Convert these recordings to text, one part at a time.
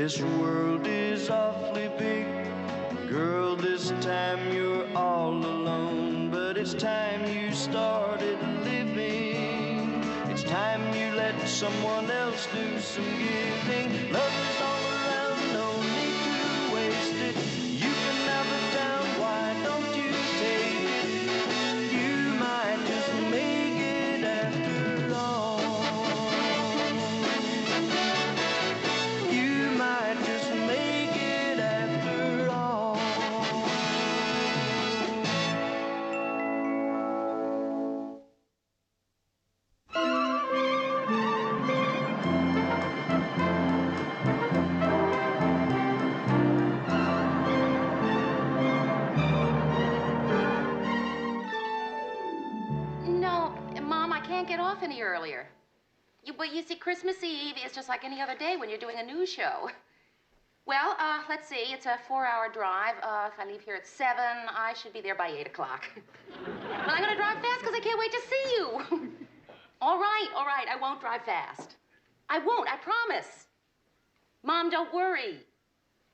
This world is awfully big. Girl, this time you're all alone. But it's time you started living. It's time you let someone else do some giving. Love is all around, no need to waste it. You can have it down, why don't you take it? You might just make it after all. You might just make it after all. No, Mom, I can't get off any earlier. But you see, Christmas Eve is just like any other day when you're doing a news show. Well, let's see, it's a 4-hour drive. If I leave here at 7, I should be there by 8 o'clock. Well, I'm gonna drive fast because I can't wait to see you. All right, I won't drive fast. I won't, I promise. Mom, don't worry.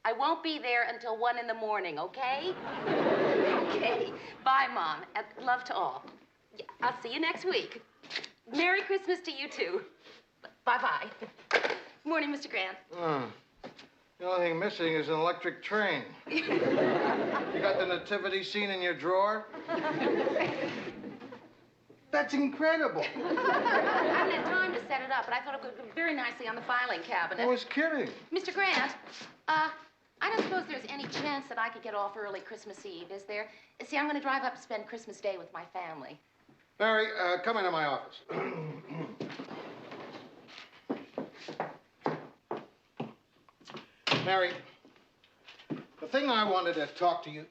I won't be there until 1 in the morning, okay? Okay, bye, Mom. Love to all. Yeah, I'll see you next week. Merry Christmas to you, too. Bye-bye. Morning, Mr. Grant. The only thing missing is an electric train. You got the nativity scene in your drawer? That's incredible. I haven't had time to set it up, but I thought it would go very nicely on the filing cabinet. I was kidding. Mr. Grant, I don't suppose there's any chance that I could get off early Christmas Eve, is there? See, I'm going to drive up to spend Christmas Day with my family. Mary, come into my office. Mary, the thing I wanted to talk to you...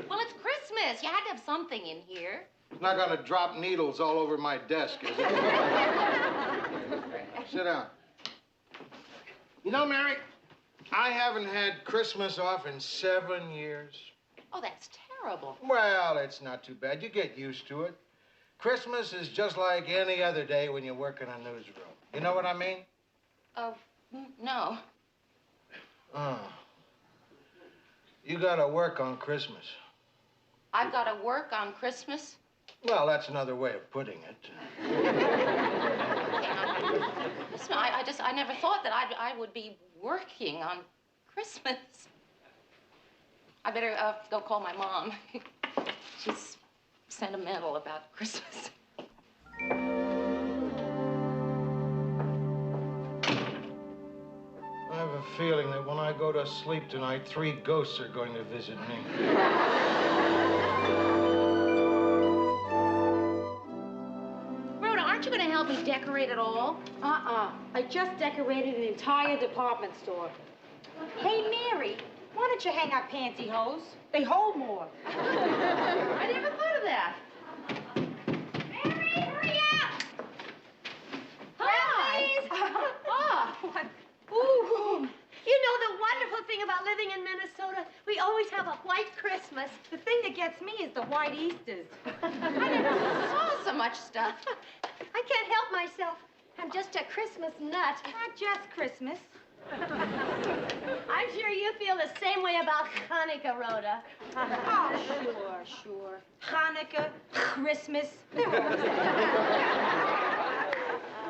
Well, it's Christmas. You had to have something in here. It's not going to drop needles all over my desk, is it? Sit down. You know, Mary, I haven't had Christmas off in 7 years. Oh, that's terrible. Well, it's not too bad. You get used to it. Christmas is just like any other day when you work in a newsroom. You know what I mean? No. Oh. You gotta work on Christmas. I've got to work on Christmas? Well, that's another way of putting it. Listen, I never thought that I would be working on Christmas. I better go call my mom. She's sentimental about Christmas. I have a feeling that when I go to sleep tonight, 3 ghosts are going to visit me. Rhoda, aren't you going to help me decorate it all? I just decorated an entire department store. Hey, Mary, why don't you hang out pantyhose? They hold more. I never thought of that. Mary, hurry up! Hi. Ooh, you know the wonderful thing about living in Minnesota? We always have a white Christmas. The thing that gets me is the white Easters. I never saw so much stuff. I can't help myself. I'm just a Christmas nut. Not just Christmas. I'm sure you feel the same way about Hanukkah, Rhoda. Oh, sure. Hanukkah, Christmas, they're all the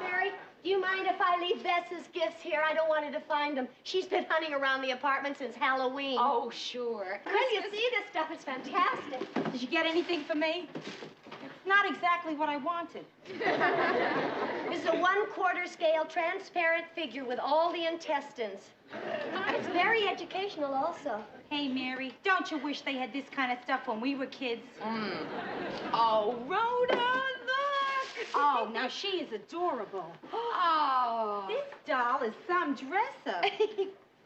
Mary, do you mind if I leave Bess's gifts here? I don't want her to find them. She's been hunting around the apartment since Halloween. Oh, sure. Well, you see, this stuff is fantastic. same. Did you get anything for me? It's not exactly what I wanted. This is a 1/4 scale transparent figure with all the intestines. It's very educational also. Hey, Mary, don't you wish they had this kind of stuff when we were kids? Oh, Rhoda, look! Oh, now she is adorable. Oh. This doll is some dresser.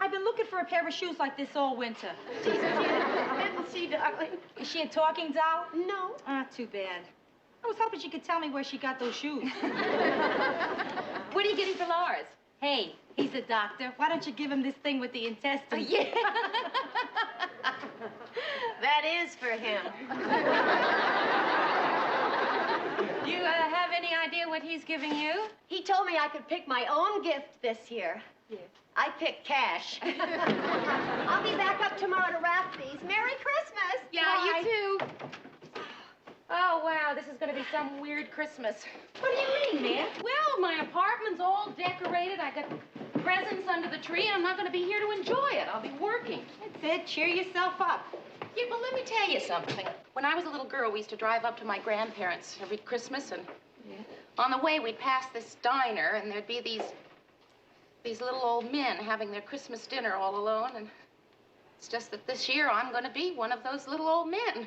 I've been looking for a pair of shoes like this all winter. Didn't she, darling? Is she a talking doll? No. Ah, too bad. I was hoping she could tell me where she got those shoes. What are you getting for Lars? Hey, he's a doctor. Why don't you give him this thing with the intestines? Yeah. That is for him. Do you have any idea what he's giving you? He told me I could pick my own gift this year. Yeah. I picked cash. I'll be back up tomorrow to wrap these. Merry Christmas! Yeah, Bye. you too. Oh, wow, this is going to be some weird Christmas. What do you mean, man? Well, my apartment's all decorated. I got presents under the tree, and I'm not going to be here to enjoy it. I'll be working. That's it. Cheer yourself up. Yeah, but let me tell you something. When I was a little girl, we used to drive up to my grandparents' every Christmas, and on the way, we'd pass this diner, and there'd be these little old men having their Christmas dinner all alone, and it's just that this year I'm going to be one of those little old men.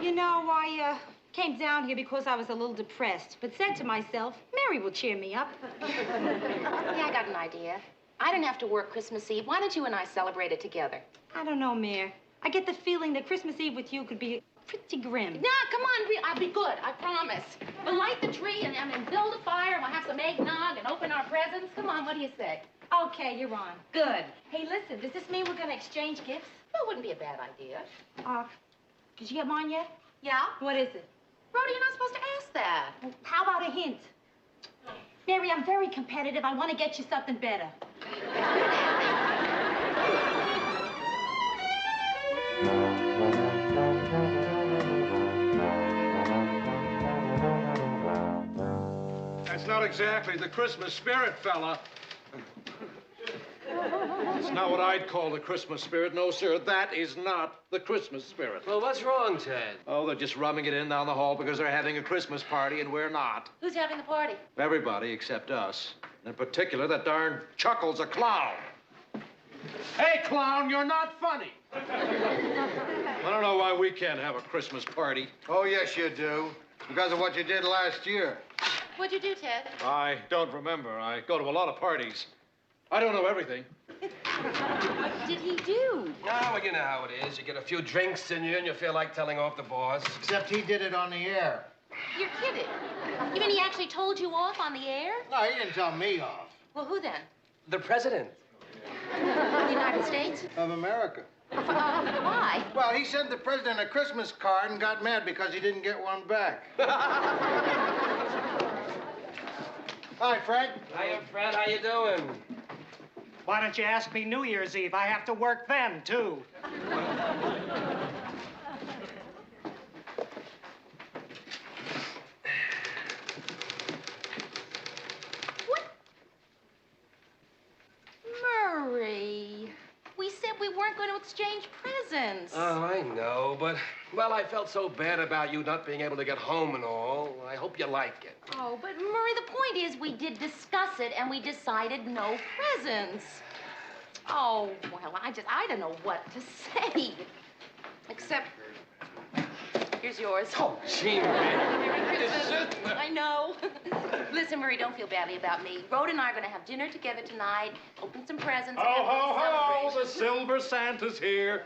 You know, I came down here because I was a little depressed, but said to myself, Mary will cheer me up. Yeah, I got an idea. I didn't have to work Christmas Eve. Why don't you and I celebrate it together? I don't know, Mare. I get the feeling that Christmas Eve with you could be pretty grim. No, come on, I'll be good, I promise. We'll light the tree and build a fire, and we'll have some eggnog and open our presents. Come on, what do you say? Okay, you're on. Good. Hey, listen, does this mean we're going to exchange gifts? Well, it wouldn't be a bad idea. Did you get mine yet? Yeah? What is it? Rhoda, you're not supposed to ask that. Well, how about a hint? Mary, I'm very competitive. I want to get you something better. That's not exactly the Christmas spirit, fella. It's not what I'd call the Christmas spirit. No, sir, that is not the Christmas spirit. Well, what's wrong, Ted? Oh, they're just rubbing it in down the hall because they're having a Christmas party and we're not. Who's having the party? Everybody except us. In particular, that darn Chuckles a clown. Hey, clown, you're not funny. I don't know why we can't have a Christmas party. Oh, yes, you do. Because of what you did last year. What'd you do, Ted? I don't remember. I go to a lot of parties. I don't know everything. What did he do? Oh, well, you know how it is. You get a few drinks in you and you feel like telling off the boss. Except he did it on the air. You're kidding. You mean he actually told you off on the air? No, he didn't tell me off. Well, who then? The president. The United States? Of America. Why? Well, he sent the president a Christmas card and got mad because he didn't get one back. Hi, Fred. Hiya, Fred. How you doing? Why don't you ask me New Year's Eve? I have to work then, too. What? Murray, we said we weren't going to exchange presents. Oh, I know, but, well, I felt so bad about you not being able to get home and all. I hope you like it. Oh, but Murray, the point is we did discuss it and we decided no presents. Oh, well, I don't know what to say. Except, here's yours. Oh, gee, man. Merry Christmas. I know. Listen, Murray, don't feel badly about me. Rhoda and I are going to have dinner together tonight, open some presents, and Ho, have a ho, little ho! The celebration. Silver Santa's here.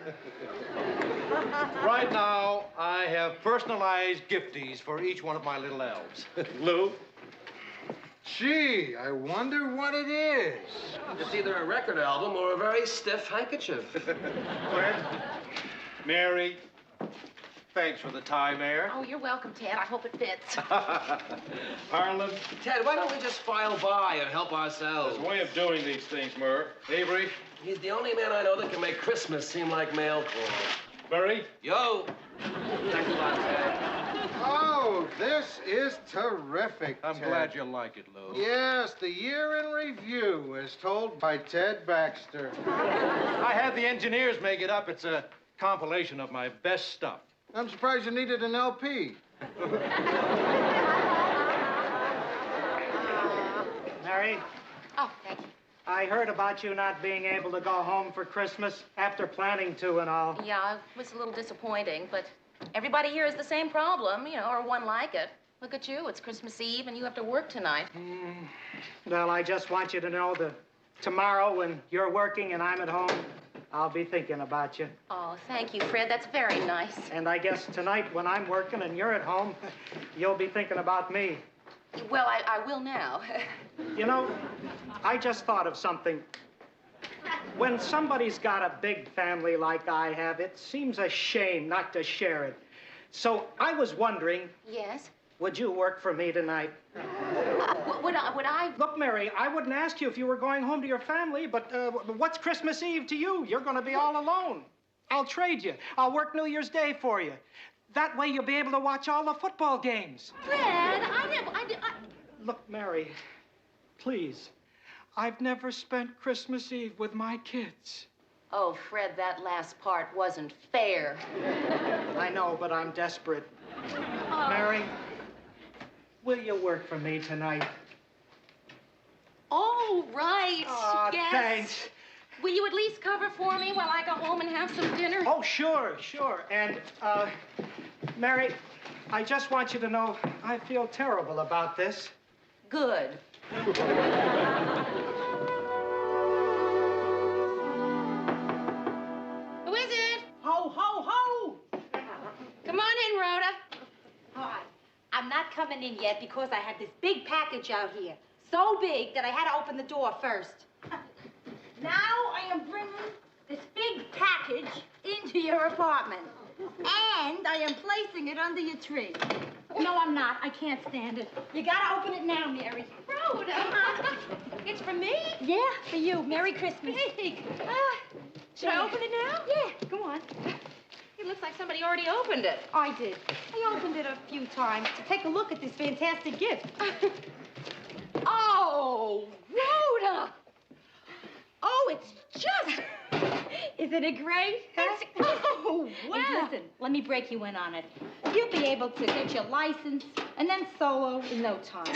Right now, I have personalized gifties for each one of my little elves. Lou? Gee, I wonder what it is. It's either a record album or a very stiff handkerchief. Fred? Mary? Thanks for the tie, Mayor. Oh, you're welcome, Ted. I hope it fits. Harlan? Ted, why don't we just file by and help ourselves? There's a way of doing these things, Murr. Avery? He's the only man I know that can make Christmas seem like mail call. Murray? Yo. Thanks a lot, Ted. Oh, this is terrific, I'm Ted. glad you like it, Lou. Yes, the year in review is told by Ted Baxter. I had the engineers make it up. It's a compilation of my best stuff. I'm surprised you needed an LP. Mary, Oh, thank you. I heard about you not being able to go home for Christmas after planning to and all. Yeah, it was a little disappointing, but everybody here has the same problem, or one like it. Look at you. It's Christmas Eve, and you have to work tonight. Well, I just want you to know that tomorrow when you're working and I'm at home, I'll be thinking about you. Oh, thank you, Fred. That's very nice. And I guess tonight when I'm working and you're at home, you'll be thinking about me. Well, I will now. You know, I just thought of something. When somebody's got a big family like I have, it seems a shame not to share it. So I was wondering, Yes? would you work for me tonight? Would I? Look, Mary, I wouldn't ask you if you were going home to your family, but what's Christmas Eve to you? You're going to be all alone. I'll trade you. I'll work New Year's Day for you. That way you'll be able to watch all the football games. Fred, I... Look, Mary, please. I've never spent Christmas Eve with my kids. Oh, Fred, that last part wasn't fair. I know, but I'm desperate. Mary, will you work for me tonight? Oh, right. Oh, yes. thanks. Will you at least cover for me while I go home and have some dinner? Oh, sure. And, Mary, I just want you to know I feel terrible about this. Good. Who is it? Ho, ho, ho! Come on in, Rhoda. Hi. I'm not coming in yet because I had this big package out here. So big that I had to open the door first. Now I am bringing this big package into your apartment. And I am placing it under your tree. No, I'm not. I can't stand it. You gotta open it now, Mary. Rhoda. It's for me? Yeah, for you. Merry Christmas. Big. Should I open it now? Yeah, go on. It looks like somebody already opened it. I did. I opened it a few times to take a look at this fantastic gift. Oh, Rhoda. Oh, it's just... Isn't it great? Oh, wow. And listen, let me break you in on it. You'll be able to get your license and then solo in no time.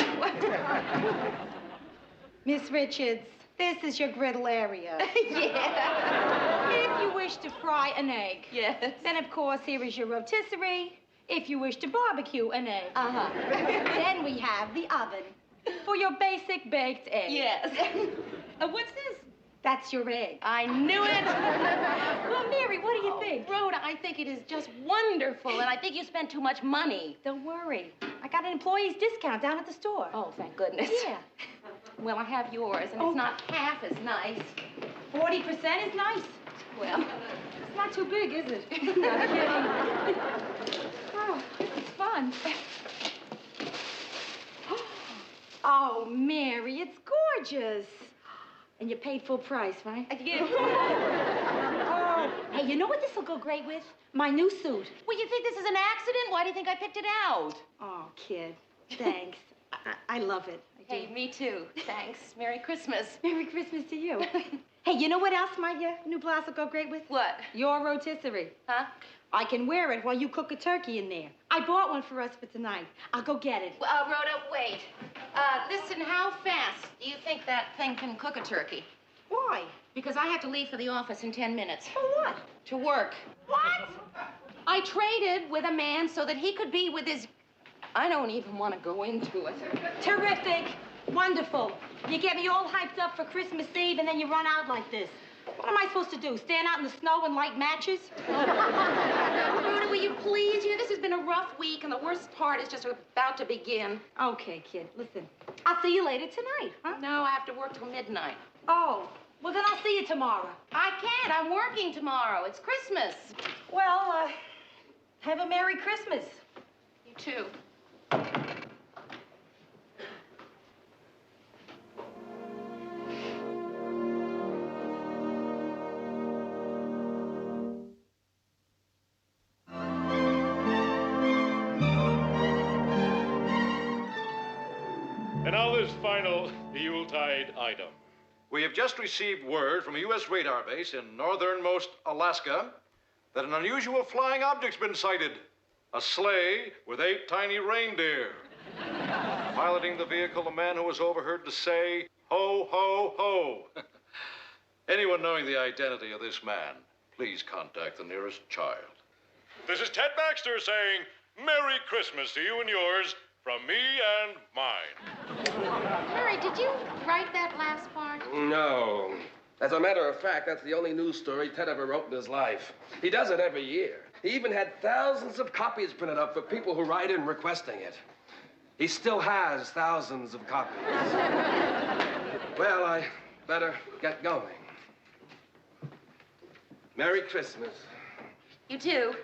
Miss Richards, this is your griddle area. Yeah. If you wish to fry an egg. Yes. Then, of course, here is your rotisserie. If you wish to barbecue an egg. Uh-huh. Then we have the oven for your basic baked egg. Yes. What's this? That's your egg. I knew it. Well, Mary, what do you think? Rhoda, I think it is just wonderful, and I think you spent too much money. Don't worry. I got an employee's discount down at the store. Oh, thank goodness. Yeah. Well, I have yours, and it's not half as nice. 40% is nice. Well, It's not too big, is it? Not kidding. Oh, this is fun. Oh, Mary, it's gorgeous. And you paid full price, right? Oh, hey, you know what this will go great with? My new suit. well, you think this is an accident? Why do you think I picked it out? Oh, kid, thanks. I love it. I do. Hey, me too. Thanks. Merry Christmas. Merry Christmas to you. Hey, you know what else my new blouse will go great with? What? Your rotisserie. Huh? I can wear it while you cook a turkey in there. I bought one for us for tonight. I'll go get it. Rhoda, wait. Listen, how fast do you think that thing can cook a turkey? Why? Because I have to leave for the office in 10 minutes. For what? To work. What? I traded with a man so that he could be with his... I don't even want to go into it. Terrific. Wonderful. You get me all hyped up for Christmas Eve and then you run out like this. What am I supposed to do? Stand out in the snow and light matches? Rhoda, will you please? You know, this has been a rough week, and the worst part is just about to begin. Okay, kid. Listen. I'll see you later tonight, huh? No, I have to work till midnight. Oh. Well, then I'll see you tomorrow. I can't. I'm working tomorrow. It's Christmas. Well, have a Merry Christmas. You too. And now this final Yuletide item. We have just received word from a U.S. radar base in northernmost Alaska that an unusual flying object's been sighted. A sleigh with 8 tiny reindeer. Piloting the vehicle, a man who was overheard to say, "Ho, ho, ho." Anyone knowing the identity of this man, please contact the nearest child. This is Ted Baxter saying, Merry Christmas to you and yours from me and mine. Murray, did you write that last part? No. As a matter of fact, that's the only news story Ted ever wrote in his life. He does it every year. He even had thousands of copies printed up for people who write in requesting it. He still has thousands of copies. Well, I better get going. Merry Christmas. You too.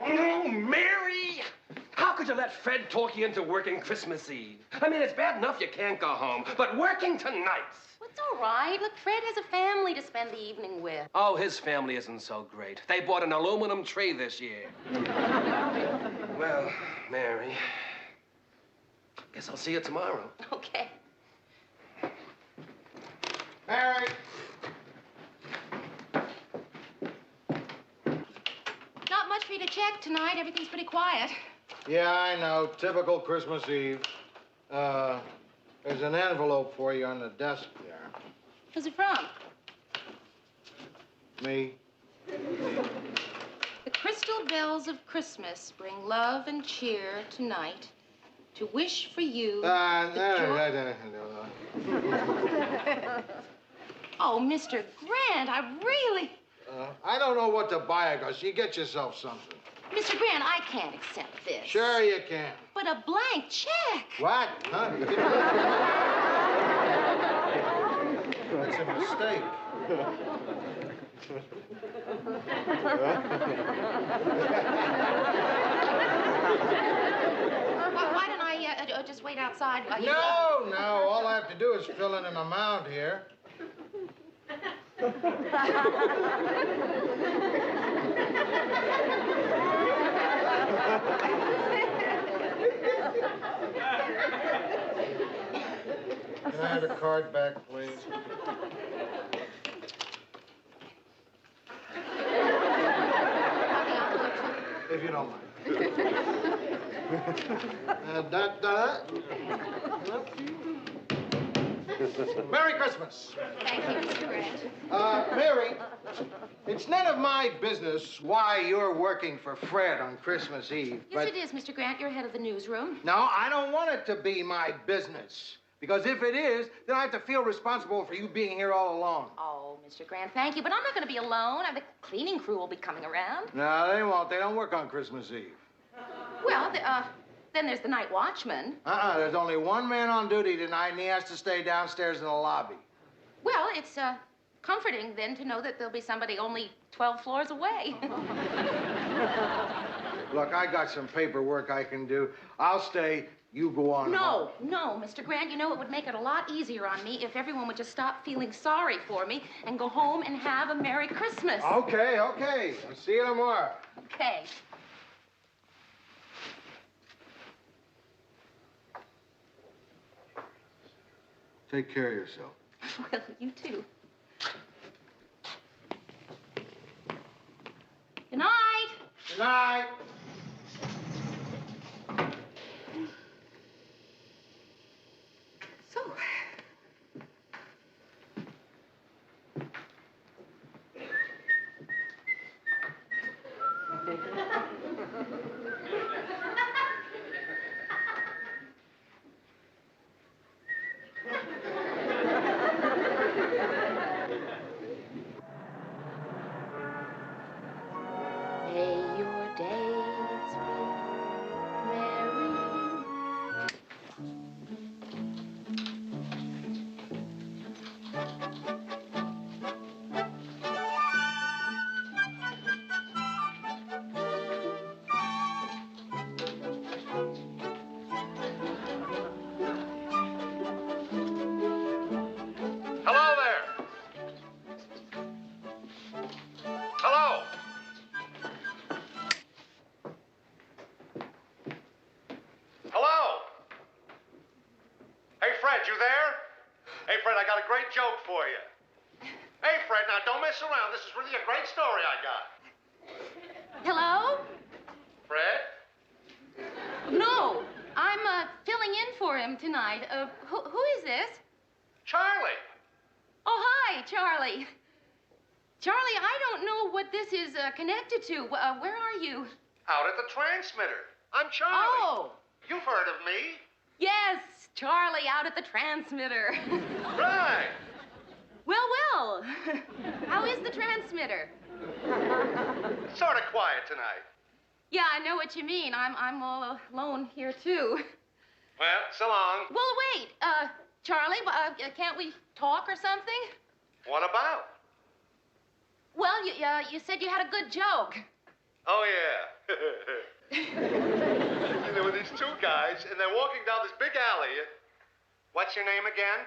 Oh, Mary! How could you let Fred talk you into working Christmas Eve? I mean, it's bad enough you can't go home, but working tonight. Well, it's all right. Look, Fred has a family to spend the evening with. Oh, his family isn't so great. They bought an aluminum tree this year. Well, Mary, guess I'll see you tomorrow. Okay. Mary! Not much for you to check tonight. Everything's pretty quiet. Yeah, I know. Typical Christmas Eve. There's an envelope for you on the desk there. Who's it from? Me? The crystal bells of Christmas bring love and cheer tonight to wish for you. Oh, Mr. Grant, I really... I don't know what to buy, Gus. You get yourself something. Mr. Grant, I can't accept this. Sure you can. But a blank check. What? Huh? That's a mistake. Why don't I just wait outside while you... No. All I have to do is fill in an amount here. Can I have the card back, please? If you don't mind. Merry Christmas. Thank you, Mr. Grant. Mary, it's none of my business why you're working for Fred on Christmas Eve. Yes, it is, Mr. Grant. You're head of the newsroom. No, I don't want it to be my business. Because if it is, then I have to feel responsible for you being here all alone. Oh, Mr. Grant, thank you. But I'm not going to be alone. The cleaning crew will be coming around. No, they won't. They don't work on Christmas Eve. Well, then there's the night watchman. There's only one man on duty tonight, and he has to stay downstairs in the lobby. Well, it's comforting then to know that there'll be somebody only 12 floors away. Look, I got some paperwork I can do. I'll stay. You go on home. No, Mr. Grant. You know, it would make it a lot easier on me if everyone would just stop feeling sorry for me and go home and have a Merry Christmas. Okay. I'll see you tomorrow. Okay. Take care of yourself. Well, you too. Good night. Good night. So, may your days be merry. Hello there. Hello. Hello. Hey, Fred, you there? Hey, Fred, I got a great joke for you. Hey, Fred, now don't mess around. This is really a great story I got. Hello? Fred? No, I'm filling in for him tonight. Who is this? Charlie. Oh, hi, Charlie. Charlie, I don't know what this is connected to. Where are you? Out at the transmitter. I'm Charlie. Oh, You've heard of me. yes, Charlie out at the transmitter. Right. Well. How is the transmitter? Sort of quiet tonight. Yeah, I know what you mean. I'm all alone here, too. Well, so long. Well, wait. Charlie, can't we talk or something? What about? Well, you said you had a good joke. Oh, yeah. There were these two guys, and they're walking down this big alley. What's your name again?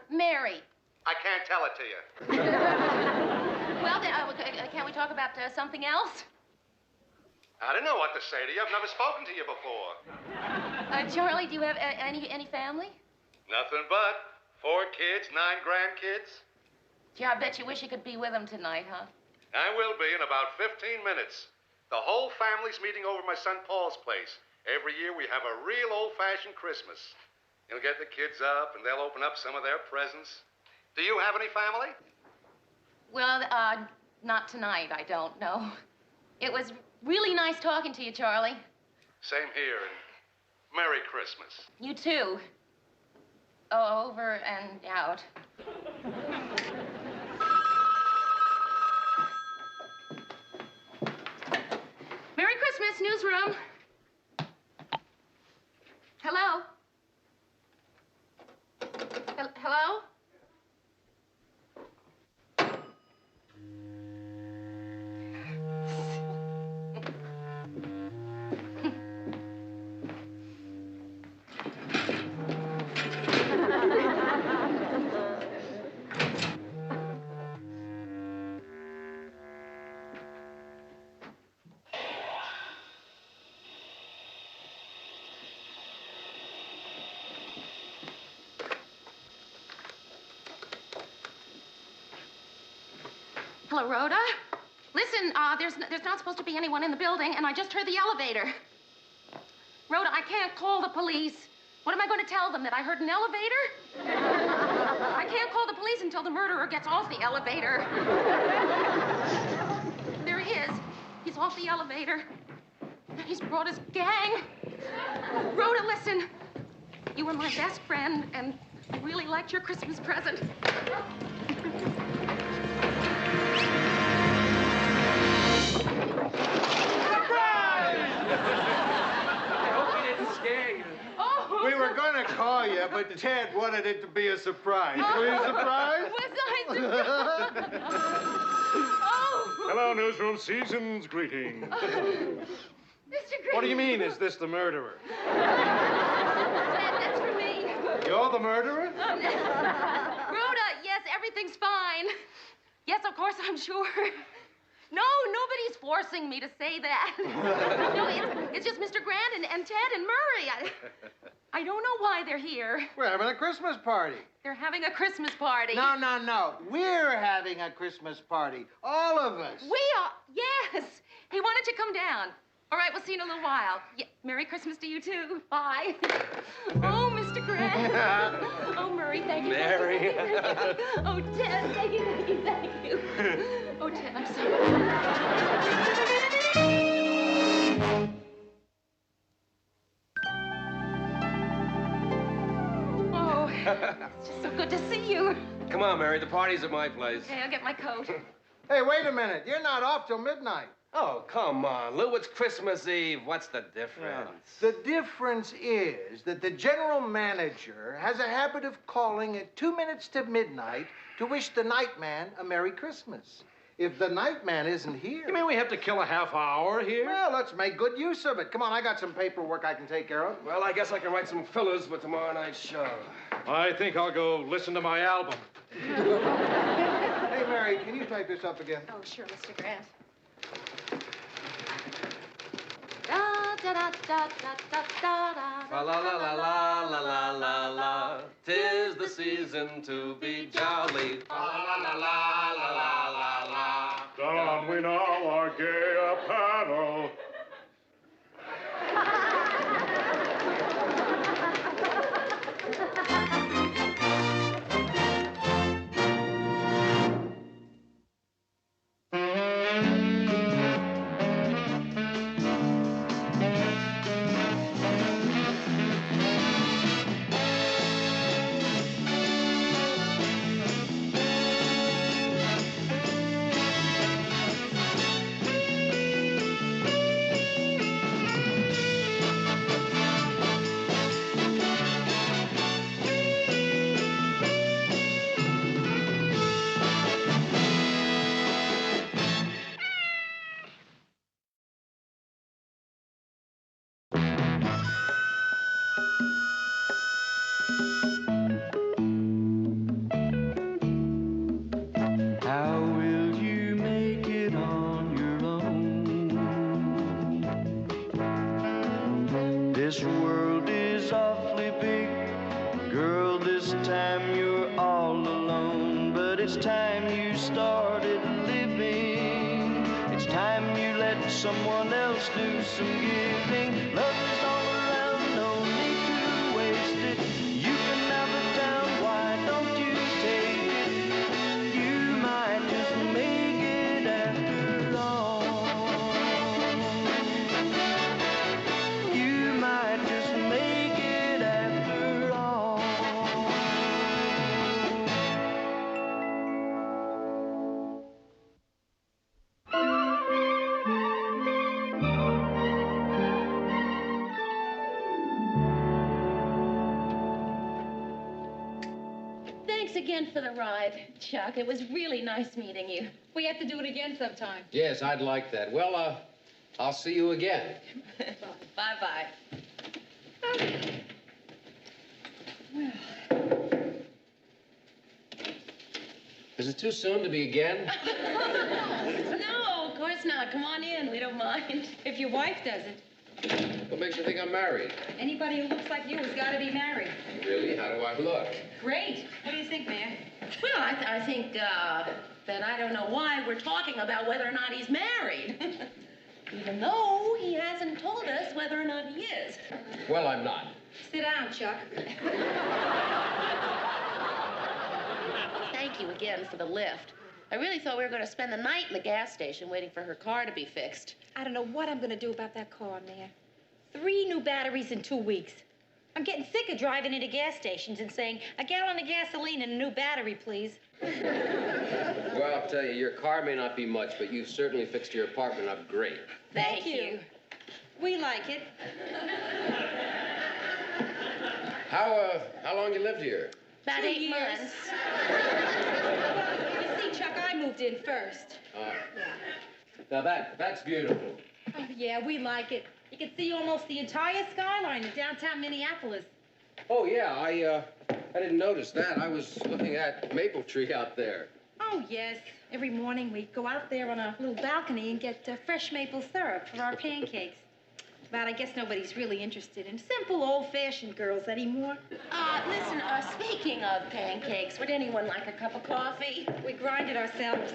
Mary. I can't tell it to you. Well, then, can't we talk about something else? I don't know what to say to you. I've never spoken to you before. Charlie, do you have any family? Nothing but 4 kids, 9 grandkids. Gee, I bet you wish you could be with them tonight, huh? I will be in about 15 minutes. The whole family's meeting over my son Paul's place. Every year we have a real old-fashioned Christmas. You'll get the kids up, and they'll open up some of their presents. Do you have any family? Well, not tonight, I don't know. It was really nice talking to you, Charlie. Same here, and Merry Christmas. You too. Oh, over and out. Merry Christmas, newsroom. Hello? Hello? Hello, Rhoda. Listen, there's not supposed to be anyone in the building, and I just heard the elevator. Rhoda, I can't call the police. What am I going to tell them, that I heard an elevator? I can't call the police until the murderer gets off the elevator. There he is. He's off the elevator. He's brought his gang. Rhoda, listen. You were my best friend, and I really liked your Christmas present. We were going to call you, but Ted wanted it to be a surprise. Were you surprised? Was I surprised? Oh. Hello, newsroom. Season's greetings. Mr. Green. What do you mean, is this the murderer? That's for me. You're the murderer? Rhoda, yes, everything's fine. Yes, of course, I'm sure. No, nobody's forcing me to say that. No, it's just Mr. Grant and Ted and Murray. I don't know why they're here. We're having a Christmas party. They're having a Christmas party. No. We're having a Christmas party. All of us. We are, yes. Hey, why don't you come down? All right, we'll see you in a little while. Yeah, Merry Christmas to you, too. Bye. Oh, Mr. Grant. Oh, Murray, thank you. Mary. Thank you. Oh, Ted, thank you. Oh, Ted, I'm sorry. Oh, it's just so good to see you. Come on, Mary. The party's at my place. Okay, I'll get my coat. Hey, wait a minute. You're not off till midnight. Oh, come on, Lou. It's Christmas Eve. What's the difference? The difference is that the general manager has a habit of calling at 2 minutes to midnight to wish the night man a Merry Christmas. If the night man isn't here... You mean we have to kill a half hour here? Well, let's make good use of it. Come on, I got some paperwork I can take care of. Well, I guess I can write some fillers for tomorrow night's show. I think I'll go listen to my album. Hey, Mary, can you type this up again? Oh, sure, Mr. Grant. Da da da da da da da. La la la la la la la la. 'Tis the season to be jolly. La la la la la la la la. Don we now our gay apparel. This world is awfully big. Girl, this time you're all alone. But it's time you started living. It's time you let someone else do some giving. Love is all around, no need to waste it. You can have it down, why don't you take it? You might just make it after all. You might just make it after all. Thanks again for the ride, Chuck. It was really nice meeting you. We have to do it again sometime. Yes, I'd like that. Well, I'll see you again. Bye-bye. Is it too soon to be again? No, of course not. Come on in. We don't mind. If your wife doesn't. What makes you think I'm married? Anybody who looks like you has got to be married. Really? How do I look? Great. What do you think, Mayor? Well, I think that I don't know why we're talking about whether or not he's married. Even though he hasn't told us whether or not he is. Well, I'm not. Sit down, Chuck. Thank you again for the lift. I really thought we were going to spend the night in the gas station waiting for her car to be fixed. I don't know what I'm going to do about that car, Mayor. 3 new batteries in 2 weeks. I'm getting sick of driving into gas stations and saying, a gallon of gasoline and a new battery, please. Well, I'll tell you, your car may not be much, but you've certainly fixed your apartment up great. Thank you. We like it. How long you lived here? About 2 8 years. months. You see, Chuck, I moved in first. Now that's beautiful. Oh, yeah, we like it. You can see almost the entire skyline of downtown Minneapolis. Oh, yeah, I didn't notice that. I was looking at maple tree out there. Oh, yes. Every morning we go out there on a little balcony and get fresh maple syrup for our pancakes. But I guess nobody's really interested in simple, old-fashioned girls anymore. Listen, speaking of pancakes, would anyone like a cup of coffee? We grind it ourselves.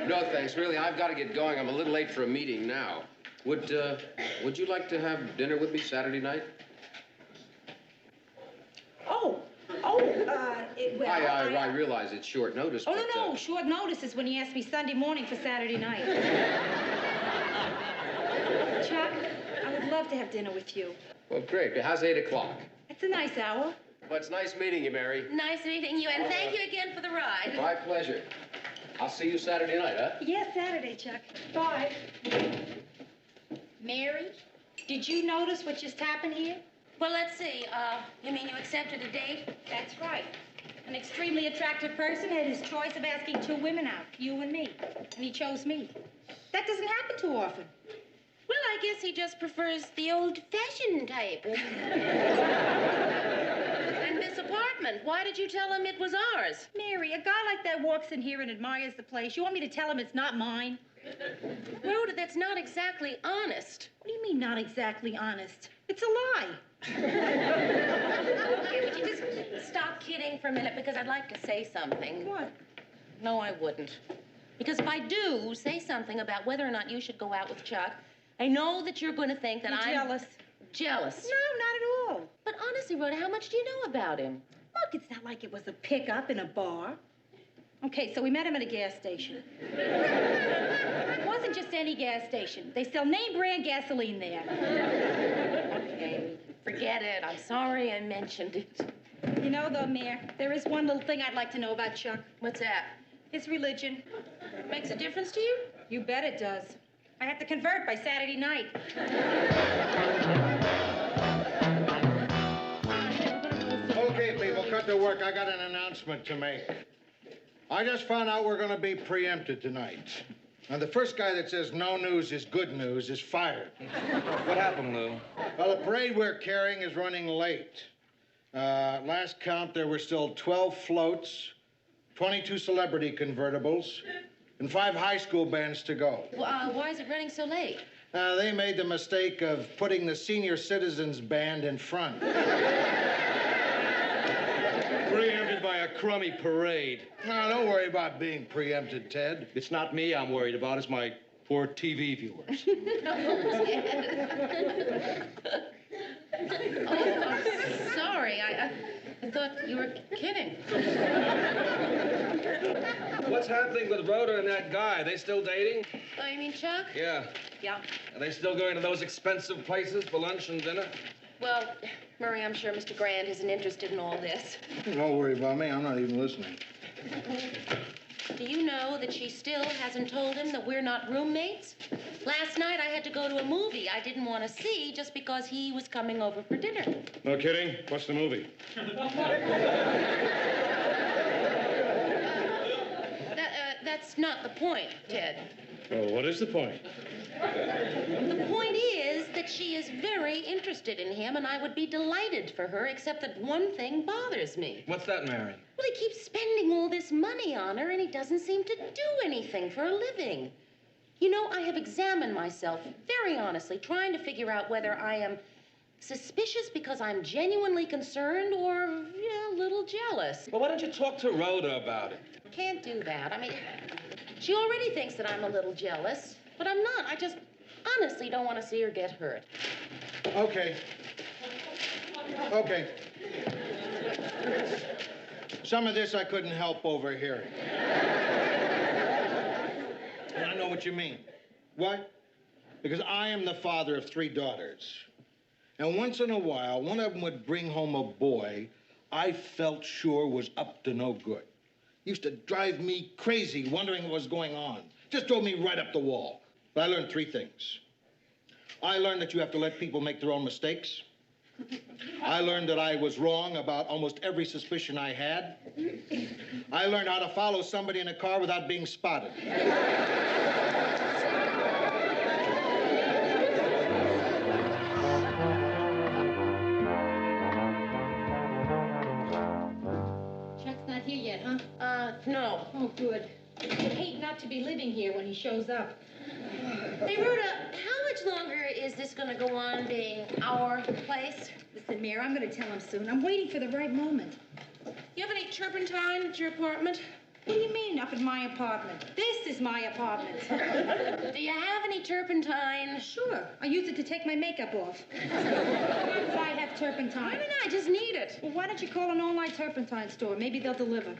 No, thanks. Really, I've got to get going. I'm a little late for a meeting now. Would you like to have dinner with me Saturday night? I realize it's short notice, Oh, but... no. Short notice is when you ask me Sunday morning for Saturday night. Chuck, I would love to have dinner with you. Well, great. How's 8 o'clock? It's a nice hour. Well, it's nice meeting you, Mary. Nice meeting you, and thank you again for the ride. My pleasure. I'll see you Saturday night, huh? Yes, Saturday, Chuck. Bye. Mary, did you notice what just happened here? Well, let's see. You mean you accepted a date? That's right. An extremely attractive person had his choice of asking 2 women out, you and me. And he chose me. That doesn't happen too often. Well, I guess he just prefers the old-fashioned type. And this apartment, why did you tell him it was ours? Mary, a guy like that walks in here and admires the place. You want me to tell him it's not mine? Rhoda, that's not exactly honest. What do you mean, not exactly honest? It's a lie. Okay, would you just stop kidding for a minute, because I'd like to say something. What? No, I wouldn't. Because if I do say something about whether or not you should go out with Chuck, I know that you're going to think that You're I'm... jealous. Jealous? No, not at all. But honestly, Rhoda, how much do you know about him? Look, it's not like it was a pickup in a bar. Okay, so we met him at a gas station. It wasn't just any gas station. They sell name-brand gasoline there. Okay, forget it. I'm sorry I mentioned it. You know, though, Mayor, there is one little thing I'd like to know about Chuck. What's that? His religion. Makes a difference to you? You bet it does. I have to convert by Saturday night. Okay, people, cut to work. I got an announcement to make. I just found out we're going to be preempted tonight. Now, the first guy that says no news is good news is fired. What happened, Lou? Well, the parade we're carrying is running late. Last count, there were still 12 floats, 22 celebrity convertibles, and 5 high school bands to go. Well, why is it running so late? They made the mistake of putting the senior citizens band in front. Preempted by a crummy parade. No, don't worry about being preempted, Ted. It's not me I'm worried about, it's my poor TV viewers. Oh, I'm sorry. I thought you were kidding. What's happening with Rhoda and that guy? Are they still dating? Oh, you mean Chuck? Yeah. Yeah. Are they still going to those expensive places for lunch and dinner? Well, Murray, I'm sure Mr. Grant isn't interested in all this. Don't worry about me. I'm not even listening. Do you know that she still hasn't told him that we're not roommates? Last night I had to go to a movie I didn't want to see just because he was coming over for dinner. No kidding? What's the movie? That's not the point, Ted. Oh, what is the point? The point is that she is very interested in him, and I would be delighted for her, except that one thing bothers me. What's that, Mary? Well, he keeps spending all this money on her, and he doesn't seem to do anything for a living. You know, I have examined myself very honestly, trying to figure out whether I am suspicious because I'm genuinely concerned or, yeah, a little jealous. Well, why don't you talk to Rhoda about it? Can't do that. I mean, she already thinks that I'm a little jealous, but I'm not. I just honestly don't want to see her get hurt. Okay. Okay. Some of this I couldn't help overhearing. And I know what you mean. Why? Because I am the father of 3 daughters. And once in a while, one of them would bring home a boy I felt sure was up to no good. Used to drive me crazy wondering what was going on. Just drove me right up the wall. But I learned 3 things. I learned that you have to let people make their own mistakes. I learned that I was wrong about almost every suspicion I had. I learned how to follow somebody in a car without being spotted. Chuck's not here yet, huh? No. Oh, good. I'd hate not to be living here when he shows up. Hey, Rhoda, how much longer is this going to go on being our place? Listen, Mary, I'm going to tell him soon. I'm waiting for the right moment. You have any turpentine at your apartment? What do you mean, up at my apartment? This is my apartment. Do you have any turpentine? Sure. I use it to take my makeup off. If I have turpentine. I mean, I just need it. Well, why don't you call an online turpentine store? Maybe they'll deliver.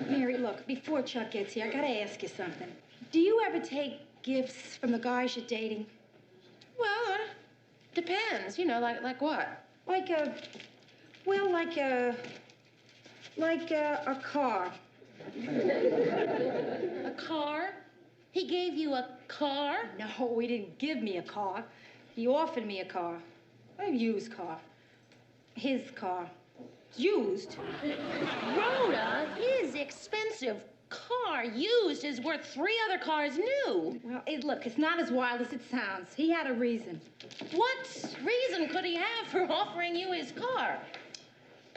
Mary, look, before Chuck gets here, I got to ask you something. Do you ever take gifts from the guys you're dating? Well, depends. You know, like what? Like a car. A car? He gave you a car? No, he didn't give me a car. He offered me a car. A used car. His car. Used. Rhoda, his expensive car used is worth 3 other cars new. Well, look, it's not as wild as it sounds. He had a reason. What reason could he have for offering you his car?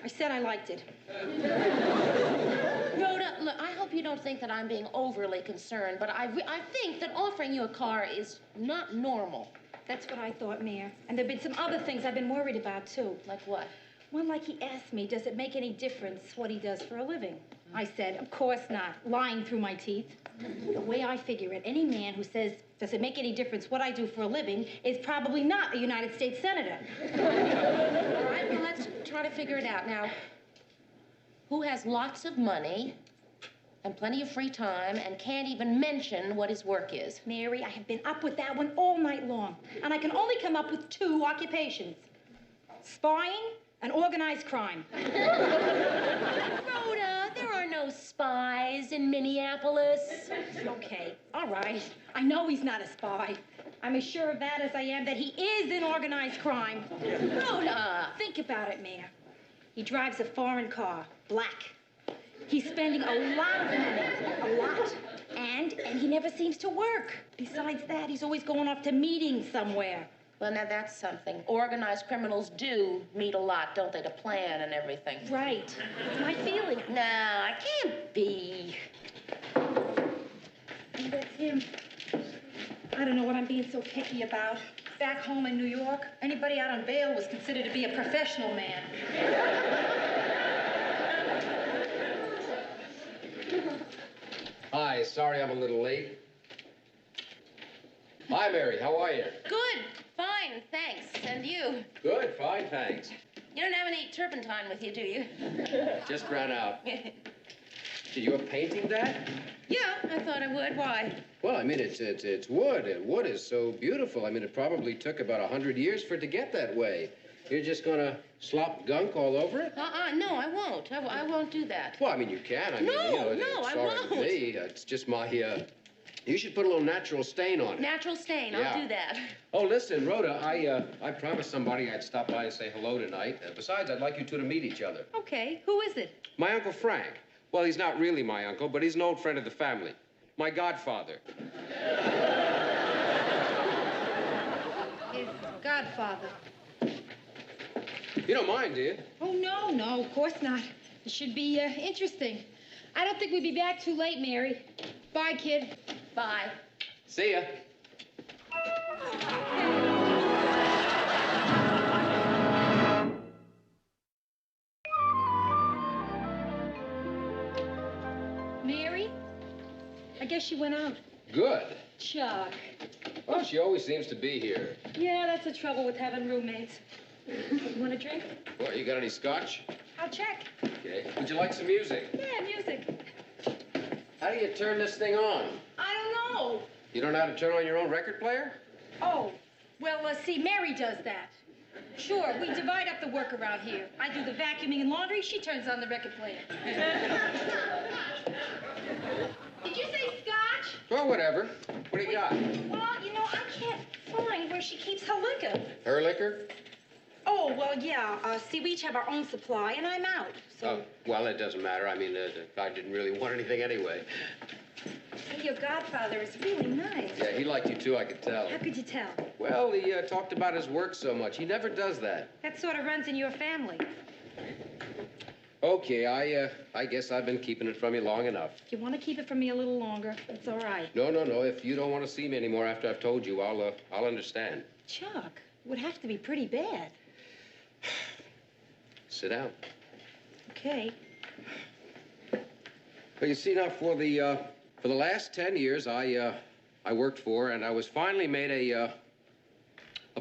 I said I liked it. Rhoda, look, I hope you don't think that I'm being overly concerned, but I think that offering you a car is not normal. That's what I thought, Mayor. And there've been some other things I've been worried about, too. Like what? Well, like he asked me, does it make any difference what he does for a living? I said, of course not, lying through my teeth. The way I figure it, any man who says, does it make any difference what I do for a living, is probably not a United States Senator. All right, well, let's try to figure it out. Now, who has lots of money and plenty of free time and can't even mention what his work is? Mary, I have been up with that one all night long, and I can only come up with 2 occupations. Spying and organized crime. Rhoda, there are no spies in Minneapolis. Okay, all right. I know he's not a spy. I'm as sure of that as I am that he is in organized crime. Rhoda! Think about it, Mayor. He drives a foreign car, black. He's spending a lot of money, a lot. And he never seems to work. Besides that, he's always going off to meetings somewhere. Well, now that's something. Organized criminals do meet a lot, don't they, to plan and everything. Right. It's my feeling. No, I can't be. That's him. I don't know what I'm being so picky about. Back home in New York, anybody out on bail was considered to be a professional man. Hi, sorry I'm a little late. Hi, Mary, how are you? Good. Fine, thanks. And you? Good, fine, thanks. You don't have any turpentine with you, do you? Just ran out. You're painting that? Yeah, I thought I would. Why? Well, I mean, it's wood, and wood is so beautiful. I mean, it probably took about 100 years for it to get that way. You're just gonna slop gunk all over it? No, I won't. I won't do that. Well, I mean, you can. I mean, No, you know, no, it's I all right with won't. me. It's just my, you should put a little natural stain on it. Natural stain. Yeah. I'll do that. Oh, listen, Rhoda, I promised somebody I'd stop by and say hello tonight. Besides, I'd like you two to meet each other. Okay, who is it? My Uncle Frank. Well, he's not really my uncle, but he's an old friend of the family. My godfather. His godfather. You don't mind, do you? Oh, no, of course not. It should be interesting. I don't think we'd be back too late, Mary. Bye, kid. Bye. See ya. Mary? I guess she went out. Good. Chuck. Well, she always seems to be here. Yeah, that's the trouble with having roommates. You want a drink? Well, you got any scotch? I'll check. Okay. Would you like some music? Yeah, music. How do you turn this thing on? I don't know. You don't know how to turn on your own record player? Oh, well, see, Mary does that. Sure, we divide up the work around here. I do the vacuuming and laundry, she turns on the record player. Did you say scotch? Well, whatever. What do you got? Well, you know, I can't find where she keeps her liquor. Her liquor? Oh, well, yeah. See, we each have our own supply, and I'm out, so... Oh, well, it doesn't matter. I mean, I didn't really want anything anyway. Hey, your godfather is really nice. Yeah, he liked you too, I could tell. How could you tell? Well, he talked about his work so much. He never does that. That sort of runs in your family. Okay, I guess I've been keeping it from you long enough. If you want to keep it from me a little longer, it's all right. No. If you don't want to see me anymore after I've told you, I'll understand. Chuck, it would have to be pretty bad. Sit down. Okay. Well, you see now, for the last 10 years, I worked for, and I was finally made a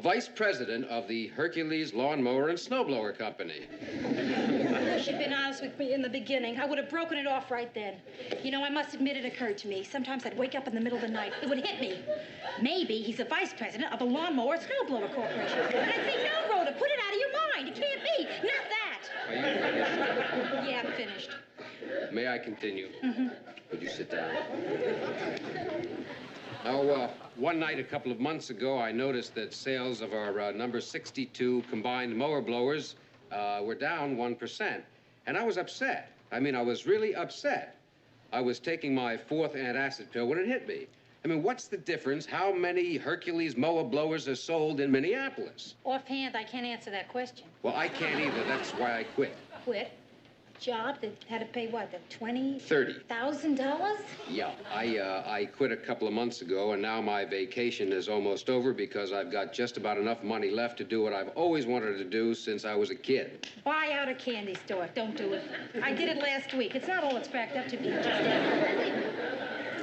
vice president of the Hercules Lawnmower and Snowblower Company. I wish you'd been honest with me in the beginning. I would have broken it off right then. You know, I must admit it occurred to me. Sometimes I'd wake up in the middle of the night. It would hit me. Maybe he's a vice president of the Lawnmower and Snowblower Corporation. And I'd say, no, Rhoda, put it out of your mind. It can't be. Not that. Are you finished? Yeah, I'm finished. May I continue? Mm-hmm. Would you sit down? Now, one night a couple of months ago, I noticed that sales of our number 62 combined mower blowers were down 1%. And I was upset. I mean, I was really upset. I was taking my fourth antacid pill when it hit me. I mean, what's the difference? How many Hercules mower blowers are sold in Minneapolis? Offhand, I can't answer that question. Well, I can't either. That's why I quit. Quit? Job that had to pay what, the $30,000? Yeah, I quit a couple of months ago, and now my vacation is almost over because I've got just about enough money left to do what I've always wanted to do since I was a kid. Buy out a candy store. Don't do it. I did it last week. It's not all it's cracked up to be.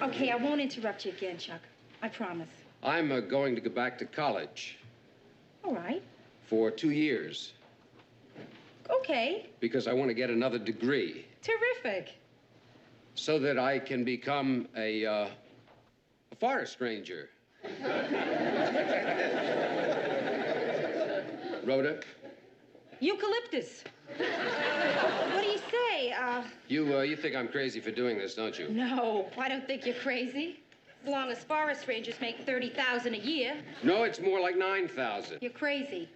Okay, I won't interrupt you again, Chuck. I promise. I'm going to go back to college. All right. For 2 years. Okay. Because I want to get another degree. Terrific. So that I can become a forest ranger. Rhoda? Eucalyptus. What do you say? You think I'm crazy for doing this, don't you? No, I don't think you're crazy. As long as forest rangers make $30,000 a year. No, it's more like 9,000. You're crazy.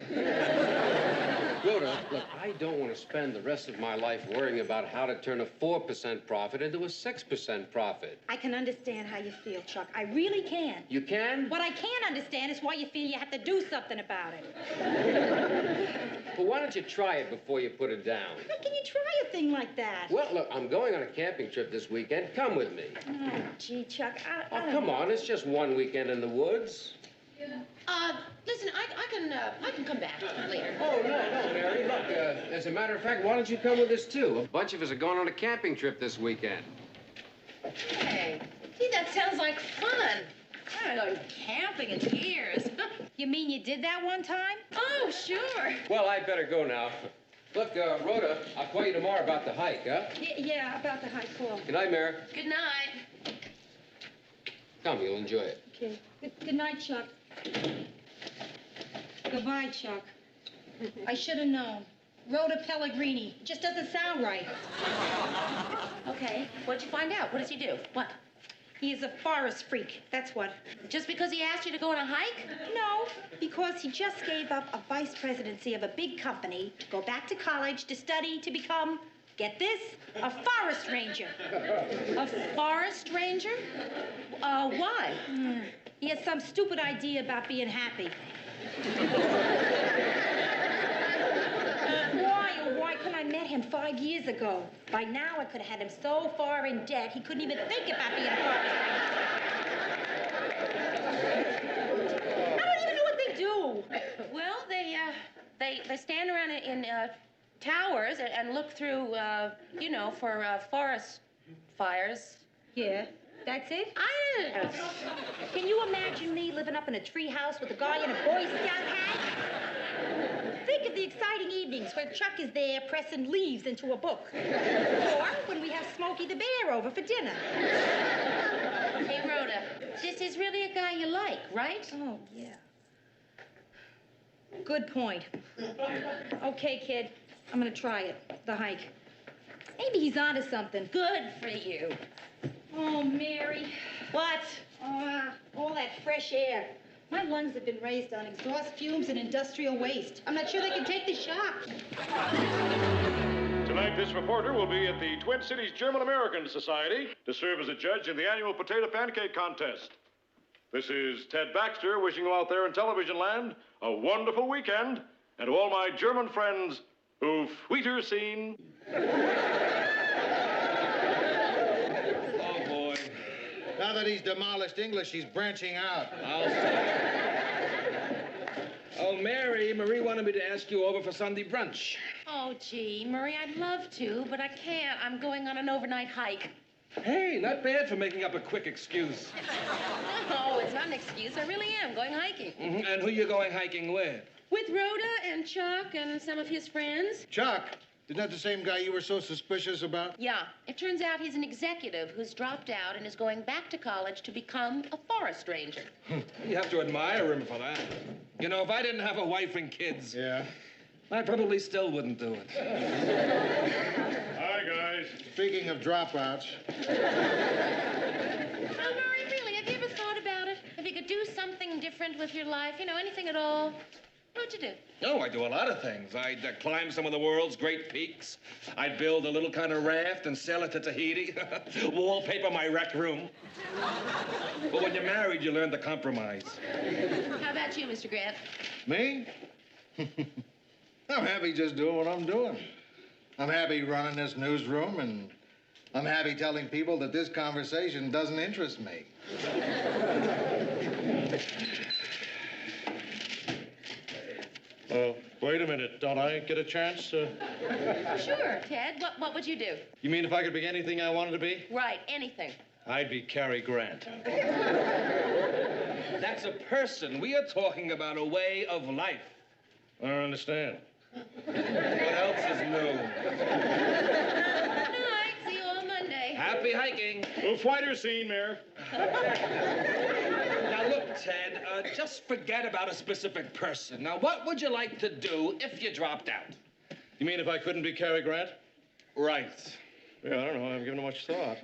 Rhoda, look, I don't want to spend the rest of my life worrying about how to turn a 4% profit into a 6% profit. I can understand how you feel, Chuck. I really can. You can? What I can't understand is why you feel you have to do something about it. Well, why don't you try it before you put it down? How can you try a thing like that? Well, look, I'm going on a camping trip this weekend. Come with me. Oh, gee, Chuck, I Oh, don't come know. on. It's just one weekend in the woods. Listen, I can come back later. Oh, no, Mary. Look, as a matter of fact, why don't you come with us, too? A bunch of us are going on a camping trip this weekend. Hey, gee, that sounds like fun. I haven't gone camping in years. You mean you did that one time? Oh, sure. Well, I'd better go now. Look, Rhoda, I'll call you tomorrow about the hike, huh? Yeah, about the high call. Good night, Mary. Good night. Come, you'll enjoy it. Okay. Good night, Chuck. Goodbye, Chuck. I should have known. Rhoda Pellegrini. It just doesn't sound right. Okay, what'd you find out? What does he do? What? He is a forest freak, that's what. Just because he asked you to go on a hike? No, because he just gave up a vice presidency of a big company to go back to college to study to become, get this, a forest ranger. A forest ranger? Why? He has some stupid idea about being happy. Why couldn't I met him 5 years ago? By now, I could have had him so far in debt, he couldn't even think about being a forest ranger. I don't even know what they do. Well, they stand around in towers and look through, for forest fires. Yeah, that's it? Can you imagine me living up in a tree house with a guy in a Boy Scout hat? Think of the exciting evenings when Chuck is there pressing leaves into a book. Or when we have Smokey the Bear over for dinner. Hey, Rhoda, this is really a guy you like, right? Oh, yeah. Good point. Okay, kid, I'm gonna try it, the hike. Maybe he's onto something. Good for you. Oh, Mary. What? All that fresh air. My lungs have been raised on exhaust fumes and industrial waste. I'm not sure they can take the shock. Tonight, this reporter will be at the Twin Cities German-American Society to serve as a judge in the annual potato pancake contest. This is Ted Baxter wishing you out there in television land a wonderful weekend, and to all my German friends who've Weiter seen. Oh, boy. Now that he's demolished English, he's branching out. Oh, Mary, Marie wanted me to ask you over for Sunday brunch. Oh, gee, Murray, I'd love to, but I can't. I'm going on an overnight hike. Hey, not bad for making up a quick excuse. No, it's not an excuse. I really am going hiking. Mm-hmm. And who you going hiking with? With Rhoda and Chuck and some of his friends. Chuck, isn't that the same guy you were so suspicious about? Yeah. It turns out he's an executive who's dropped out and is going back to college to become a forest ranger. You have to admire him for that. You know, if I didn't have a wife and kids... Yeah? I probably still wouldn't do it. Hi, guys. Speaking of dropouts... Oh, Murray, really, have you ever thought about it? If you could do something different with your life, anything at all, what would you do? Oh, I do a lot of things. I'd climb some of the world's great peaks. I'd build a little kind of raft and sell it to Tahiti. Wallpaper my rec room. But when you're married, you learn to compromise. How about you, Mr. Grant? Me? I'm happy just doing what I'm doing. I'm happy running this newsroom, and I'm happy telling people that this conversation doesn't interest me. Wait a minute. Don't I get a chance? Sure, Ted. What would you do? You mean if I could be anything I wanted to be? Right, anything. I'd be Cary Grant. That's a person. We are talking about a way of life. I don't understand. What else is new? Good night. See you on Monday. Happy hiking. Weiter scene, Mayor. Now, look, Ted, just forget about a specific person. Now, what would you like to do if you dropped out? You mean if I couldn't be Cary Grant? Right. Yeah, I don't know. I haven't given it much thought.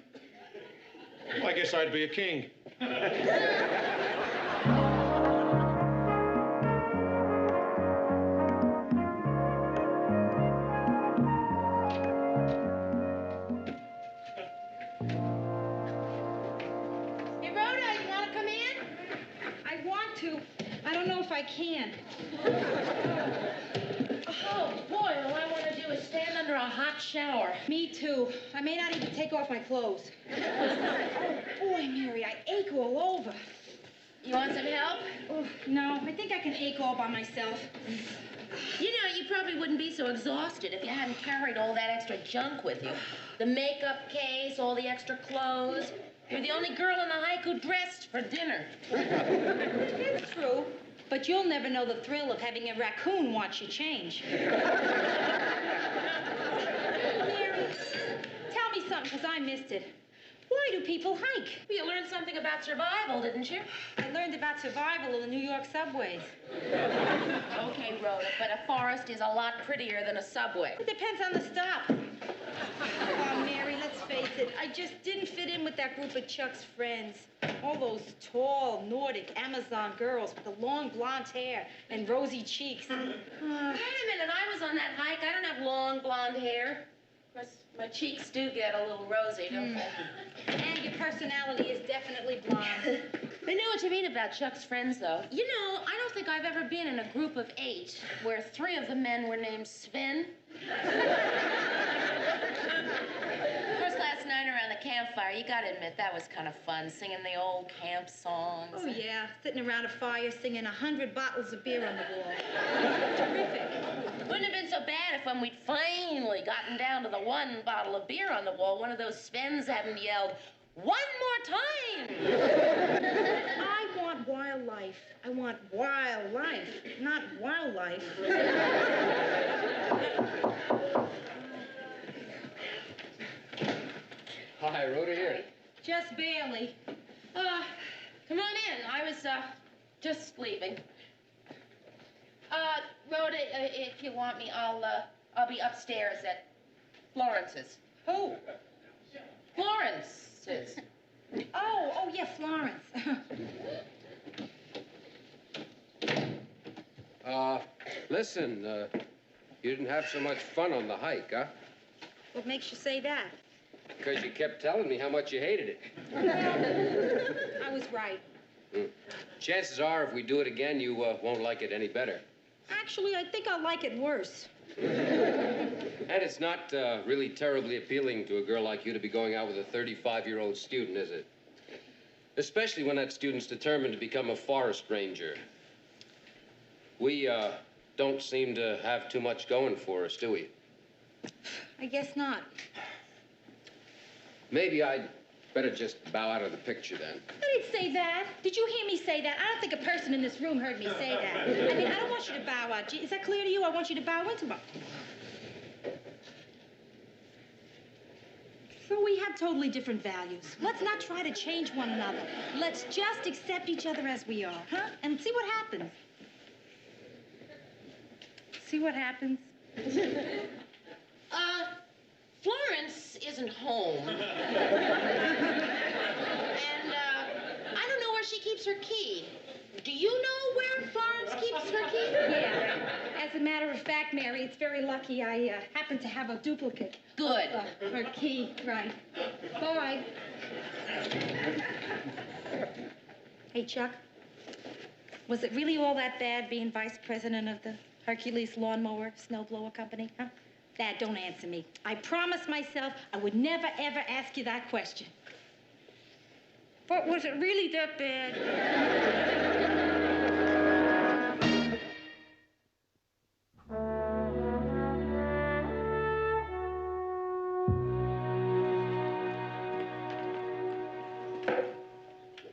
I guess I'd be a king. to. I don't know if I can. Oh, boy, all I want to do is stand under a hot shower. Me too. I may not even take off my clothes. Oh, boy, Mary, I ache all over. You want some help? Oh, no, I think I can ache all by myself. You know, you probably wouldn't be so exhausted if you hadn't carried all that extra junk with you. The makeup case, all the extra clothes. You're the only girl in the hike who dressed for dinner. It's true. But you'll never know the thrill of having a raccoon watch you change. Mary, tell me something, because I missed it. Why do people hike? You learned something about survival, didn't you? I learned about survival in the New York subways. Okay, Rhoda, but a forest is a lot prettier than a subway. It depends on the stop. Oh, Mary, let's face it. I just didn't fit in with that group of Chuck's friends. All those tall, Nordic Amazon girls with the long blonde hair and rosy cheeks. Wait a minute, I was on that hike. I don't have long blonde hair. Of course, my cheeks do get a little rosy, don't they? And your personality is definitely blonde. I know what you mean about Chuck's friends, though. You know, I don't think I've ever been in a group of 8 where 3 of the men were named Sven. Of course, last night around the campfire, you gotta admit, that was kind of fun, singing the old camp songs. Oh, yeah, sitting around a fire singing 100 bottles of beer on the wall. Terrific. Wouldn't have been so bad if when we'd finally gotten down to the 1 bottle of beer on the wall, one of those Svens hadn't yelled, "One more time!" I want wildlife. I want wildlife, not wildlife. Hi, Rhoda here. Just barely. Come on in. I was, just leaving. Rhoda, if you want me, I'll be upstairs at Florence's. Who? Florence's. Oh, yeah, Florence. Listen, you didn't have so much fun on the hike, huh? What makes you say that? Because you kept telling me how much you hated it. I was right. Chances are, if we do it again, you won't like it any better. Actually, I think I'll like it worse. And it's not really terribly appealing to a girl like you to be going out with a 35-year-old student, is it? Especially when that student's determined to become a forest ranger. We don't seem to have too much going for us, do we? I guess not. Maybe I'd better just bow out of the picture, then. I didn't say that. Did you hear me say that? I don't think a person in this room heard me say that. I mean, I don't want you to bow out. Is that clear to you? I want you to bow into my... So we have totally different values. Let's not try to change one another. Let's just accept each other as we are, huh? And see what happens. See what happens? Florence isn't home. And, I don't know where she keeps her key. Do you know where Florence keeps her key? Yeah. As a matter of fact, Mary, it's very lucky I happen to have a duplicate. Good. Of her key, right. Bye. Hey, Chuck. Was it really all that bad being vice president of the Hercules Lawnmower Snowblower Company, huh? Dad, don't answer me. I promised myself I would never, ever ask you that question. But was it really that bad?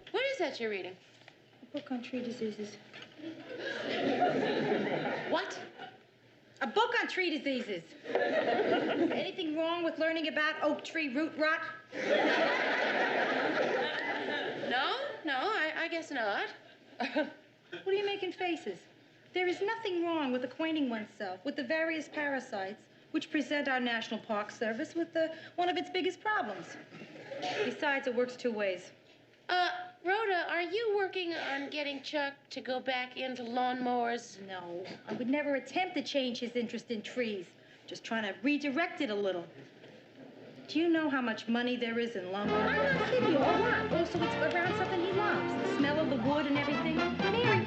What is that you're reading? A book on tree diseases. What? A book on tree diseases. Anything wrong with learning about oak tree root rot? No, I guess not. What are you making faces? There is nothing wrong with acquainting oneself with the various parasites which present our National Park Service with one of its biggest problems. Besides, it works 2 ways. Rhoda, are you working on getting Chuck to go back into lawnmowers? No, I would never attempt to change his interest in trees. Just trying to redirect it a little. Do you know how much money there is in lumber? I'm not kidding you. A lot. Also, it's around something he loves. The smell of the wood and everything. Mary,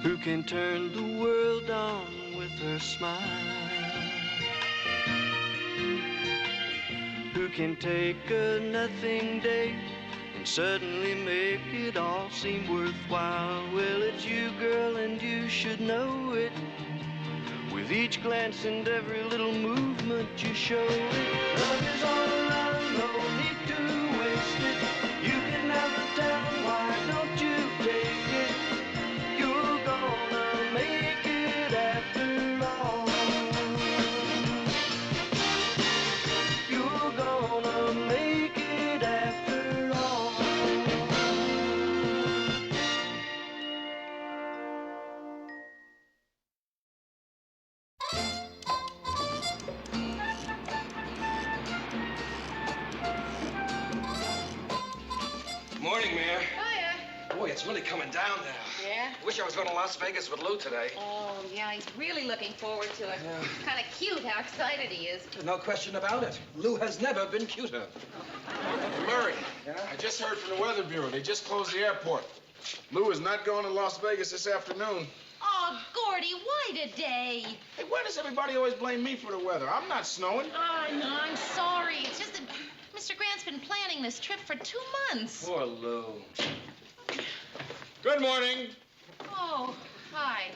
who can turn the world on with her smile, who can take a nothing day and suddenly make it all seem worthwhile. Well, it's you, girl, and you should know it. With each glance and every little movement you show it. Love is all around, no need to waste it. You can have the town, why don't you take it? You're gonna make it after all. You're gonna make it after all. Morning, Mayor. Hiya. Boy, it's really coming down now. Yeah? Wish I was going to Las Vegas with Lou today. Oh, yeah, he's really looking forward to it. Yeah. Kind of cute how excited he is. No question about it. Lou has never been cuter. Murray, Yeah? I just heard from the Weather Bureau. They just closed the airport. Lou is not going to Las Vegas this afternoon. Oh, Gordy, why today? Hey, why does everybody always blame me for the weather? I'm not snowing. Oh, no, I'm sorry. It's just that Mr. Grant's been planning this trip for 2 months. Poor Lou. Good morning. Oh, hi.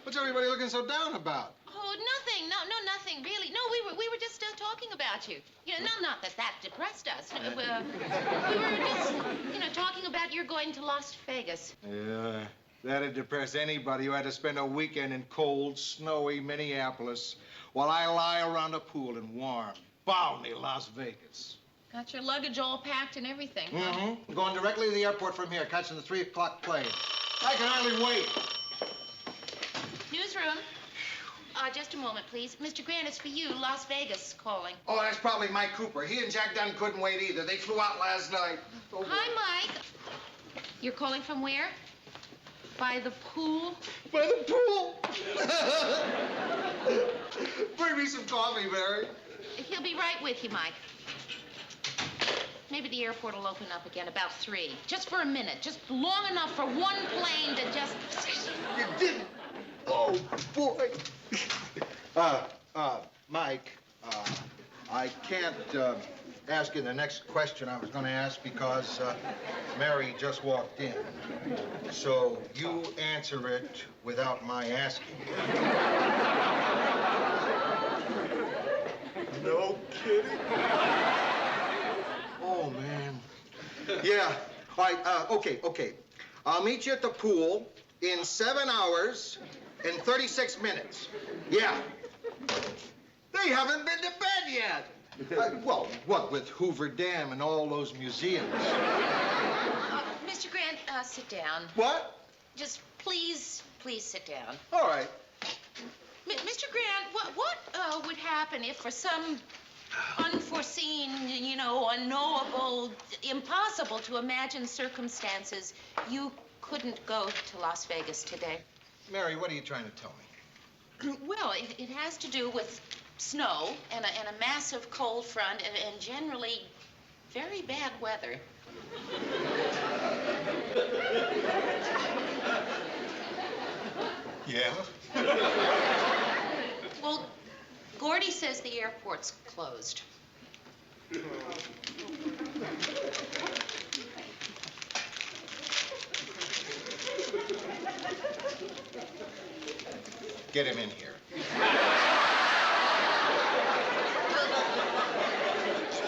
What's everybody looking so down about? Oh, nothing. No, nothing, really. No, we were just talking about you. You know, not that depressed us. We were just, talking about you're going to Las Vegas. Yeah, that'd depress anybody who had to spend a weekend in cold, snowy Minneapolis while I lie around a pool in warm, balmy Las Vegas. Got your luggage all packed and everything. Huh? Mm-hmm. Going directly to the airport from here, catching the 3 o'clock plane. I can hardly wait. Newsroom. Just a moment, please. Mr. Grant, it's for you. Las Vegas calling. Oh, that's probably Mike Cooper. He and Jack Dunn couldn't wait either. They flew out last night. Oh, Hi, Mike. You're calling from where? By the pool? By the pool? Bring me some coffee, Mary. He'll be right with you, Mike. Maybe the airport will open up again about 3. Just for a minute. Just long enough for one plane to just... You didn't. Oh, boy. Mike, I can't ask you the next question I was going to ask because Mary just walked in. So you answer it without my asking. No kidding? Oh, man. Yeah. All right, okay. I'll meet you at the pool in 7 hours and 36 minutes. Yeah. They haven't been to bed yet. Well, what with Hoover Dam and all those museums? Mr. Grant, sit down. What? Just please sit down. All right. Mr. Grant, what would happen if for some unforeseen, unknowable, impossible to imagine circumstances, you couldn't go to Las Vegas today? Mary, what are you trying to tell me? Well, it has to do with snow and a massive cold front and generally very bad weather. Yeah? Well, Gordy says the airport's closed. Get him in here.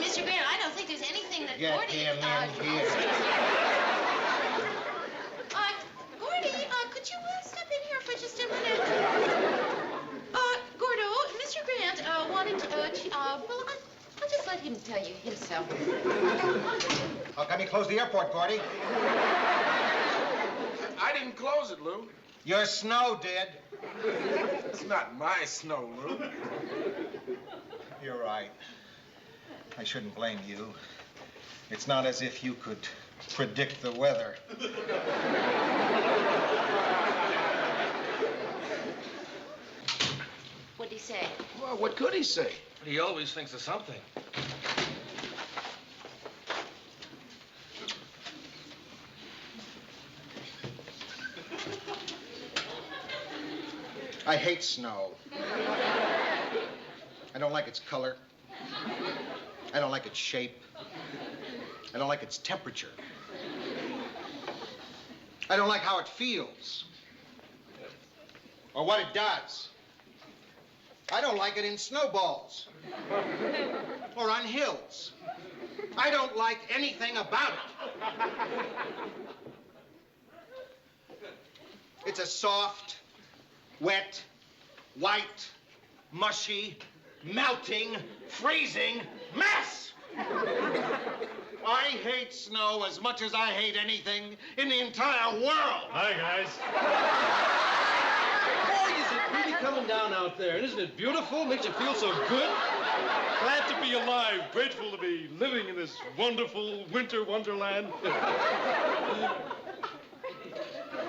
Mr. Grant, I don't think there's anything that Get Gordy... him in here. Gordy, could you step in here for just a minute? Gordo, Mr. Grant wanted to, well, I'll just let him tell you himself. How come you closed the airport, Gordy? I didn't close it, Lou. Your snow did. It's not my snow, Lou. You're right. I shouldn't blame you. It's not as if you could predict the weather. What'd he say? Well, what could he say? He always thinks of something. I hate snow. I don't like its color. I don't like its shape. I don't like its temperature. I don't like how it feels. Or what it does. I don't like it in snowballs. Or on hills. I don't like anything about it. It's a soft, wet, white, mushy, melting, freezing mess! I hate snow as much as I hate anything in the entire world. Hi, guys. Boy, is it really coming down out there. Isn't it beautiful? Makes you feel so good. Glad to be alive. Grateful to be living in this wonderful winter wonderland.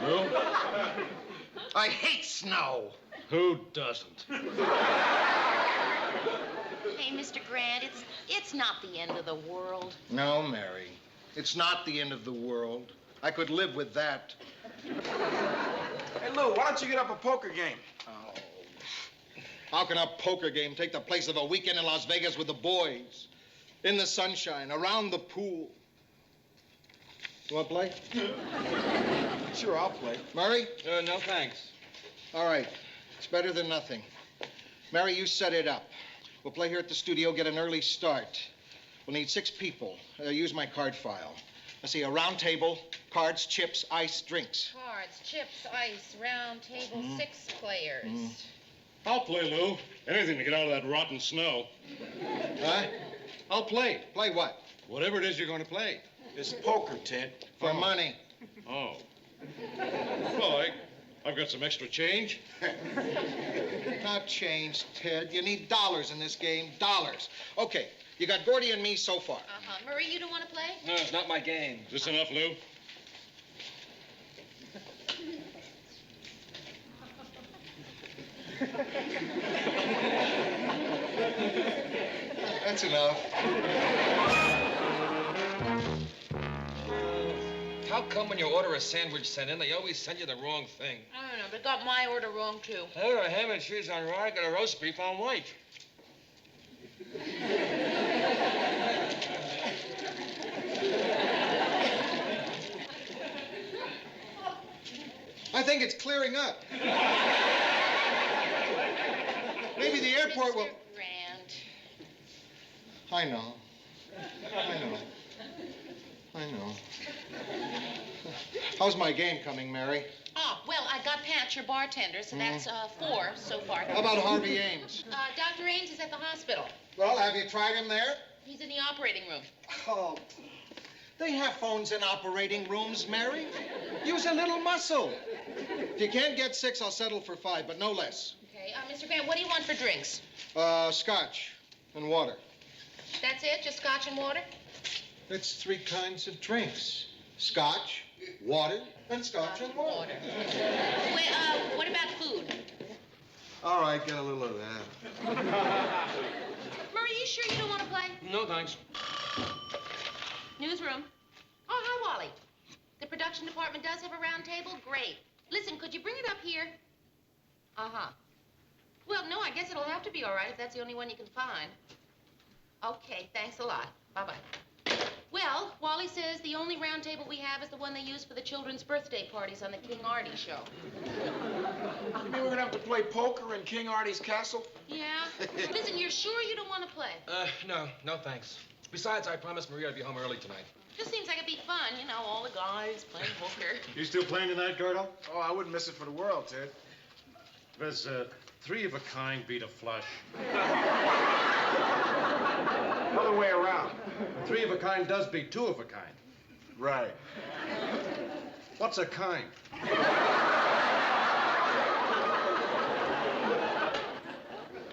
No? I hate snow. Who doesn't? Hey, Mr. Grant, it's not the end of the world. No, Mary. It's not the end of the world. I could live with that. Hey, Lou, why don't you get up a poker game? Oh. How can a poker game take the place of a weekend in Las Vegas with the boys? In the sunshine, around the pool. You want to play? Sure, I'll play. Murray? No, thanks. All right. It's better than nothing. Mary, you set it up. We'll play here at the studio, get an early start. We'll need 6 people. Use my card file. Let's see, a round table, cards, chips, ice, drinks. Cards, chips, ice, round table, 6 players. I'll play, Lou. Anything to get out of that rotten snow. Huh? I'll play. Play what? Whatever it is you're going to play. It's poker, Ted. For money. Oh. Well, I've got some extra change. Not change, Ted. You need dollars in this game. Dollars. Okay, you got Gordy and me so far. Murray, you don't want to play? No, it's not my game. Is this enough, Lou? That's enough. How come when you order a sandwich sent in, they always send you the wrong thing? I don't know, they got my order wrong, too. I ordered a ham and cheese on rye, got a roast beef on white. I think it's clearing up. Maybe the airport will... Grant. I know. How's my game coming, Mary? Oh, well, I got Pat, your bartender, so that's 4 so far. How about Harvey Ames? Dr. Ames is at the hospital. Well, have you tried him there? He's in the operating room. Oh, they have phones in operating rooms, Mary. Use a little muscle. If you can't get 6, I'll settle for 5, but no less. Okay, Mr. Grant, what do you want for drinks? Scotch and water. That's it? Just scotch and water? It's 3 kinds of drinks. Scotch, water, and scotch and water. Wait, what about food? All right, get a little of that. Murray, you sure you don't want to play? No, thanks. Newsroom. Oh, hi, Wally. The production department does have a round table? Great. Listen, could you bring it up here? Uh-huh. Well, no, I guess it'll have to be all right if that's the only one you can find. Okay, thanks a lot. Bye-bye. Well, Wally says the only round table we have is the one they use for the children's birthday parties on the King Artie show. You mean we're gonna have to play poker in King Artie's castle? Yeah? Listen, you're sure you don't want to play? No, thanks. Besides, I promised Maria to be home early tonight. Just seems like it'd be fun, you know, all the guys playing poker. You still playing tonight, Gordo? Oh, I wouldn't miss it for the world, Ted. There's 3 of a kind beat a flush. Other way around. 3 of a kind does beat 2 of a kind. Right. What's a kind?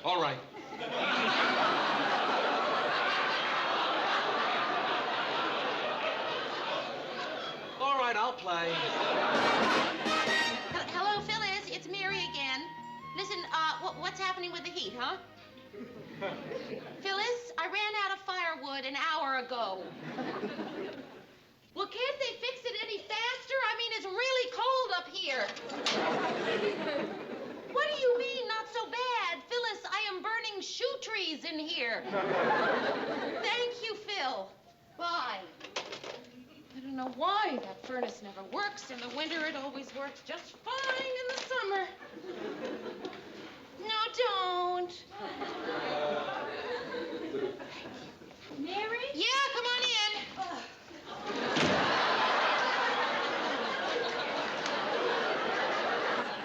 All right. All right, I'll play. Hello, Phyllis. It's Mary again. Listen, what's happening with the heat, huh? Phyllis, I ran out of firewood an hour ago. Well, can't they fix it any faster? I mean, it's really cold up here. What do you Thank you, Phil. Bye. I don't know why that furnace never works. In the winter, it always works just fine in the summer. No, don't. Mary? Yeah, come on in.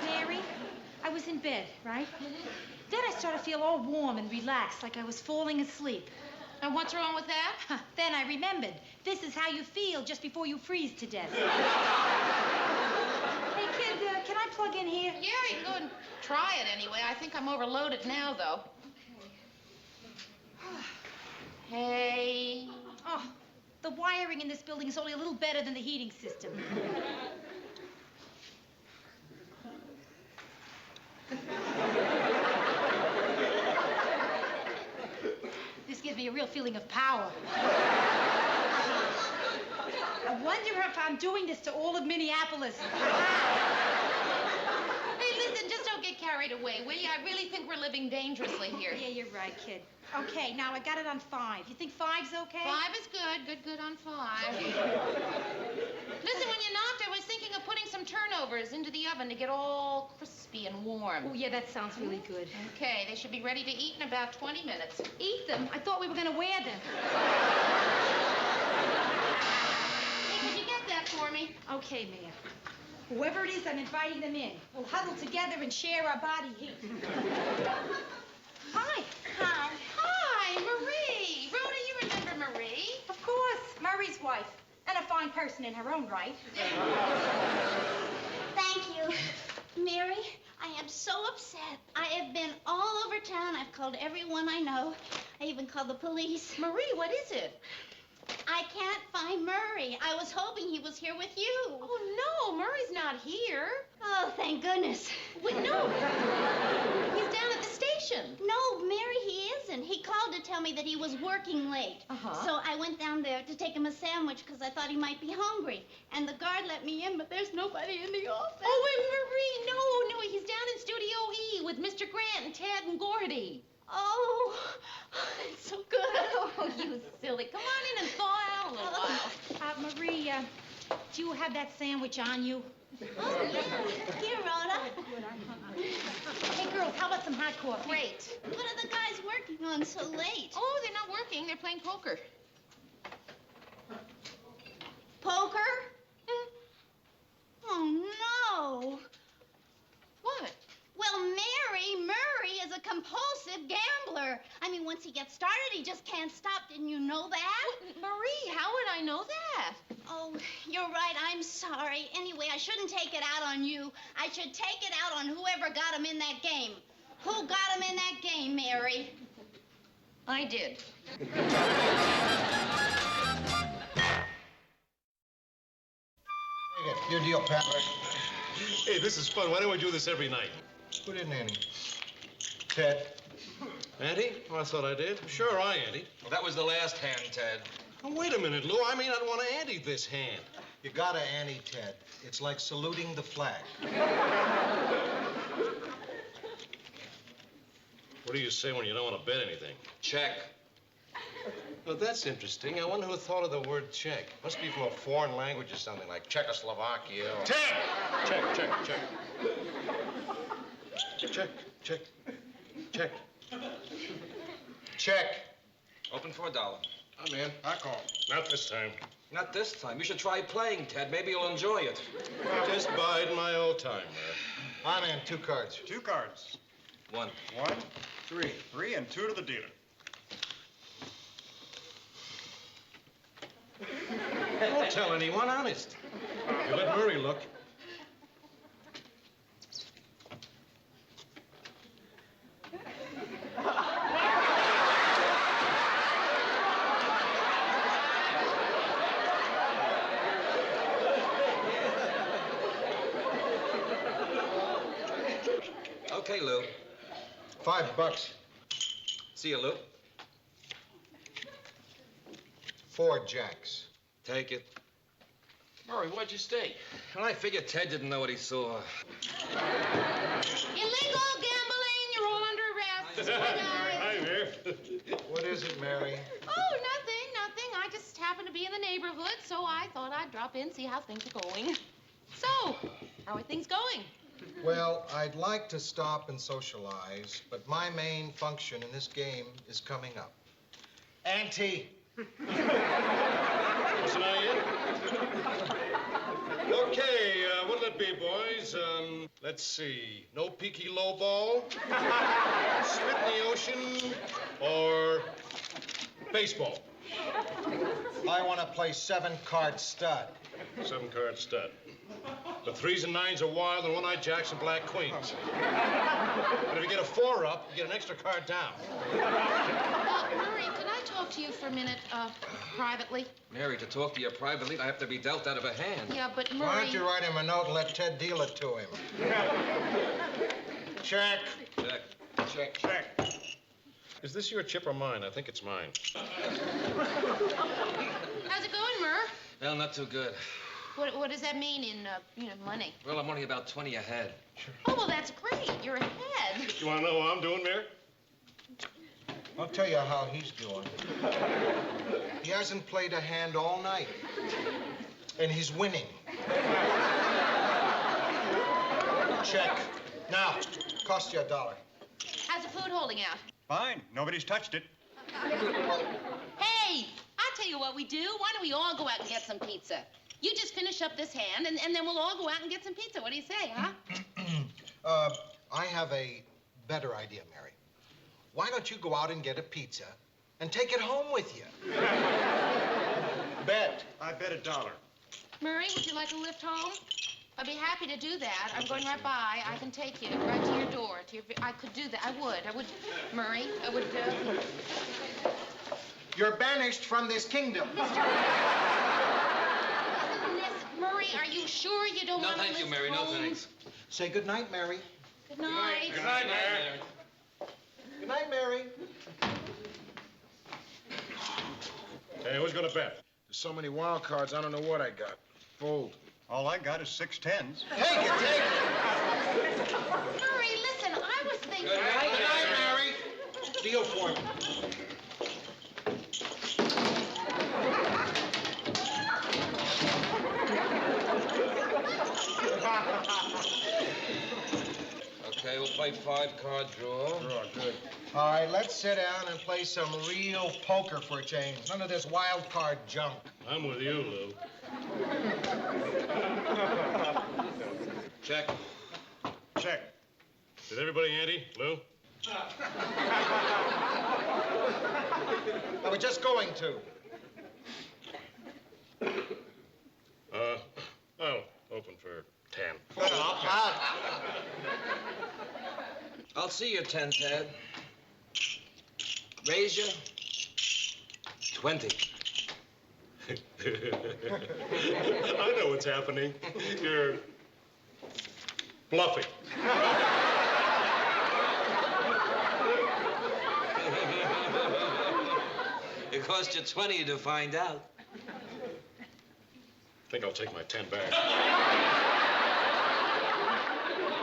Mary, I was in bed, right? Then I started to feel all warm and relaxed, like I was falling asleep. And what's wrong with that? Then I remembered. This is how you feel just before you freeze to death. Hey, kid, can I plug in here? Yeah, you can go and try it anyway. I think I'm overloaded now, though. Hey. Oh, the wiring in this building is only a little better than the heating system. This gives me a real feeling of power. I wonder if I'm doing this to all of Minneapolis. Hey, listen, just don't get carried away, will you? I really think we're living dangerously here. Yeah, you're right, kid. Okay, now I got it on 5. You think 5's okay? 5 is good. Good on 5. Listen, when you knocked, I was thinking of putting some turnovers into the oven to get all crispy and warm. Oh, yeah, that sounds really good. Okay, they should be ready to eat in about 20 minutes. Eat them? I thought we were going to wear them. Hey, could you get that for me? Okay, Mayor. Whoever it is, I'm inviting them in. We'll huddle together and share our body heat. Hi. Hi. Hi, Marie. Rhoda, you remember Marie? Of course. Murray's wife. And a fine person in her own right. Thank you. Mary, I am so upset. I have been all over town. I've called everyone I know. I even called the police. Marie, what is it? I can't find Murray. I was hoping he was here with you. Oh, no, Murray's not here. Oh, thank goodness. Wait, no. He's down at the station. No, Mary, he isn't. He called to tell me that he was working late. So I went down there to take him a sandwich because I thought he might be hungry. And the guard let me in, but there's nobody in the office. Oh, wait, Marie, no, he's down in Studio E with Mr. Grant and Ted and Gordy. Oh, it's so good. Oh, you silly. Come on in and thaw out a little while. Marie, do you have that sandwich on you? Oh, yeah. Here, Rhoda. Hey, girls, how about some hot coffee? Great. What are the guys working on so late? Oh, they're not working. They're playing poker. Poker? Oh, no. What? Well, Murray is a compulsive gambler. I mean, once he gets started, he just can't stop. Didn't you know that? What? Marie, how would I know that? Oh, you're right. I'm sorry. Anyway, I shouldn't take it out on you. I should take it out on whoever got him in that game. Who got him in that game, Mary? I did. Your deal, Patrick. Hey, this is fun. Why don't we do this every night? Put in Annie. Ted. Ante? Oh, I thought I did. Sure, I ante. Well, that was the last hand, Ted. Oh, wait a minute, Lou. I mean, I'd want to ante this hand. You gotta ante, Ted. It's like saluting the flag. What do you say when you don't want to bet anything? Check. Well, that's interesting. I wonder who thought of the word check. Must be from a foreign language or something, like Czechoslovakia or... Ted! Check. Check. Check. Open for $1. I'm in. I call. Not this time. Not this time. You should try playing, Ted. Maybe you'll enjoy it. Just bide my old time, I'm in. 2 cards. 2 cards. 1. 1, 3. 3 and 2 to the dealer. Don't tell anyone, honest. You let Murray look. Okay, Lou. $5. See you, Lou. 4 jacks. Take it. Murray, why'd you stay? Well, I figured Ted didn't know what he saw. Illegal gambling. You're all under arrest. Hi, Mary. What is it, Mary? Oh, nothing. I just happened to be in the neighborhood, so I thought I'd drop in, see how things are going. So, how are things going? Well, I'd like to stop and socialize, but my main function in this game is coming up. Auntie! Wasn't I in? Okay, what'll it be, boys? Let's see. No peaky low ball, spit in the ocean, or baseball? I want to play 7-card stud. 7-card stud. The 3s and 9s are wild, and 1-eyed jacks and black queens. But if you get a 4-up, you get an extra card down. Murray, can I talk to you for a minute, privately? Mary, to talk to you privately, I have to be dealt out of a hand. Yeah, but Murray... Why don't you write him a note and let Ted deal it to him? Check. Check. Is this your chip or mine? I think it's mine. How's it going, Murr? Well, not too good. What does that mean in, money? Well, I'm only about 20 ahead. Oh, well, that's great. You're ahead. You want to know how I'm doing, Mary? I'll tell you how he's doing. He hasn't played a hand all night. And he's winning. Check. Now, cost you $1. How's the food holding out? Fine. Nobody's touched it. Hey, I'll tell you what we do. Why don't we all go out and get some pizza? You just finish up this hand, and then we'll all go out and get some pizza. What do you say, huh? I have a better idea, Mary. Why don't you go out and get a pizza and take it home with you? Bet. I bet $1. Murray, would you like a lift home? I'd be happy to do that. I'm going right by. I can take you right to your door. I could do that. I would. Murray, I would. You're banished from this kingdom. Murray, are you sure you don't want to lift No, thank you, Mary. home? No, thanks. Say good night, Mary. Good night. Good night, Mary. Good night, Mary. Hey, who's gonna bet? There's so many wild cards, I don't know what I got. Fold. All I got is 6 10s. Take it. Murray, listen, I was thinking... Good night, Mary. Deal for me. Okay, we'll play 5-card draw. Good. All right, let's sit down and play some real poker for a change. None of this wild card junk. I'm with you, Lou. Check. Check. Did everybody ante, Lou? I was just going to. I'll open for 10. I'll see you 10, Ted. Raise you 20. I know what's happening. You're bluffing. It cost you 20 to find out. I think I'll take my 10 back.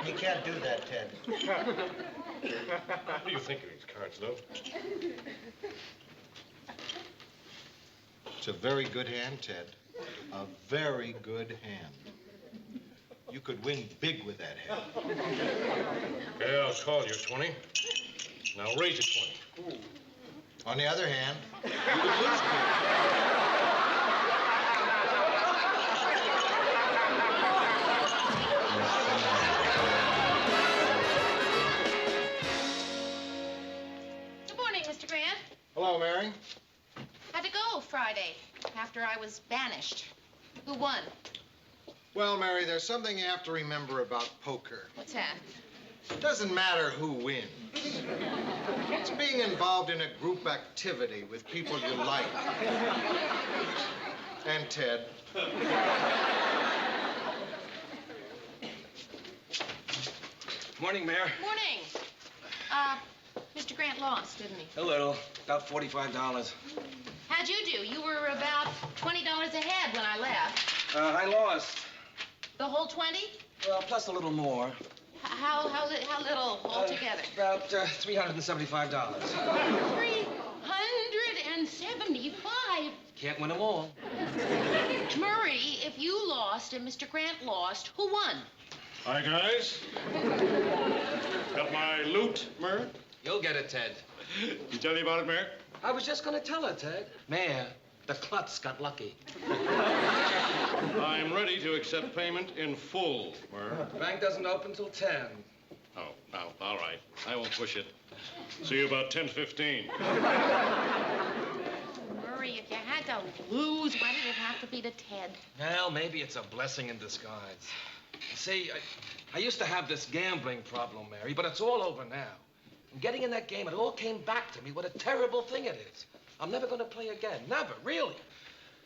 You can't do that, Ted. What do you think of these cards, Lou? It's a very good hand, Ted. A very good hand. You could win big with that hand. Okay, I'll call you 20. Now raise it 20. On the other hand, you could lose big. Good morning, Mr. Grant. Hello, Mary. How'd it go Friday, after I was banished? Who won? Well, Mary, there's something you have to remember about poker. What's that? It doesn't matter who wins. It's being involved in a group activity with people you like. And Ted. Morning, Mayor. Morning. Mr. Grant lost, didn't he? A little. About $45. How'd you do? You were about $20 ahead when I left. I lost. The whole 20? Well, plus a little more. How little altogether? About $375. 375. Can't win them all. Murray, if you lost and Mr. Grant lost, who won? Hi, guys. Got my loot, Murr? You'll get it, Ted. You tell you about it, Murr? I was just going to tell her, Ted. Mayor, the klutz got lucky. I'm ready to accept payment in full, Murr. The bank doesn't open till 10. Oh, no, all right. I won't push it. See you about 10:15. Murray, if you had to lose, why did it have to be to Ted? Well, maybe it's a blessing in disguise. See, I used to have this gambling problem, Mary, but it's all over now. And getting in that game, it all came back to me. What a terrible thing it is. I'm never going to play again. Never, really.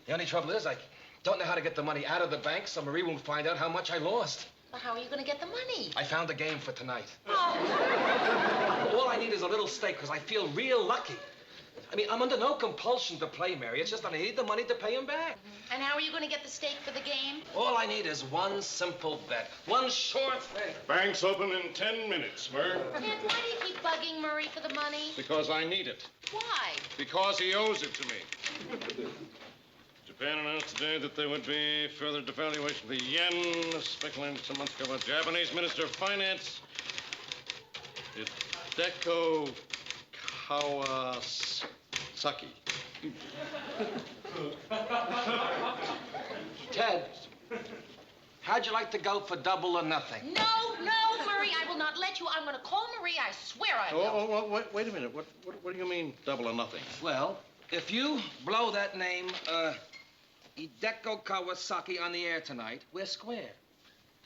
The only trouble is I don't know how to get the money out of the bank so Marie won't find out how much I lost. Well, how are you going to get the money? I found a game for tonight. Oh. All I need is a little stake because I feel real lucky. I mean, I'm under no compulsion to play, Mary. It's just that I need the money to pay him back. And how are you going to get the stake for the game? All I need is one simple bet. One sure thing. Bank's open in 10 minutes, Murr. Ted, why do you keep bugging Murray for the money? Because I need it. Why? Because he owes it to me. Japan announced today that there would be further devaluation of the yen, speculating some months ago about Japanese Minister of Finance, Hideko Kawasaki. Ted, how'd you like to go for double or nothing? No, Murray, I will not let you. I'm going to call Marie. I swear I will. Oh, wait a minute. What do you mean, double or nothing? Well, if you blow that name, Hideko Kawasaki on the air tonight, we're square.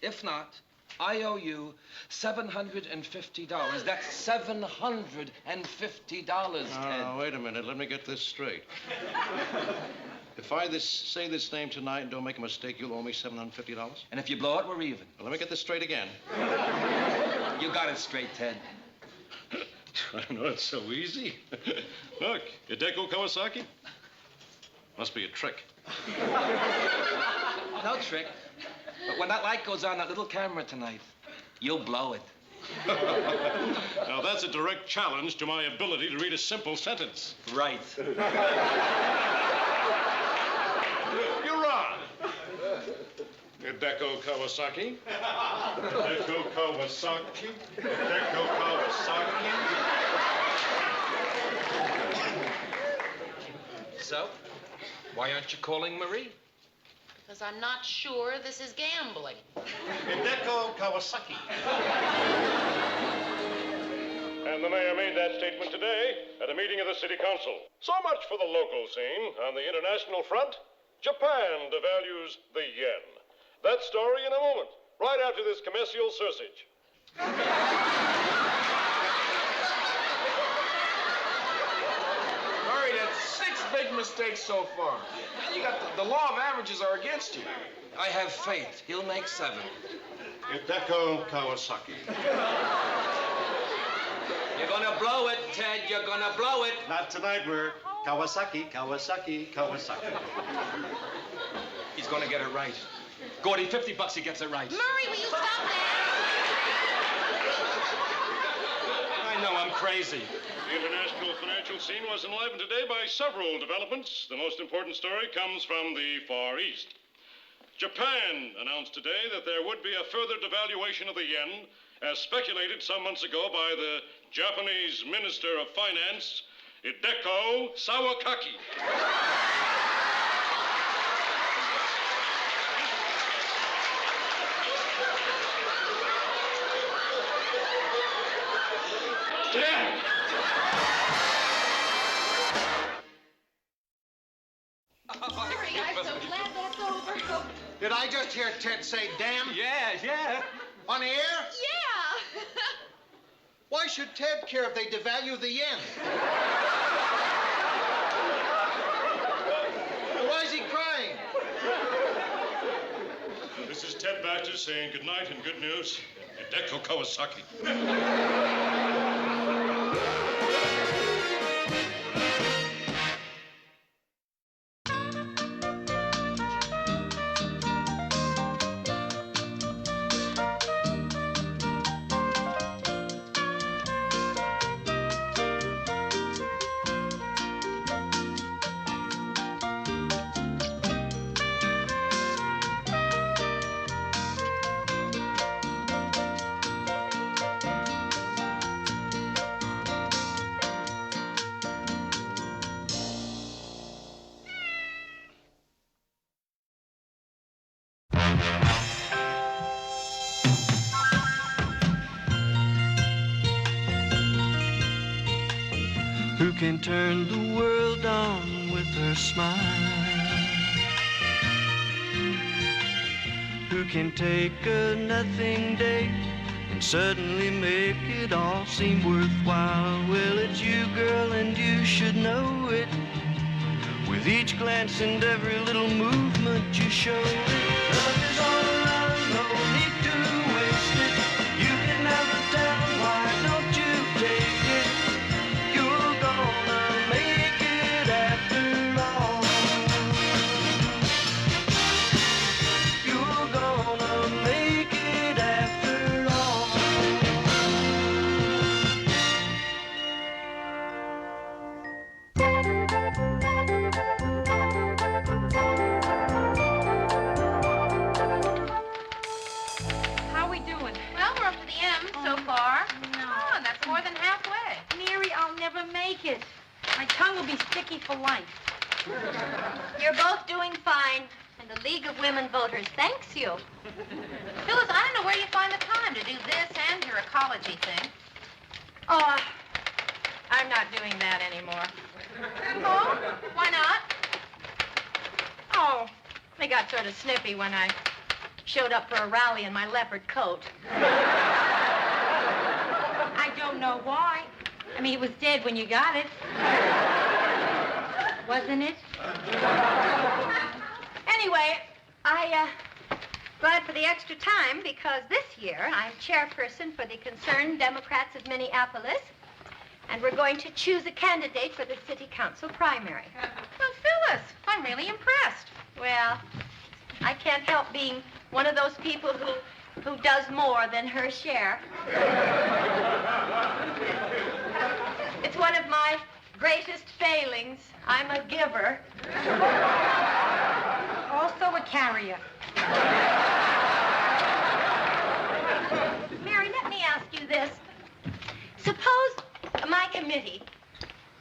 If not, I owe you $750. That's $750, Ted. Oh, wait a minute. Let me get this straight. If I say this name tonight and don't make a mistake, you'll owe me $750? And if you blow it, we're even. Well, let me get this straight again. You got it straight, Ted. I know it's so easy. Look, Hideko Kawasaki. Must be a trick. No trick. But when that light goes on that little camera tonight, you'll blow it. Now, that's a direct challenge to my ability to read a simple sentence. Right. You're on. Hideko Kawasaki. Hideko Kawasaki. Hideko Kawasaki. So, why aren't you calling Marie? Because I'm not sure this is gambling. Hideko Kawasaki. And the mayor made that statement today at a meeting of the city council. So much for the local scene. On the international front, Japan devalues the yen. That story in a moment, right after this commercial sausage. Murray, that's 6 big mistakes so far. You got the law of averages are against you. I have faith. He'll make 7. Hideko Kawasaki. You're gonna blow it, Ted. You're gonna blow it. Not tonight, we're Kawasaki, Kawasaki, Kawasaki. He's gonna get it right. Gordy, $50 he gets it right. Murray, will you stop that? I know I'm crazy. The international financial scene was enlivened today by several developments. The most important story comes from the Far East. Japan announced today that there would be a further devaluation of the yen, as speculated some months ago by the Japanese Minister of Finance, Hideko Sawakaki. Damn! Murray, I'm so glad that's over. Did I just hear Ted say damn? Yeah. On the air? Yeah. Why should Ted care if they devalue the yen? Why is he crying? This is Ted Baxter saying good night and good news. Hideko Kawasaki. can turn the world on with her smile, who can take a nothing day and suddenly make it all seem worthwhile. Well, it's you, girl, and you should know it. With each glance and every little movement you show it. Love is all around, no need to waste it. You can have the town, why don't you take it? You're gonna make it after all. You're gonna make it after all. How we doing? Well, we're up to the M so far. No. Oh, and that's more than halfway. Mary, I'll never make it. My tongue will be sticky for life. You're both doing fine, and the League of Women Voters thanks you. Phyllis, I don't know where you find the time to do this and your ecology thing. Oh, I'm not doing that anymore. Oh, why not? Oh, they got sort of snippy when I showed up for a rally in my leopard coat. I don't know why. I mean, it was dead when you got it. Wasn't it? Anyway, glad for the extra time because this year I'm chairperson for the Concerned Democrats of Minneapolis, and we're going to choose a candidate for the city council primary. Well, Phyllis, I'm really impressed. Well, I can't help being one of those people who does more than her share. It's one of my greatest failings. I'm a giver. Also a carrier. Mary, let me ask you this. Suppose my committee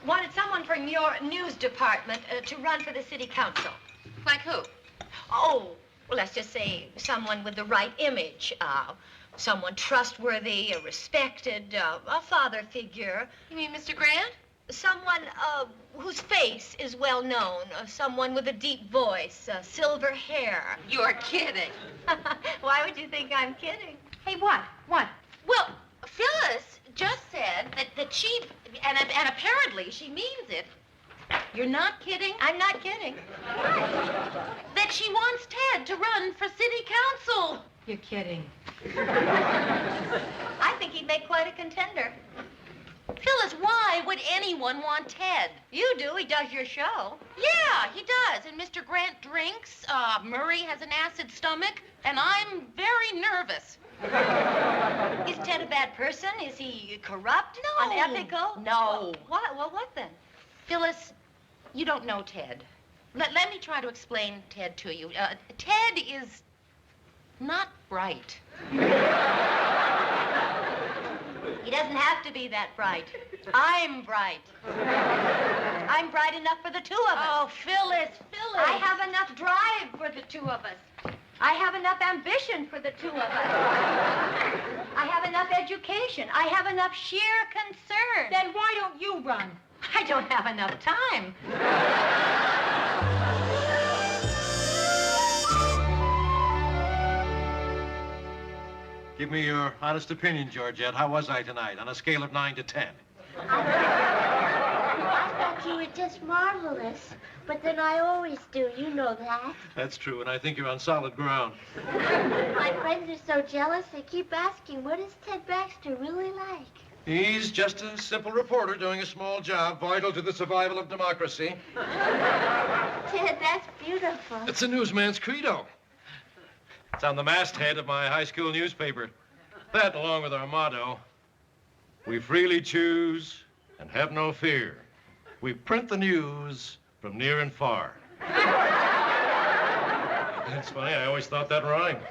wanted someone from your news department to run for the city council. Like who? Oh, well, let's just say someone with the right image. Someone trustworthy, respected, a father figure. You mean Mr. Grant? Someone whose face is well known. Someone with a deep voice, silver hair. You're kidding. Why would you think I'm kidding? Hey, what? What? Well, Phyllis just said that she, and apparently she means it. You're not kidding? I'm not kidding. That she wants Ted to run for city council. You're kidding. I think he'd make quite a contender. Phyllis, why would anyone want Ted? You do. He does your show. Yeah, he does. And Mr. Grant drinks. Murray has an acid stomach. And I'm very nervous. Is Ted a bad person? Is he corrupt? No. Unethical? No. What? Well, what then? Phyllis, you don't know Ted. Let me try to explain Ted to you. Ted is not bright. He doesn't have to be that bright. I'm bright. I'm bright enough for the two of us. Oh, Phyllis. I have enough drive for the two of us. I have enough ambition for the two of us. I have enough education. I have enough sheer concern. Then why don't you run? I don't have enough time. Give me your honest opinion, Georgette. How was I tonight on a scale of 9 to 10? I thought you were just marvelous. But then I always do. You know that. That's true, and I think you're on solid ground. My friends are so jealous, they keep asking, what is Ted Baxter really like? He's just a simple reporter doing a small job vital to the survival of democracy. Ted, that's beautiful. It's a newsman's credo. It's on the masthead of my high school newspaper. That, along with our motto, we freely choose and have no fear. We print the news from near and far. That's funny, I always thought that rhymed.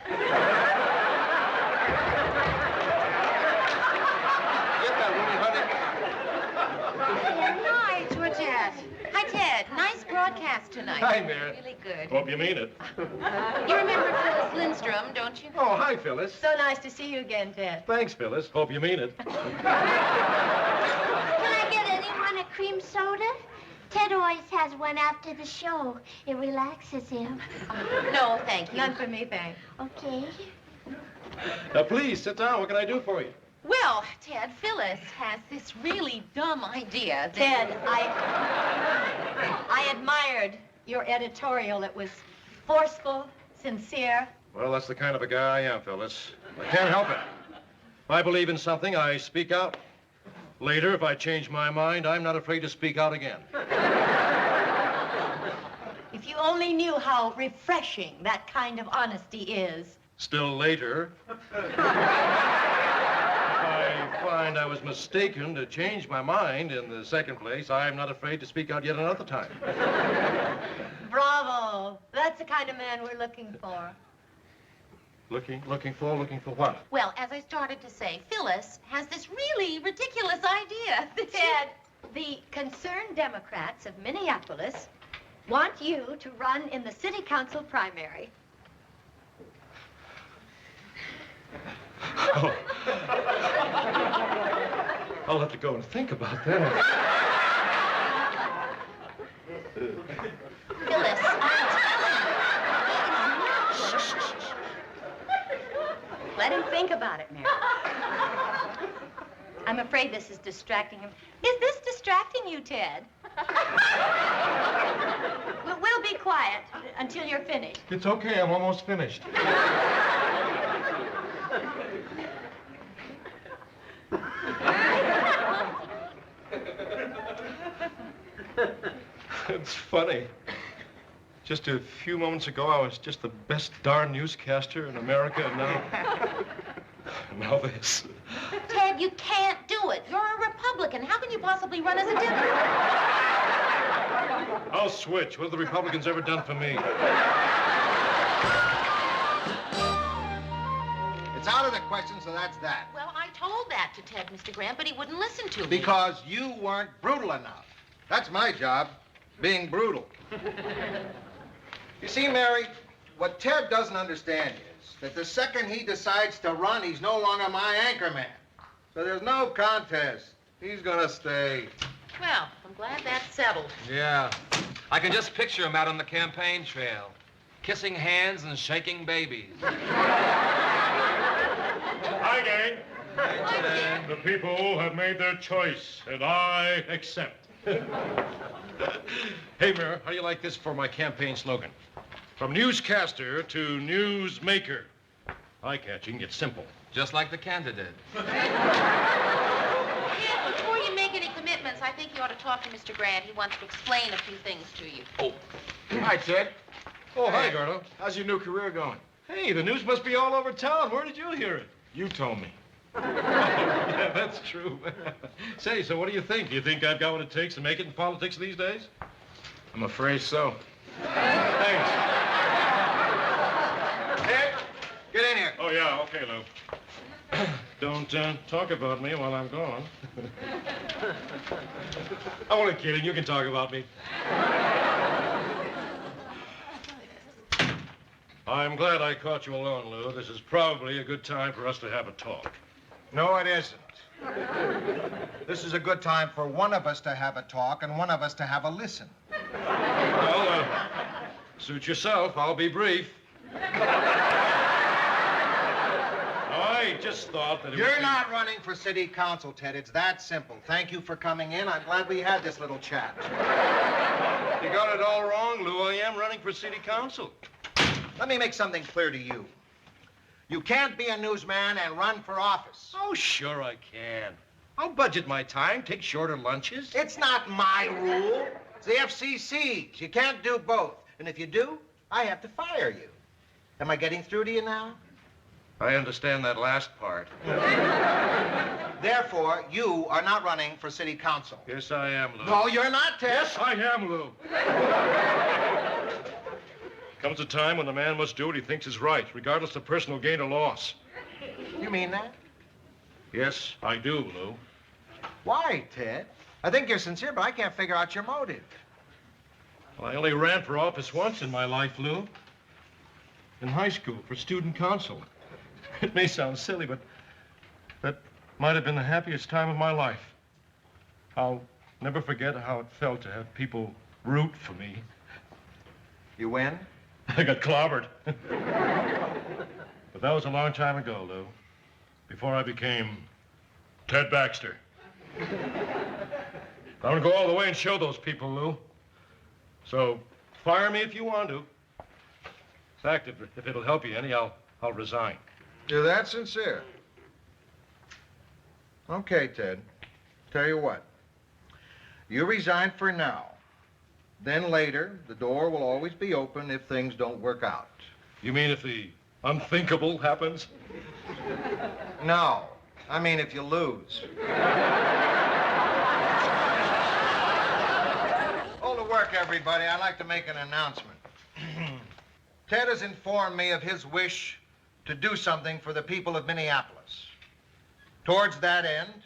Get that, Winnie, honey. Hi, Georgette. Hi, Ted. Nice broadcast tonight. Hi, Mary. Really good. Hope you mean it. You remember Phyllis Lindstrom, don't you? Oh, hi, Phyllis. So nice to see you again, Ted. Thanks, Phyllis. Hope you mean it. Can I get anyone a cream soda? Ted always has one after the show. It relaxes him. No, thank you. None for me, thanks. Okay. Please, sit down. What can I do for you? Well, Ted, Phyllis has this really dumb idea that... Ted, I admired your editorial. It was forceful, sincere. Well, that's the kind of a guy I am, Phyllis. I can't help it. If I believe in something, I speak out. Later, if I change my mind, I'm not afraid to speak out again. If you only knew how refreshing that kind of honesty is. Still later, if I find I was mistaken to change my mind in the second place, I'm not afraid to speak out yet another time. Bravo. That's the kind of man we're looking for. Looking for what? Well, as I started to say, Phyllis has this really ridiculous idea. Ted, the concerned Democrats of Minneapolis want you to run in the city council primary. Oh. I'll have to go and think about that. Phyllis, Let him think about it, Mary. I'm afraid this is distracting him. Is this distracting you, Ted? We'll be quiet until you're finished. It's okay. I'm almost finished. It's funny. Just a few moments ago, I was just the best darn newscaster in America, and now this. Ted, you can't do it. You're a Republican. How can you possibly run as a Democrat? I'll switch. What have the Republicans ever done for me? It's out of the question, so that's that. Well, I told that to Ted, Mr. Grant, but he wouldn't listen to me. Because you weren't brutal enough. That's my job, being brutal. You see, Mary, what Ted doesn't understand is that the second he decides to run, he's no longer my anchor man. So there's no contest. He's gonna stay. Well, I'm glad that's settled. Yeah. I can just picture him out on the campaign trail, kissing hands and shaking babies. Hi, gang. Hi, gang. The people have made their choice, and I accept. Hey, Mayor, how do you like this for my campaign slogan? From newscaster to newsmaker. Eye-catching, it's simple. Just like the candidate. Ted, before you make any commitments, I think you ought to talk to Mr. Grant. He wants to explain a few things to you. Oh. Hi, Ted. Oh, hi, Gordo. How's your new career going? Hey, the news must be all over town. Where did you hear it? You told me. Oh, yeah, that's true. Say, so what do you think? Do you think I've got what it takes to make it in politics these days? I'm afraid so. Thanks. Ted, get in here. Oh, yeah, okay, Lou. Don't talk about me while I'm gone. I'm only kidding. You can talk about me. I'm glad I caught you alone, Lou. This is probably a good time for us to have a talk. No, it isn't. This is a good time for one of us to have a talk and one of us to have a listen. Well, suit yourself. I'll be brief. I just thought that it You're would not running for city council, Ted. It's that simple. Thank you for coming in. I'm glad we had this little chat. You got it all wrong, Lou. I am running for city council. Let me make something clear to you. You can't be a newsman and run for office. Oh, sure I can. I'll budget my time, take shorter lunches. It's not my rule. It's the FCC's. You can't do both. And if you do, I have to fire you. Am I getting through to you now? I understand that last part. Therefore, you are not running for city council. Yes, I am, Lou. No, you're not, Ted. Yes, I am, Lou. Comes a time when a man must do what he thinks is right, regardless of personal gain or loss. You mean that? Yes, I do, Lou. Why, Ted? I think you're sincere, but I can't figure out your motive. Well, I only ran for office once in my life, Lou. In high school, for student council. It may sound silly, but that might have been the happiest time of my life. How never forget how it felt to have people root for me. You win? I got clobbered. But that was a long time ago, Lou. Before I became Ted Baxter. I'm gonna go all the way and show those people, Lou. So, fire me if you want to. In fact, if it'll help you any, I'll resign. You're that sincere? Okay, Ted. Tell you what. You resign for now. Then later, the door will always be open if things don't work out. You mean if the unthinkable happens? No. I mean if you lose. All to work, everybody. I'd like to make an announcement. Ted has informed me of his wish to do something for the people of Minneapolis. Towards that end,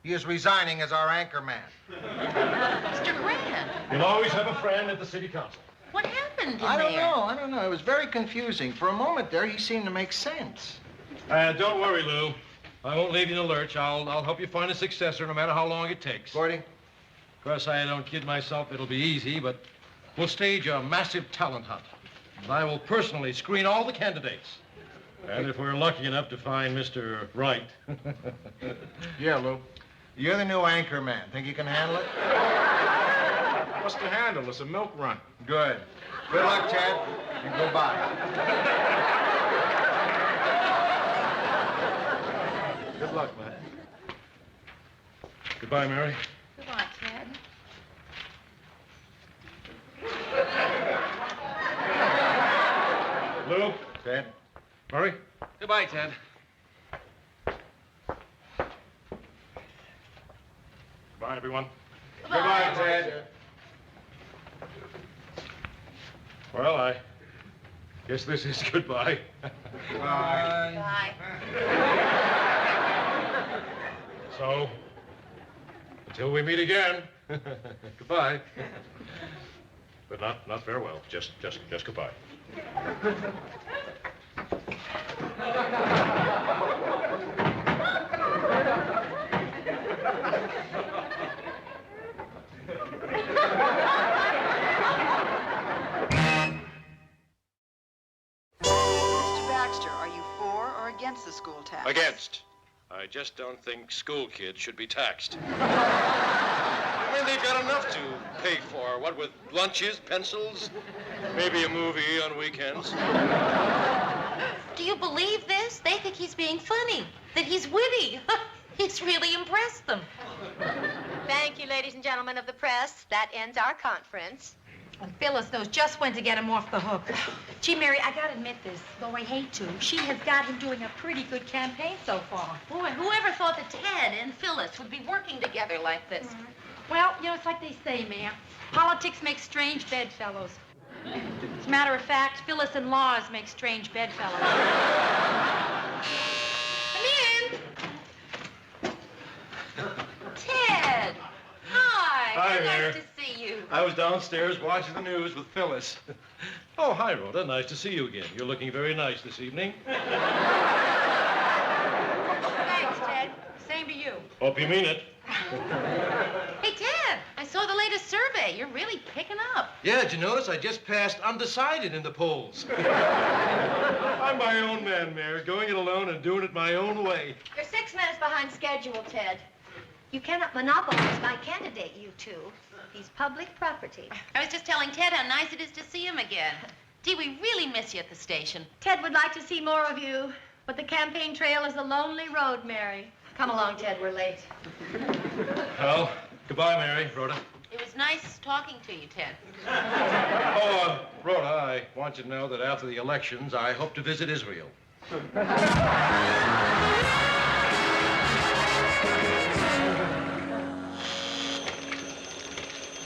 he is resigning as our anchor man. Mr. Grant. You'll always have a friend at the city council. What happened in I there? don't know. It was very confusing. For a moment there, he seemed to make sense. Don't worry, Lou. I won't leave you in the lurch. I'll help you find a successor no matter how long it takes. Gordy? Of course, I don't kid myself it'll be easy, but we'll stage a massive talent hunt. And I will personally screen all the candidates. And if we're lucky enough to find Mr. Right. Yeah, Lou. You're the new anchor man. Think you can handle it? What's to handle? It's a milk run. Good. Good luck, Ted, and goodbye. Good luck, Matt. Goodbye, Mary. Goodbye, Ted. Lou. Ted. Murray. Goodbye, Ted. Goodbye, everyone. Goodbye, Ted. Well, I guess this is goodbye. Bye. So, until we meet again, goodbye. But not farewell. Just goodbye. Mr. Baxter, are you for or against the school tax? Against. I just don't think school kids should be taxed. I mean, they've got enough to pay for, what with lunches, pencils, maybe a movie on weekends. Do you believe this? They think he's being funny, that he's witty. He's really impressed them. Thank you, ladies and gentlemen of the press. That ends our conference. And Phyllis knows just when to get him off the hook. Gee, Mary, I gotta admit this, though I hate to. She has got him doing a pretty good campaign so far. Boy, whoever thought that Ted and Phyllis would be working together like this? Well, you know, it's like they say, Mayor. Politics make strange bedfellows. As a matter of fact, Phyllis and Laws make strange bedfellows. Come in. Ted. Hi. Hi there. Nice to see you. I was downstairs watching the news with Phyllis. Oh, hi, Rhoda. Nice to see you again. You're looking very nice this evening. Thanks, Ted. Same to you. Hope you mean it. Hey, Ted, I saw the latest survey. You're really picking up. Yeah, did you notice I just passed undecided in the polls? I'm my own man, Mayor, going it alone and doing it my own way. You're 6 minutes behind schedule, Ted. You cannot monopolize my candidate, you two. He's public property. I was just telling Ted how nice it is to see him again. Gee, we really miss you at the station. Ted would like to see more of you, but the campaign trail is a lonely road, Mary. Come along, Ted, we're late. Well, goodbye, Mary, Rhoda. It was nice talking to you, Ted. Oh, Rhoda, I want you to know that after the elections, I hope to visit Israel.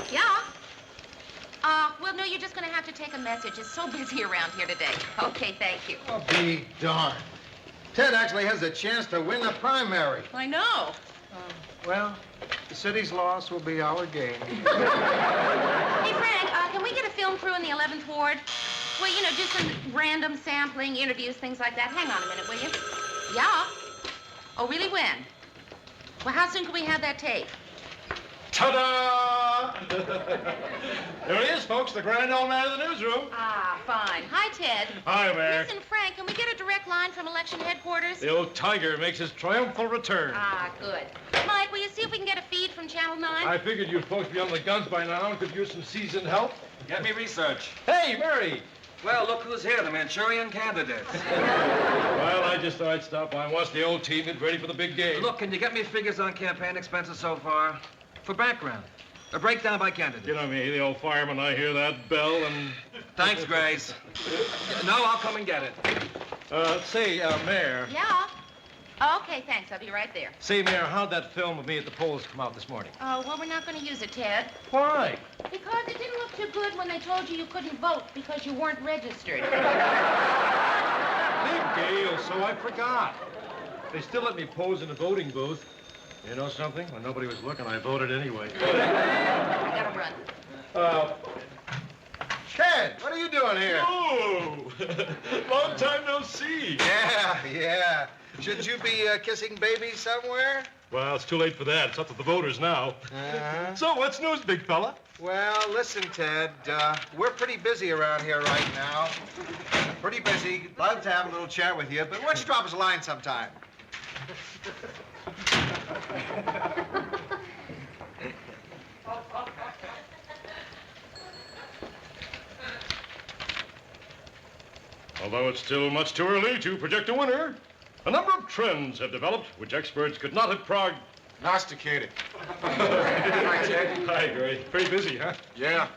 Yeah? Well, no, you're just going to have to take a message. It's so busy around here today. Okay, thank you. Oh, be darned. Ted actually has a chance to win the primary. I know. Well, the city's loss will be our gain. Hey, Frank, can we get a film crew in the 11th Ward? Well, you know, do some random sampling, interviews, things like that. Hang on a minute, will you? Yeah? Oh, really, when? Well, how soon can we have that tape? Ta-da! There he is, folks, the grand old man of the newsroom. Ah, fine. Hi, Ted. Hi, Mary. Listen, Frank, can we get a direct line from election headquarters? The old tiger makes his triumphal return. Ah, good. Mike, will you see if we can get a feed from Channel 9? I figured you folks be on the guns by now and could use some seasoned help. Get me research. Hey, Mary! Well, look who's here, the Manchurian candidate. Well, I just thought I'd stop by and watch the old team get ready for the big game. Look, can you get me figures on campaign expenses so far? For background. A breakdown by candidate. You know me, the old fireman. I hear that bell and... Thanks, Grace. No, I'll come and get it. Mayor. Yeah? Okay, thanks. I'll be right there. Say, Mayor, how'd that film of me at the polls come out this morning? Oh, well, we're not going to use it, Ted. Why? Because it didn't look too good when they told you couldn't vote because you weren't registered. Big deal, so I forgot. They still let me pose in the voting booth. You know something? When nobody was looking, I voted anyway. I gotta run. Ted, what are you doing here? Oh, long time no see. Yeah. Shouldn't you be kissing babies somewhere? Well, it's too late for that. It's up to the voters now. Uh-huh. So, what's news, big fella? Well, listen, Ted, we're pretty busy around here right now. Pretty busy. Love to have a little chat with you, but why don't you drop us a line sometime? Although it's still much too early to project a winner, a number of trends have developed which experts could not have Gnosticated. Hi, Ted. Hi, Gray. Pretty busy, huh? Yeah.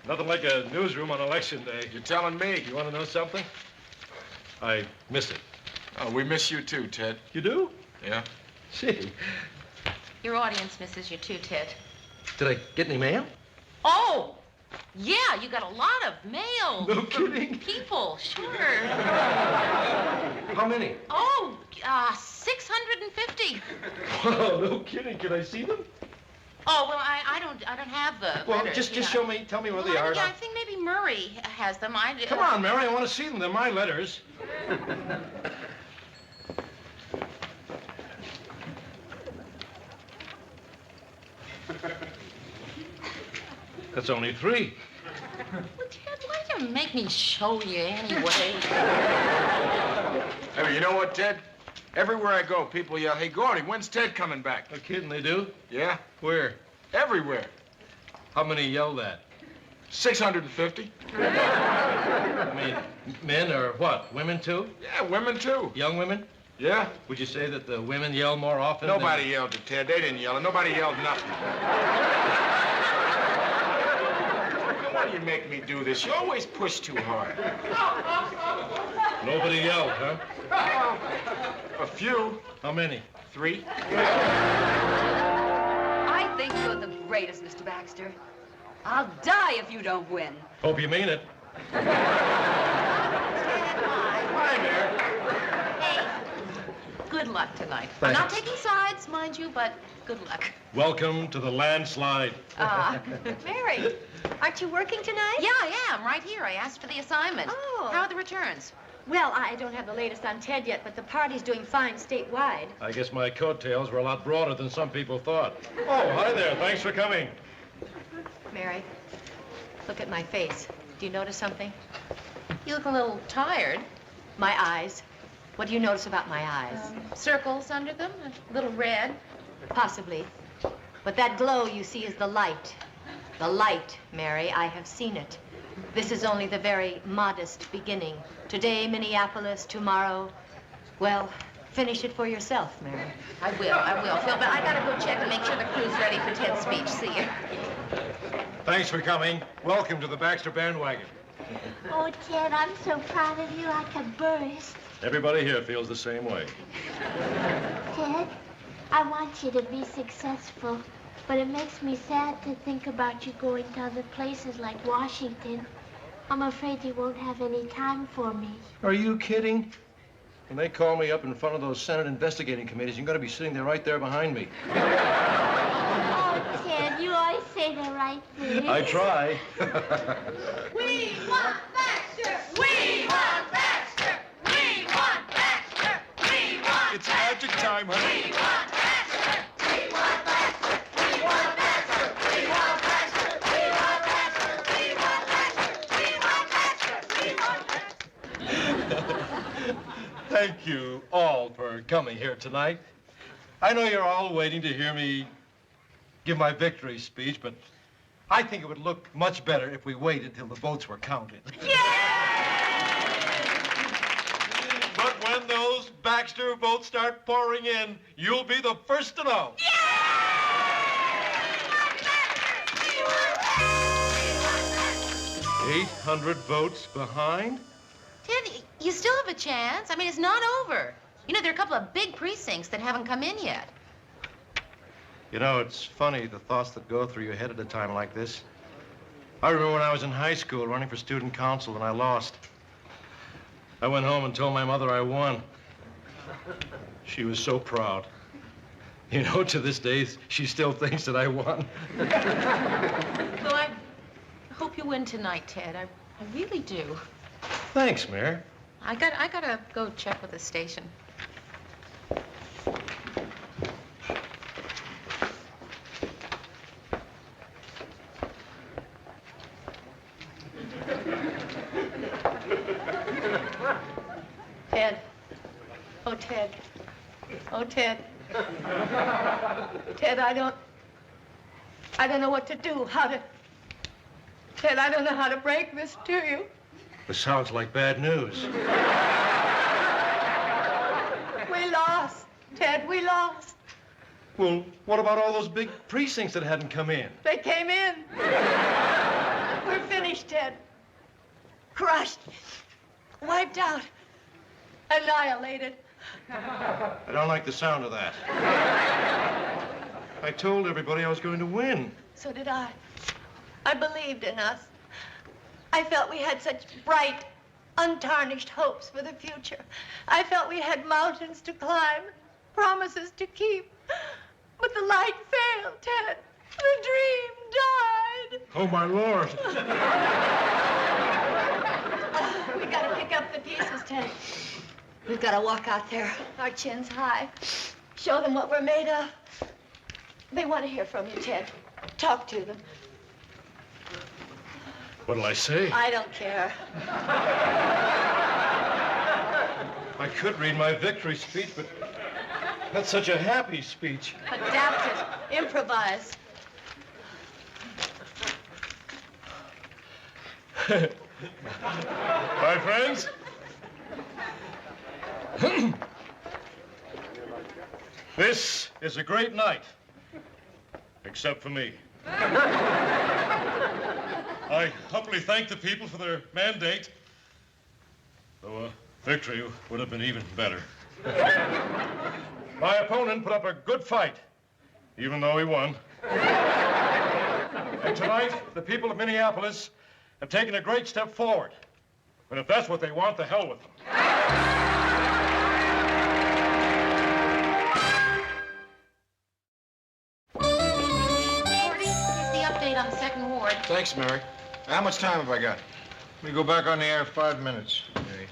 Nothing like a newsroom on election day. You're telling me. You want to know something? I miss it. Oh, we miss you too, Ted. You do? Yeah. Gee. Your audience misses you too, Ted. Did I get any mail? Oh! Yeah, you got a lot of mail. No from kidding. people, sure. How many? Oh, 650. Wow, no kidding. Can I see them? Oh, well, I don't have the Well, letters, just you know. show me, tell me where they are. Yeah, I think maybe Murray has them. Come on, Mary, I want to see them. They're my letters. That's only 3. Well, Ted, why do you make me show you anyway? Hey, you know what, Ted? Everywhere I go, people yell, "Hey, Gordy, when's Ted coming back?" No kidding, they do? Yeah. Where? Everywhere. How many yell that? 650. I mean, men or what? Women too? Yeah, women too. Young women? Yeah. Would you say that the women yell more often? Nobody yelled at Ted. They didn't yell, and nobody yelled nothing. Why do you make me do this? You always push too hard. Nobody yelled, huh? A few. How many? 3. I think you're the greatest, Mr. Baxter. I'll die if you don't win. Hope you mean it. Hi, Mayor. Hey, good luck tonight. I'm not Thanks. taking sides, mind you, but good luck. Welcome to the landslide. Mary, aren't you working tonight? Yeah, I am, right here. I asked for the assignment. Oh. How are the returns? Well, I don't have the latest on Ted yet, but the party's doing fine statewide. I guess my coattails were a lot broader than some people thought. Oh, hi there. Thanks for coming. Mary, look at my face. Do you notice something? You look a little tired. My eyes. What do you notice about my eyes? Circles under them, a little red. Possibly. But that glow you see is the light. The light, Mary. I have seen it. This is only the very modest beginning. Today, Minneapolis. Tomorrow, well, finish it for yourself, Mary. I will, Phil, but I gotta go check and make sure the crew's ready for Ted's speech. See you. Thanks for coming. Welcome to the Baxter bandwagon. Oh, Ted, I'm so proud of you I could burst. Everybody here feels the same way. Ted, I want you to be successful, but it makes me sad to think about you going to other places like Washington. I'm afraid you won't have any time for me. Are you kidding? When they call me up in front of those Senate investigating committees, you're going to be sitting there right there behind me. Oh, Ted, you always say the right thing. I try. We want Baxter! We want Baxter! We want Baxter! We want It's magic time, honey. We want Baxter! We want Baxter! We want Baxter! Thank you all for coming here tonight. I know you're all waiting to hear me give my victory speech, but I think it would look much better if we waited till the votes were counted. But when those Baxter votes start pouring in, you'll be the first to know. 800 votes behind? Ted, you still have a chance. I mean, it's not over. You know, there are a couple of big precincts that haven't come in yet. You know, it's funny, the thoughts that go through your head at a time like this. I remember when I was in high school running for student council and I lost. I went home and told my mother I won. She was so proud. You know, to this day, she still thinks that I won. Well, I hope you win tonight, Ted. I really do. Thanks, Mayor. I gotta go check with the station. Ted. Oh, Ted. Oh, Ted. Ted, I don't know what to do, Ted, I don't know how to break this to you. This sounds like bad news. We lost, Ted, we lost. Well, what about all those big precincts that hadn't come in? They came in. We're finished, Ted. Crushed. Wiped out. Annihilated. I don't like the sound of that. I told everybody I was going to win. So did I. I believed in us. I felt we had such bright, untarnished hopes for the future. I felt we had mountains to climb, promises to keep. But the light failed, Ted. The dream died. Oh, my Lord. We gotta pick up the pieces, Ted. We've gotta walk out there, our chins high. Show them what we're made of. They want to hear from you, Ted. Talk to them. What'll I say? I don't care. I could read my victory speech, but that's such a happy speech. Adapt it. Improvise. My friends, this is a great night, except for me. I humbly thank the people for their mandate, though a victory would have been even better. My opponent put up a good fight, even though he won. And tonight, the people of Minneapolis have taken a great step forward. And if that's what they want, the hell with them. Gordy, here's the update on the second ward. Thanks, Mary. How much time have I got? We go back on the air in 5 minutes. Okay.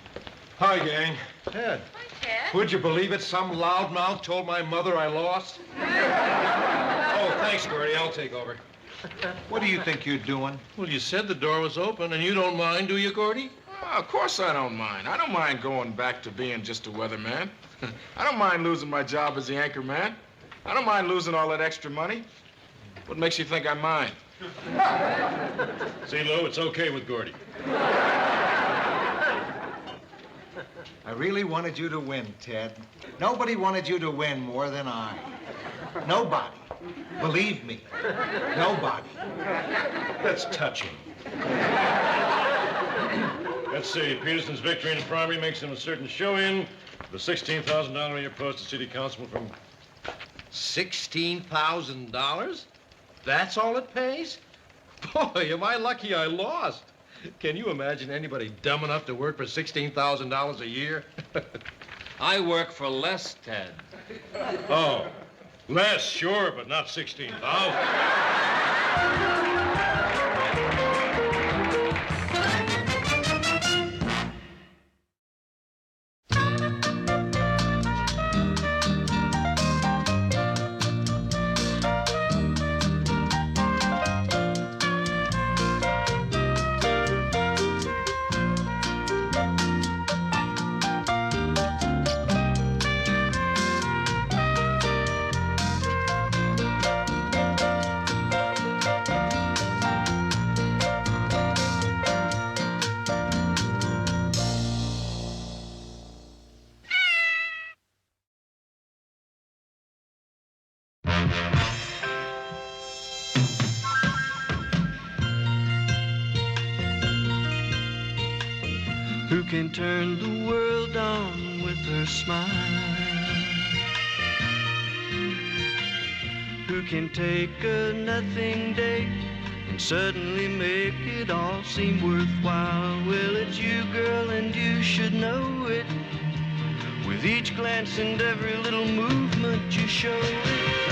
Hi, gang. Ted. Hi, Ted. Would you believe it? Some loudmouth told my mother I lost. Oh, thanks, Gordy. I'll take over. What do you think you're doing? Well, you said the door was open, and you don't mind, do you, Gordy? Oh, of course I don't mind. I don't mind going back to being just a weatherman. I don't mind losing my job as the anchor man. I don't mind losing all that extra money. What makes you think I mind? See, Lou, it's okay with Gordy. I really wanted you to win, Ted. Nobody wanted you to win more than I. Nobody. Believe me. Nobody. That's touching. Let's see. Peterson's victory in the primary makes him a certain show-in. The $16,000 a year post to city councilman from... $16,000? That's all it pays? Boy, am I lucky I lost. Can you imagine anybody dumb enough to work for $16,000 a year? I work for less, Ted. Oh, less, sure, but not 16,000. can turn the world on with her smile? Who can take a nothing day and suddenly make it all seem worthwhile? Well, it's you, girl, and you should know it. With each glance and every little movement you show it.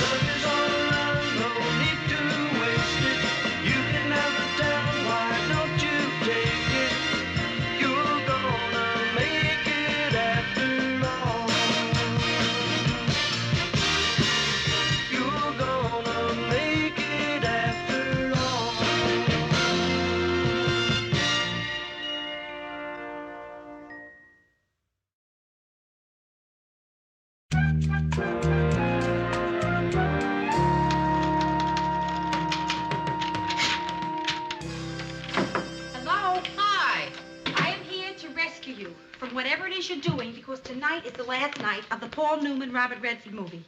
Love is all around, no need to waste it. You can have the town, why don't you take it? You're gonna make it after all. You're gonna make it after all. Hello? Hi. I am here to rescue you from whatever it is you're doing because tonight is the last night of the Paul Newman, Robert Redford movie.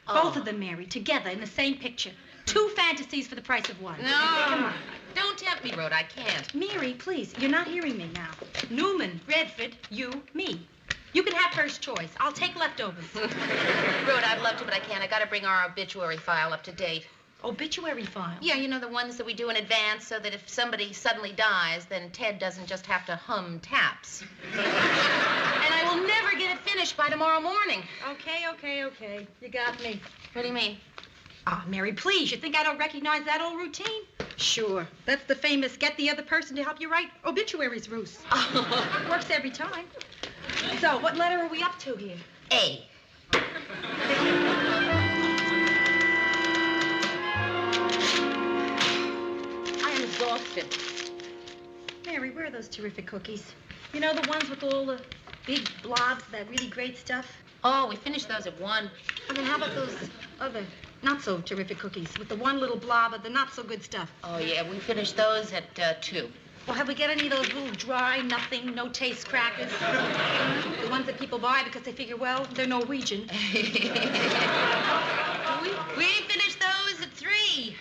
Both of them married together in the same picture. 2 fantasies for the price of one. No. Come on. Don't tempt me, Rhoda. I can't. Mary, please, you're not hearing me now. Newman, Redford, you, me. You can have first choice. I'll take leftovers. Rhoda, I'd love to, but I can't. I gotta bring our obituary file up to date. Obituary file? Yeah, you know, the ones that we do in advance so that if somebody suddenly dies, then Ted doesn't just have to hum taps. And I will never get it finished by tomorrow morning. Okay. You got me. What do you mean? Ah, Mary, please. You think I don't recognize that old routine? Sure. That's the famous get the other person to help you write obituaries ruse. Works every time. So, what letter are we up to here? A. I am exhausted. Mary, where are those terrific cookies? You know, the ones with all the big blobs, that really great stuff? Oh, we finished those at 1. And then how about those other not-so-terrific cookies with the one little blob of the not-so-good stuff? Oh, yeah, we finished those at 2. Well, have we got any of those little dry, nothing, no-taste crackers? The ones that people buy because they figure, well, they're Norwegian. We finished those at 3.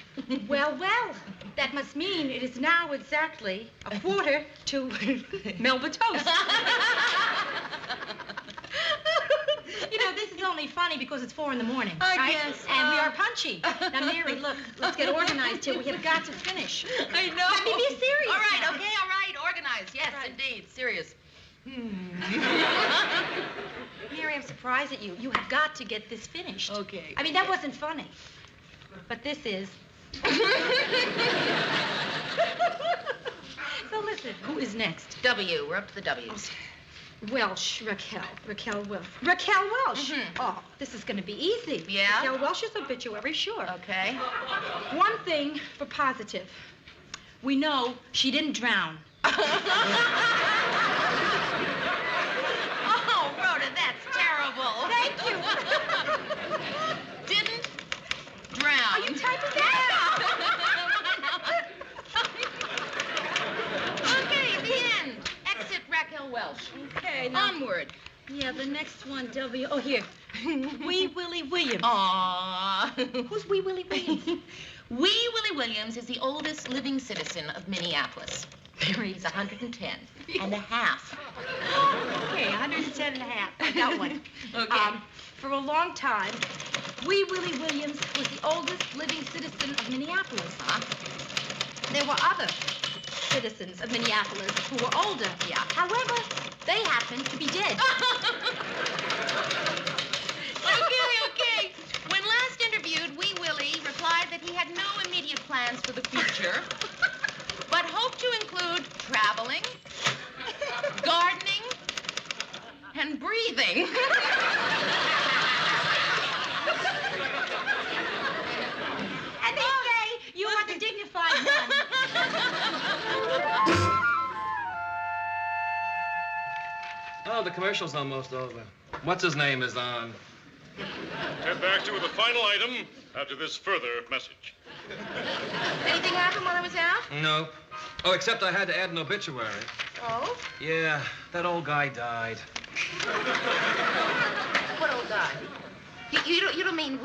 Well, that must mean it is now exactly 1/4 to Melba toast. You know, this is only funny because it's 4 in the morning. I guess. And we are punchy. Now, Mary, look, let's get organized here. We have got to finish. I know. Let me be serious. All right, now. okay, all right. Organized. Yes, Right. indeed. Serious. Mary, I'm surprised at you. You have got to get this finished. Okay. I mean, that wasn't funny. But this is. So listen, who is next? W. We're up to the W's. Welsh, Raquel Welsh. Raquel Welsh. Oh, this is going to be easy. Yeah? Raquel Welsh's obituary, sure. Okay. One thing for positive. We know she didn't drown. Oh, Rhoda, that's terrible. Thank you. Didn't drown. Are you typing that? Okay, the end. Exit Raquel Welsh. Okay, now. Onward. Yeah, the next one, W. Oh, here. Wee Willie Williams. Aww. Who's Wee Willie Williams? Wee Willie Williams is the oldest living citizen of Minneapolis. He's 110 and a half. Okay, 110 and a half. I got one. Okay. For a long time, Wee Willie Williams was the oldest living citizen of Minneapolis. There were other citizens of Minneapolis who were older. Yeah. However, they happened to be dead. Okay. When last interviewed, Wee Willie replied that he had no immediate plans for the future, but hoped to include traveling, gardening, and breathing. And they say you are the dignified one. Oh, the commercial's almost over. What's his name is on. Ted Baxter with the final item after this further message. Anything happened while I was out? No. Oh, except I had to add an obituary. Oh? Yeah, that old guy died. What old guy? You don't mean mean,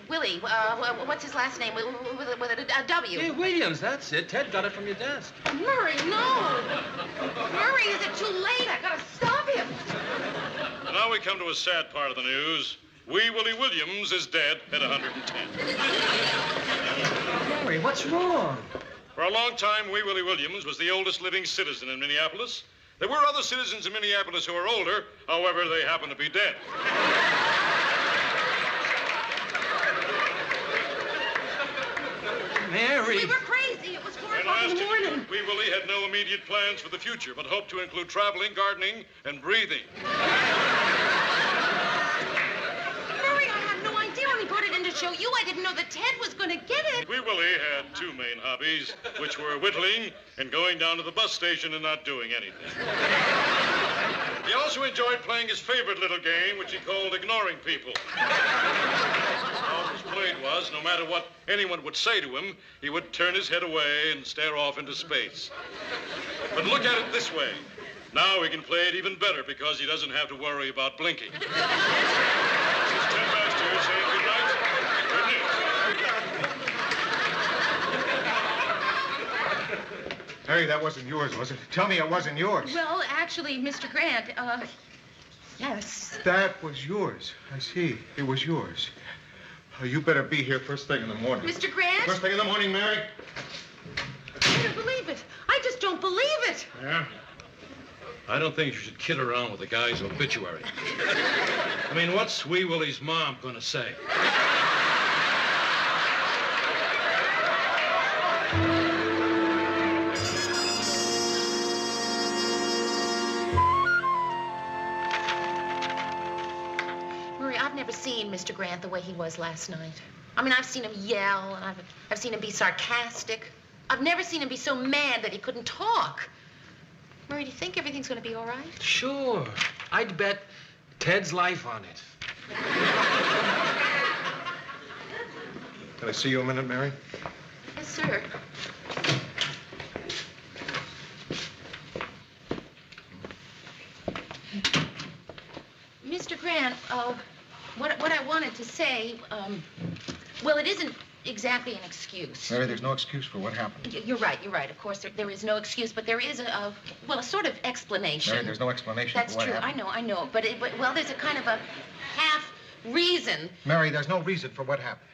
Willie. What's his last name? With a W. Hey, Williams, that's it. Ted got it from your desk. Murray, no. Murray, is it too late? I gotta stop him. And now we come to a sad part of the news. Wee Willie Williams is dead at 110. Murray, what's wrong? For a long time, Wee Willie Williams was the oldest living citizen in Minneapolis. There were other citizens in Minneapolis who are older. However, they happen to be dead. Mary. We were crazy. It was 4 And o'clock in last the morning. year, Wee Willie had no immediate plans for the future, but hoped to include traveling, gardening, and breathing. Murray, I had no idea when he brought it in to show you. I didn't know that Ted was going to get it. Wee Willie had two main hobbies, which were whittling and going down to the bus station and not doing anything. He also enjoyed playing his favorite little game, which he called ignoring people. How it was played was, no matter what anyone would say to him, he would turn his head away and stare off into space. But look at it this way. Now he can play it even better because he doesn't have to worry about blinking. This is Ted Baxter saying good night. Good news. Harry, that wasn't yours, was it? Tell me it wasn't yours. Well, actually, Mr. Grant, yes. That was yours. I see. It was yours. You better be here first thing in the morning. Mr. Grant? First thing in the morning, Mary. I don't believe it. I just don't believe it. Yeah? I don't think you should kid around with the guy's obituary. I mean, what's Wee Willie's mom going to say? Murray, I've never seen Mr. Grant the way he was last night. I mean, I've seen him yell, and I've seen him be sarcastic. I've never seen him be so mad that he couldn't talk. Murray, do you think everything's going to be all right? Sure. I'd bet Ted's life on it. Can I see you a minute, Mary? Yes, sir. Mr. Grant, what I wanted to say, well, it isn't exactly an excuse. Mary, there's no excuse for what happened. You're right. Of course, there is no excuse, but there is a sort of explanation. Mary, there's no explanation That's for what true. happened. I know. But there's a kind of a half reason. Mary, there's no reason for what happened.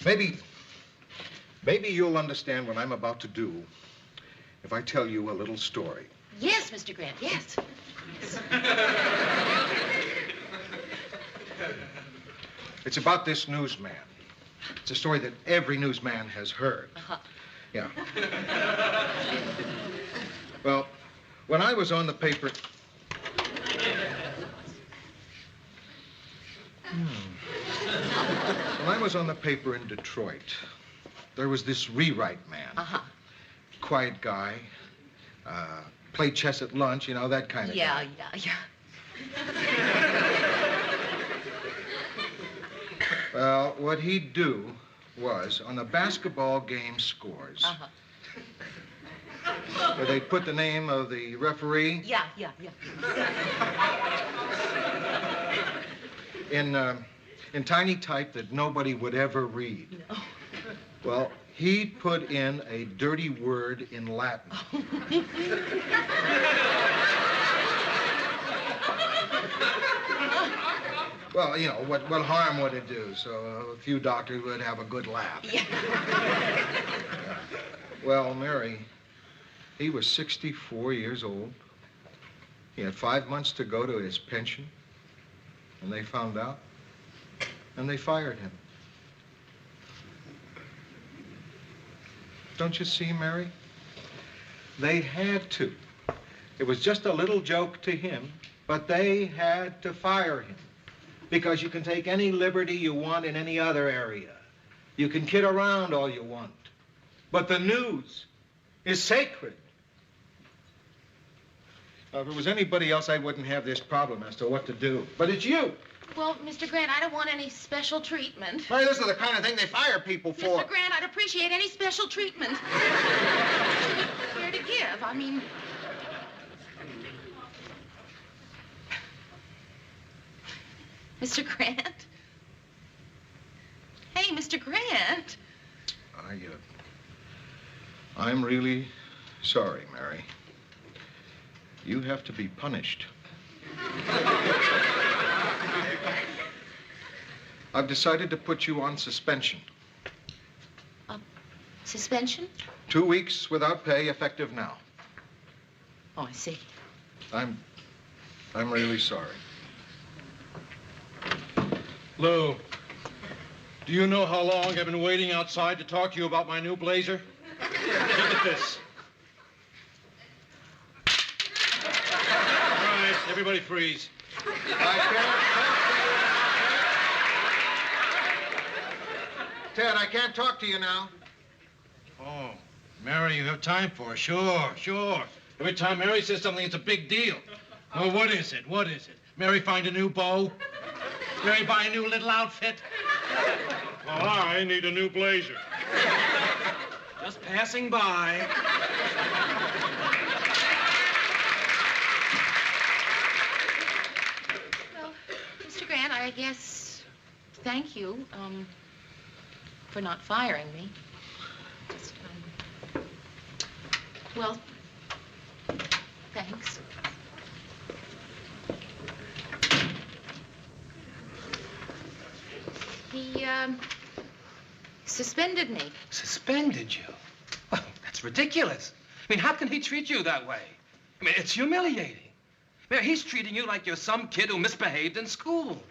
Maybe you'll understand what I'm about to do if I tell you a little story. Yes, Mr. Grant, yes. It's about this newsman. It's a story that every newsman has heard. Uh-huh. Yeah. Well, when I was on the paper... When I was on the paper in Detroit, there was this rewrite man. Uh-huh. Quiet guy. Play chess at lunch, you know, that kind of guy. Yeah. Well, what he'd do was, on the basketball game scores, where they'd put the name of the referee Yeah. in tiny type that nobody would ever read. No. Well, he'd put in a dirty word in Latin. Well, you know, what harm would it do? So a few doctors would have a good laugh. Yeah. Well, Mary, he was 64 years old. He had 5 months to go to his pension. And they found out. And they fired him. Don't you see, Mary? They had to. It was just a little joke to him, but they had to fire him. Because you can take any liberty you want in any other area. You can kid around all you want. But the news is sacred. Now, if it was anybody else, I wouldn't have this problem as to what to do. But it's you. Well, Mr. Grant, I don't want any special treatment. Mary, this is the kind of thing they fire people for. Mr. Grant, I'd appreciate any special treatment. Care to give? I mean... Mr. Grant? Hey, Mr. Grant. I'm really sorry, Mary. You have to be punished. I've decided to put you on suspension. Suspension? 2 weeks without pay, effective now. Oh, I see. I'm really sorry. Lou, do you know how long I've been waiting outside to talk to you about my new blazer? Look at this. All right, everybody freeze. Ted, I can't talk to you now. Oh, Mary, you have time for it. Sure. Every time Mary says something, it's a big deal. Well, what is it? Mary find a new beau? Mary buy a new little outfit? Well, I need a new blazer. Just passing by. Well, Mr. Grant, I guess thank you, for not firing me. Just, well, thanks. He, suspended me. Suspended you? Well, that's ridiculous. I mean, how can he treat you that way? I mean, it's humiliating. I mean, he's treating you like you're some kid who misbehaved in school.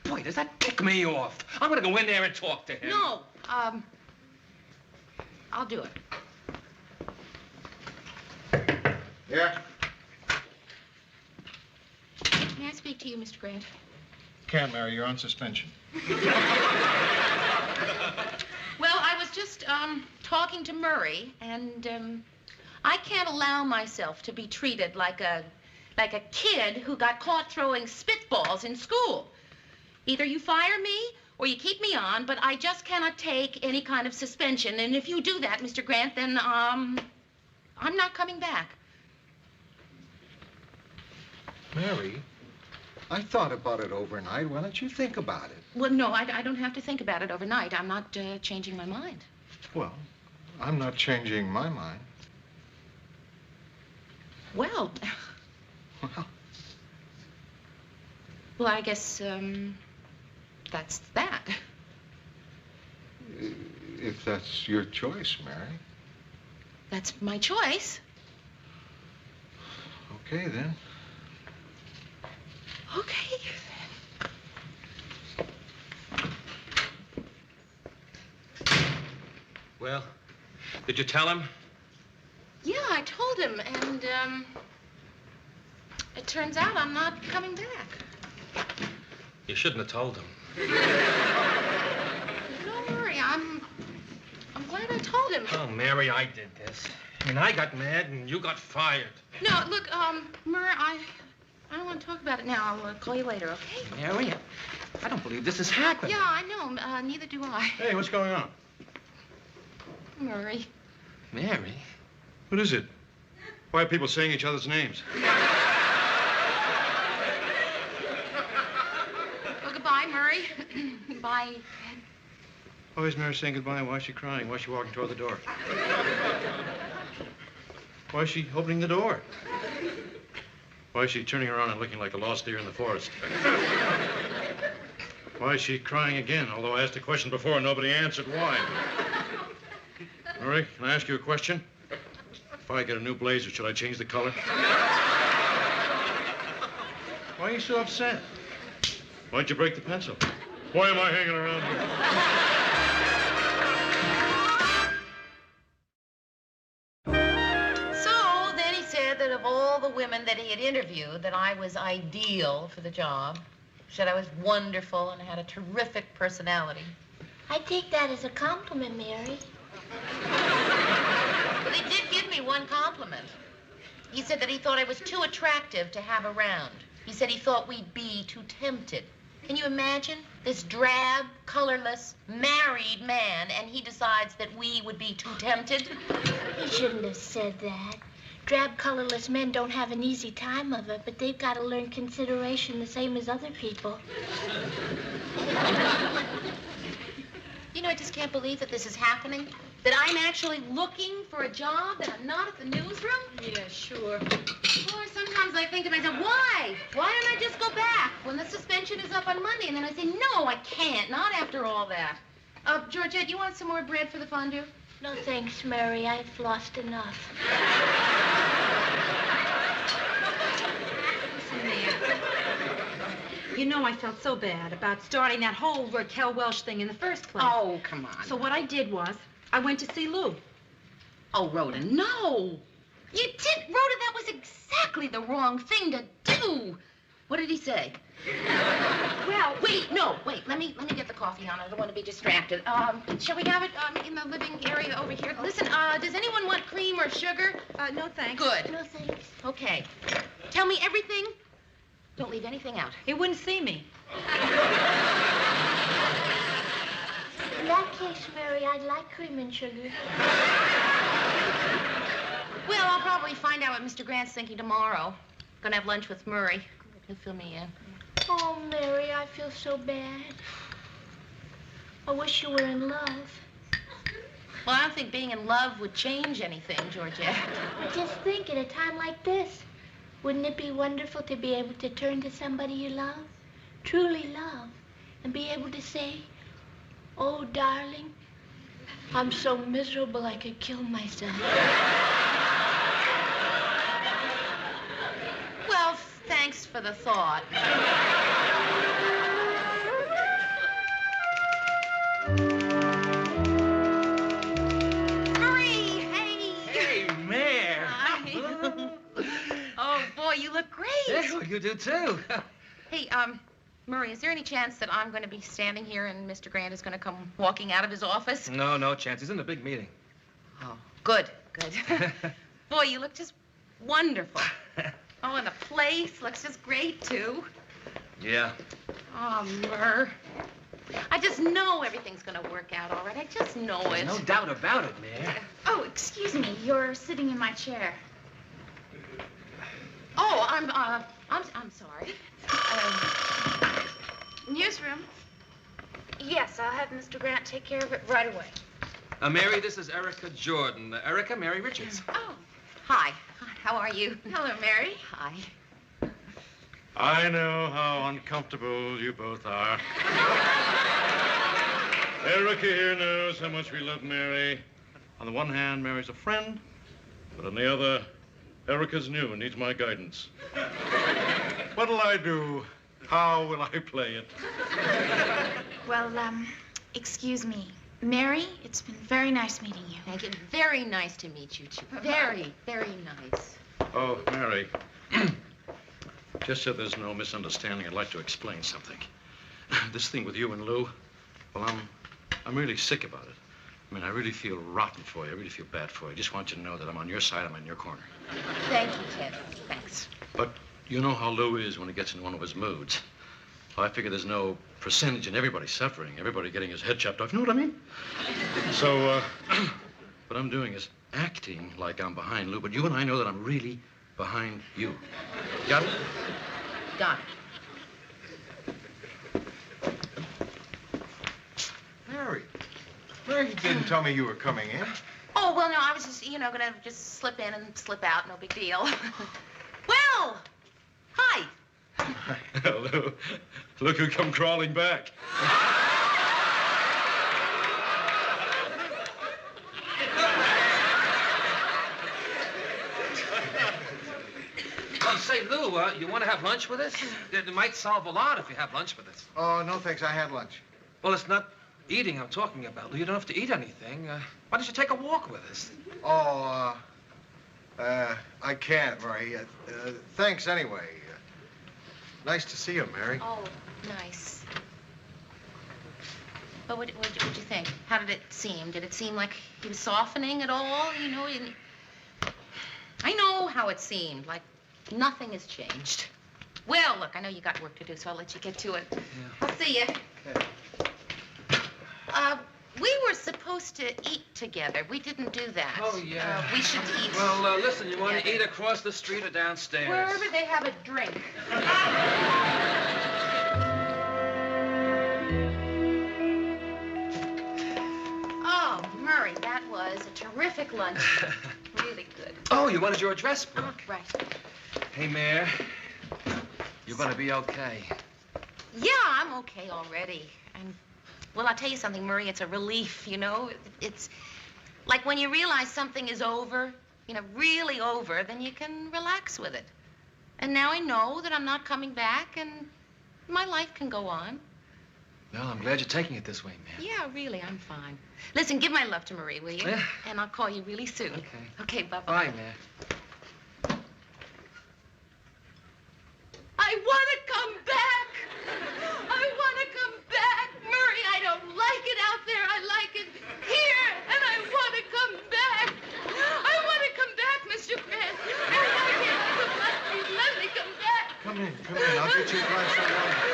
Boy, does that tick me off. I'm gonna go in there and talk to him. No, I'll do it. Yeah? May I speak to you, Mr. Grant? Can't, Mary. You're on suspension. Well, I was just, talking to Murray, and, I can't allow myself to be treated like a kid who got caught throwing spitballs in school. Either you fire me or you keep me on, but I just cannot take any kind of suspension. And if you do that, Mr. Grant, then, I'm not coming back. Mary, I thought about it overnight. Why don't you think about it? Well, no, I don't have to think about it overnight. I'm not, changing my mind. Well, I'm not changing my mind. Well... Well, I guess, that's that. If that's your choice, Mary. That's my choice. Okay, then. Okay. Well, did you tell him? Yeah, I told him, and, it turns out I'm not coming back. You shouldn't have told him. Don't worry, I'm glad I told him. Oh, Mary, I did this. I mean, I got mad and you got fired. No, look, Murray, I don't want to talk about it now. I'll call you later, okay? Mary, I don't believe this has happened. Yeah, I know. Neither do I. Hey, what's going on? Murray. Mary? What is it? Why are people saying each other's names? Well, goodbye, Murray. Bye. Why is Mary saying goodbye? Why is she crying? Why is she walking toward the door? Why is she opening the door? Why is she turning around and looking like a lost deer in the forest? Why is she crying again? Although I asked a question before and nobody answered why. Murray, can I ask you a question? If I get a new blazer, should I change the color? Why are you so upset? Why'd you break the pencil? Why am I hanging around here? So then he said that of all the women that he had interviewed, that I was ideal for the job. Said I was wonderful and had a terrific personality. I take that as a compliment, Mary. But he did give me one compliment. He said that he thought I was too attractive to have around. He said he thought we'd be too tempted. Can you imagine? This drab, colorless, married man, and he decides that we would be too tempted? He shouldn't have said that. drab, colorless men don't have an easy time of it, but they've got to learn consideration the same as other people. You know, I just can't believe that this is happening. That I'm actually looking for a job, that I'm not at the newsroom. Yeah, sure. Or sometimes I think to myself, why? Why don't I just go back when the suspension is up on Monday? And then I say, no, I can't, not after all that. Georgette, you want some more bread for the fondue? No thanks, Mary. I've lost enough. Listen, Mary. You know I felt so bad about starting that whole Raquel Welch thing in the first place. Oh, come on. So what I did was, I went to see Lou. Oh, Rhoda, no. You did, Rhoda, that was exactly the wrong thing to do. What did he say? Well, wait, let me get the coffee on. I don't want to be distracted. Shall we have it in the living area over here? Listen, does anyone want cream or sugar? No thanks. Good. No thanks. Okay. Tell me everything. Don't leave anything out. He wouldn't see me. In that case, Mary, I'd like cream and sugar. Well, I'll probably find out what Mr. Grant's thinking tomorrow. Gonna have lunch with Murray. He'll fill me in. Oh, Mary, I feel so bad. I wish you were in love. Well, I don't think being in love would change anything, Georgette. But just think, at a time like this, wouldn't it be wonderful to be able to turn to somebody you love, truly love, and be able to say, oh, darling, I'm so miserable I could kill myself. Well, thanks for the thought. Murray, hey. Hey, Mare. Oh, boy, you look great. Yeah, well, you do, too. Hey, Murray, is there any chance that I'm going to be standing here and Mr. Grant is going to come walking out of his office? No chance. He's in a big meeting. Oh, good. Boy, you look just wonderful. Oh, and the place looks just great, too. Yeah. Oh, Murr. I just know everything's going to work out all right. I just know it. No doubt about it, Mare. Oh, excuse me. You're sitting in my chair. Oh, I'm sorry. Newsroom? Yes, I'll have Mr. Grant take care of it right away. Mary, this is Erica Jordan. Erica, Mary Richards. Oh, hi. How are you? Hello, Mary. Hi. I know how uncomfortable you both are. Erica here knows how much we love Mary. On the one hand, Mary's a friend, but on the other, Erica's new and needs my guidance. What'll I do? How will I play it? Well, excuse me. Mary, it's been very nice meeting you. Thank you. Very nice to meet you, too. Very, very nice. Oh, Mary. Just so there's no misunderstanding, I'd like to explain something. This thing with you and Lou, well, I'm really sick about it. I mean, I really feel rotten for you. I really feel bad for you. I just want you to know that I'm on your side. I'm in your corner. Thank you, Ted. Thanks. But you know how Lou is when he gets in one of his moods. I figure there's no percentage in everybody suffering, everybody getting his head chopped off. You know what I mean? So, what I'm doing is acting like I'm behind Lou, but you and I know that I'm really behind you. Got it? Got it. Mary, you didn't tell me you were coming in. Oh, well, no, I was just, gonna just slip in and slip out. No big deal. Well, hi. Lou, look who come crawling back. Oh, say, Lou, you want to have lunch with us? It might solve a lot if you have lunch with us. Oh, no, thanks. I had lunch. Well, it's not eating I'm talking about, Lou. You don't have to eat anything. Why don't you take a walk with us? Oh, I can't, Mary. Thanks anyway. Nice to see you, Mary. Oh, nice. But what'd you think? How did it seem? Did it seem like he was softening at all? I know how it seemed, like nothing has changed. Well, look, I know you got work to do, so I'll let you get to it. Yeah. I'll see you. We were supposed to eat together. We didn't do that. Oh, yeah. We should eat. Well, listen, you want to eat across the street or downstairs? Wherever they have a drink. Oh, Murray, that was a terrific lunch. Really good. Oh, you wanted your address book? Oh, right. Hey, Mayor, you're going to be okay. Yeah, I'm okay already. And, well, I'll tell you something, Murray. It's a relief, you know? It's like when you realize something is over, you know, really over, then you can relax with it. And now I know that I'm not coming back, and my life can go on. Well, I'm glad you're taking it this way, man. Yeah, really, I'm fine. Listen, give my love to Marie, will you? Yeah. And I'll call you really soon. Okay. Okay, bye-bye. Bye, man. I want to come back. I want to come back. Murray, I don't like it out there. I like it here, and I want to come back. I want to come back, Mr. Grant. I like it. Let me come back. Come in. I'll get you a glass of water.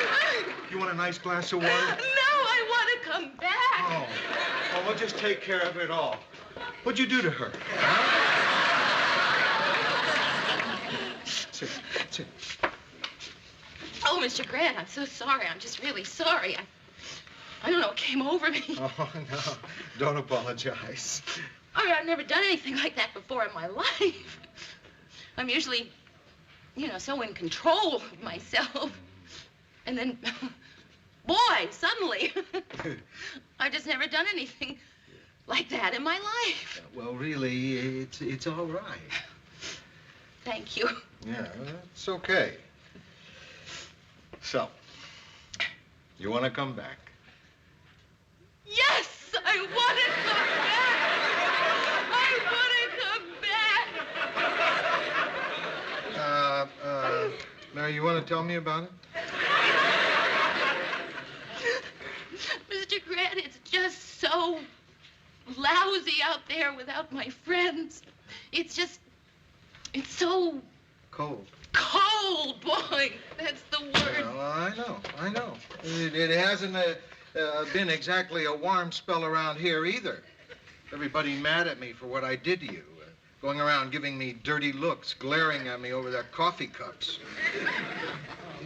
You want a nice glass of water? No, I want to come back. Oh, we'll just take care of it all. What'd you do to her? Sit. Oh, Mr. Grant, I'm so sorry. I'm just really sorry. I don't know what came over me. Oh, no. Don't apologize. I mean, I've never done anything like that before in my life. I'm usually, you know, so in control of myself. And then, boy, suddenly, I've just never done anything like that in my life. Well, really, it's all right. Thank you. Yeah, it's okay. So, you want to come back? Yes, I want to come back. I want to come back. Now, you want to tell me about it? Mr. Grant, it's just so lousy out there without my friends. It's so... Cold. Cold, boy. That's the word. Well, I know. It hasn't been exactly a warm spell around here either. Everybody mad at me for what I did to you. Going around giving me dirty looks, glaring at me over their coffee cups.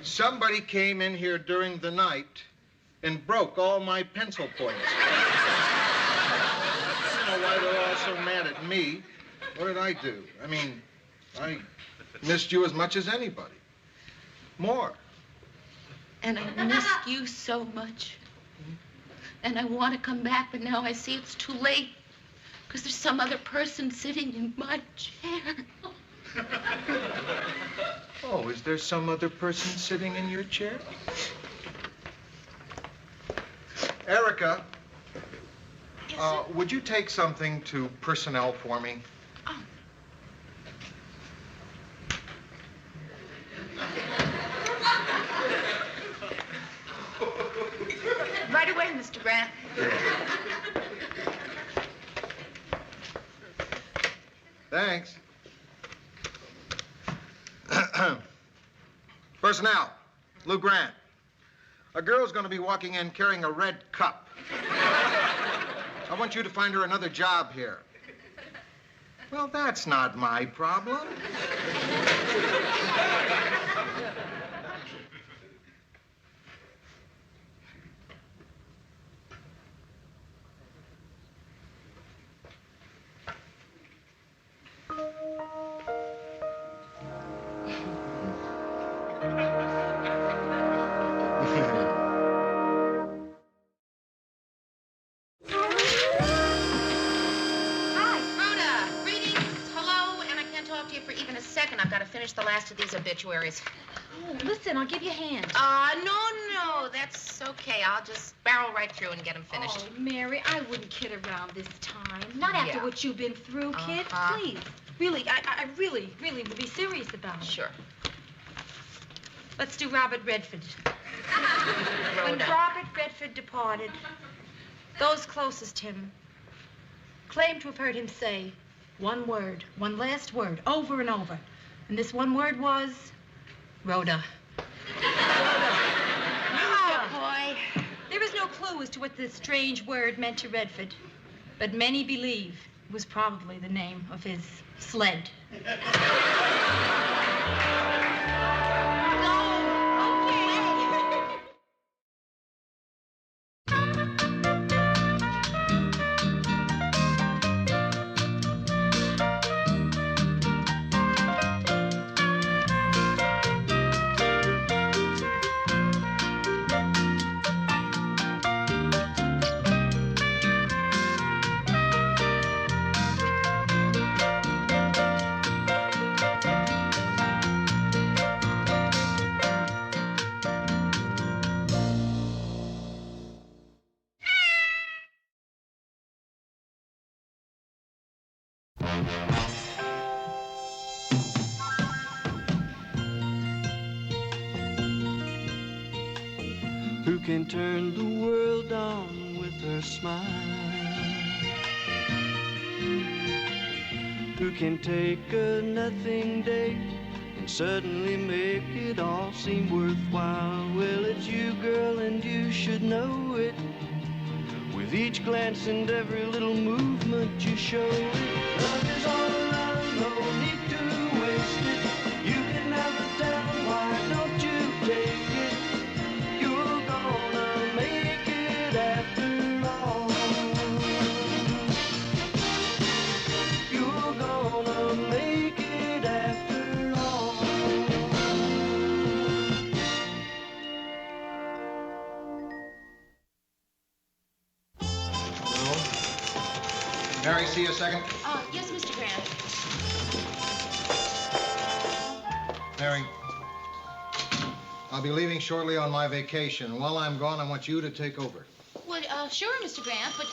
Somebody came in here during the night and broke all my pencil points. I don't know why they're all so mad at me. What did I do? I mean, I missed you as much as anybody. More. And I missed you so much. And I want to come back, but now I see it's too late. Because there's some other person sitting in my chair. Oh, is there some other person sitting in your chair? Erica, would you take something to personnel for me? Right away, Mr. Grant. Thanks. Personnel, Lou Grant. A girl's going to be walking in carrying a red cup. I want you to find her another job here. Well, that's not my problem. The last of these obituaries. Oh, listen, I'll give you a hand. No, that's okay. I'll just barrel right through and get them finished. Oh, Mary, I wouldn't kid around this time. Not after what you've been through, kid. Please. Really, I really would be serious about it. Sure. Let's do Robert Redford. When Robert Redford departed, those closest him claimed to have heard him say one word, one last word, over and over. And this one word was Rhoda. Oh, boy. There is no no clue as to what the strange word meant to Redford, but many believe it was probably the name of his sled. Who can turn the world on with her smile? Who can take a nothing day and suddenly make it all seem worthwhile? Well, it's you, girl, and you should know it. With each glance and every little movement you show it. Love is all around, no need to waste it. You can never tell, why don't you take it? You're gonna make it after all. You're gonna make it after all. Mary, see you a second. Yes, Mr. Grant. Mary, I'll be leaving shortly on my vacation. While I'm gone, I want you to take over. Well, sure, Mr. Grant, but,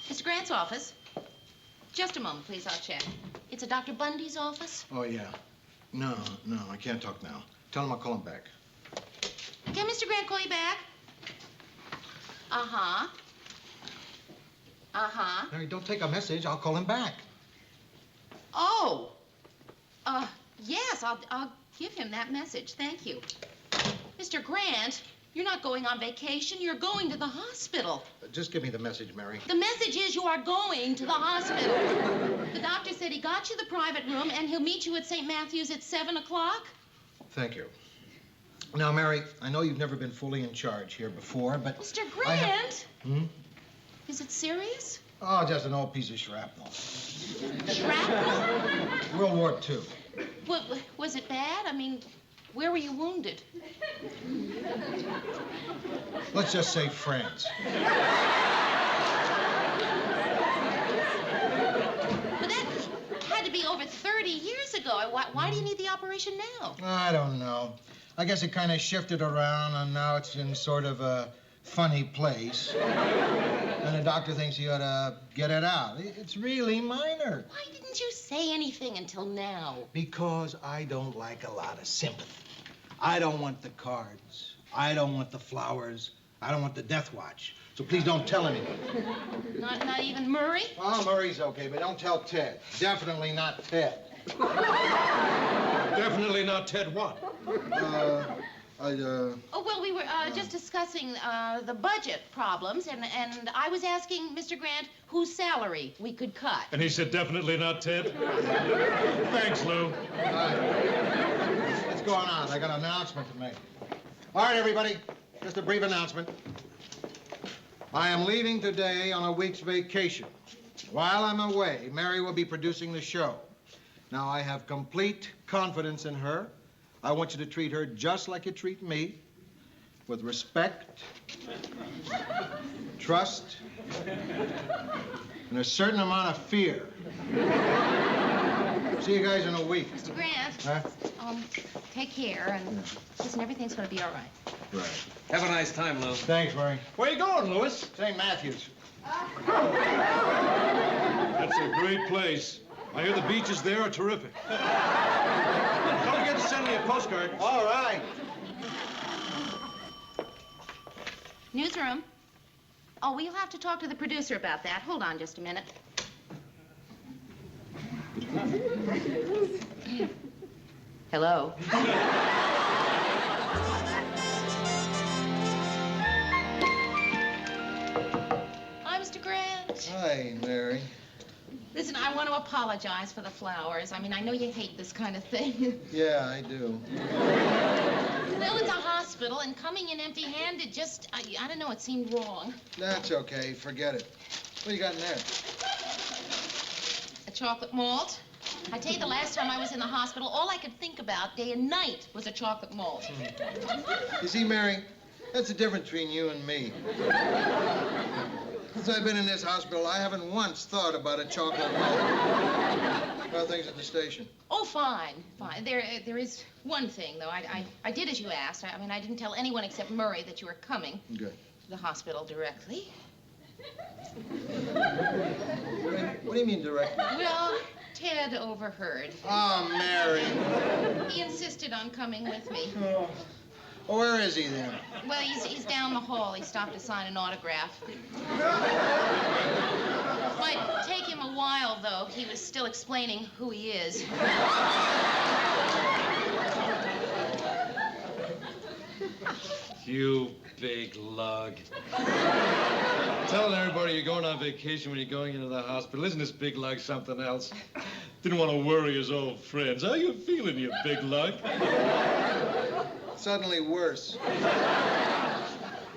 Mr. Grant's office. Just a moment, please, I'll check. It's a Dr. Bundy's office? Oh, yeah. No, I can't talk now. Tell him I'll call him back. Can Mr. Grant call you back? Uh-huh. Uh-huh. Mary, don't take a message. I'll call him back. Oh. Yes, I'll give him that message. Thank you. Mr. Grant, you're not going on vacation. You're going to the hospital. Just give me the message, Mary. The message is you are going to the hospital. The doctor said he got you the private room, and he'll meet you at St. Matthew's at 7 o'clock. Thank you. Now, Mary, I know you've never been fully in charge here before, but... Mr. Grant? Hmm? Is it serious? Oh, just an old piece of shrapnel. Shrapnel? World War II. Was it bad? I mean, where were you wounded? Let's just say France. But that had to be over 30 years ago. Why do you need the operation now? I don't know. I guess it kind of shifted around, and now it's in sort of a funny place. And the doctor thinks he ought to get it out. It's really minor. Why didn't you say anything until now? Because I don't like a lot of sympathy. I don't want the cards. I don't want the flowers. I don't want the death watch. So please don't tell anyone. Not even Murray? Oh, Murray's okay, but don't tell Ted. Definitely not Ted. Definitely not Ted what? Oh, well, we were just discussing the budget problems, and I was asking Mr. Grant whose salary we could cut. And he said definitely not Ted? Thanks, Lou. What's going on? I got an announcement to make. All right, everybody, just a brief announcement. I am leaving today on a week's vacation. While I'm away, Mary will be producing the show. Now, I have complete confidence in her. I want you to treat her just like you treat me, with respect, trust, and a certain amount of fear. See you guys in a week. Mr. Grant, Huh? take care, and listen, everything's going to be all right. Right. Have a nice time, Lou. Thanks, Murray. Where you going, Louis? St. Matthew's. That's a great place. I hear the beaches there are terrific. Don't forget to send me a postcard. All right. Newsroom. Oh, we'll have to talk to the producer about that. Hold on just a minute. Hello. Grant. Hi, Mary. Listen, I want to apologize for the flowers. I mean, I know you hate this kind of thing. Yeah, I do. Well, it's a hospital, and coming in empty-handed just, I don't know, it seemed wrong. That's okay. Forget it. What do you got in there? A chocolate malt. I tell you, the last time I was in the hospital, all I could think about day and night was a chocolate malt. You see, Mary, that's the difference between you and me. Since I've been in this hospital, I haven't once thought about a chocolate malt. How are things at the station? Oh, fine, fine. There is one thing, though. I did as you asked. I mean, I didn't tell anyone except Murray that you were coming. Good. To the hospital directly. What do you mean directly? Well, Ted overheard. Oh, Mary. He insisted on coming with me. Oh. Well, where is he then? Well, he's down the hall. He stopped to sign an autograph. Might take him a while, though. He was still explaining who he is. You big lug. Telling everybody you're going on vacation when you're going into the hospital. Isn't this big lug something else? Didn't want to worry his old friends. How you feeling, you big lug? Suddenly worse.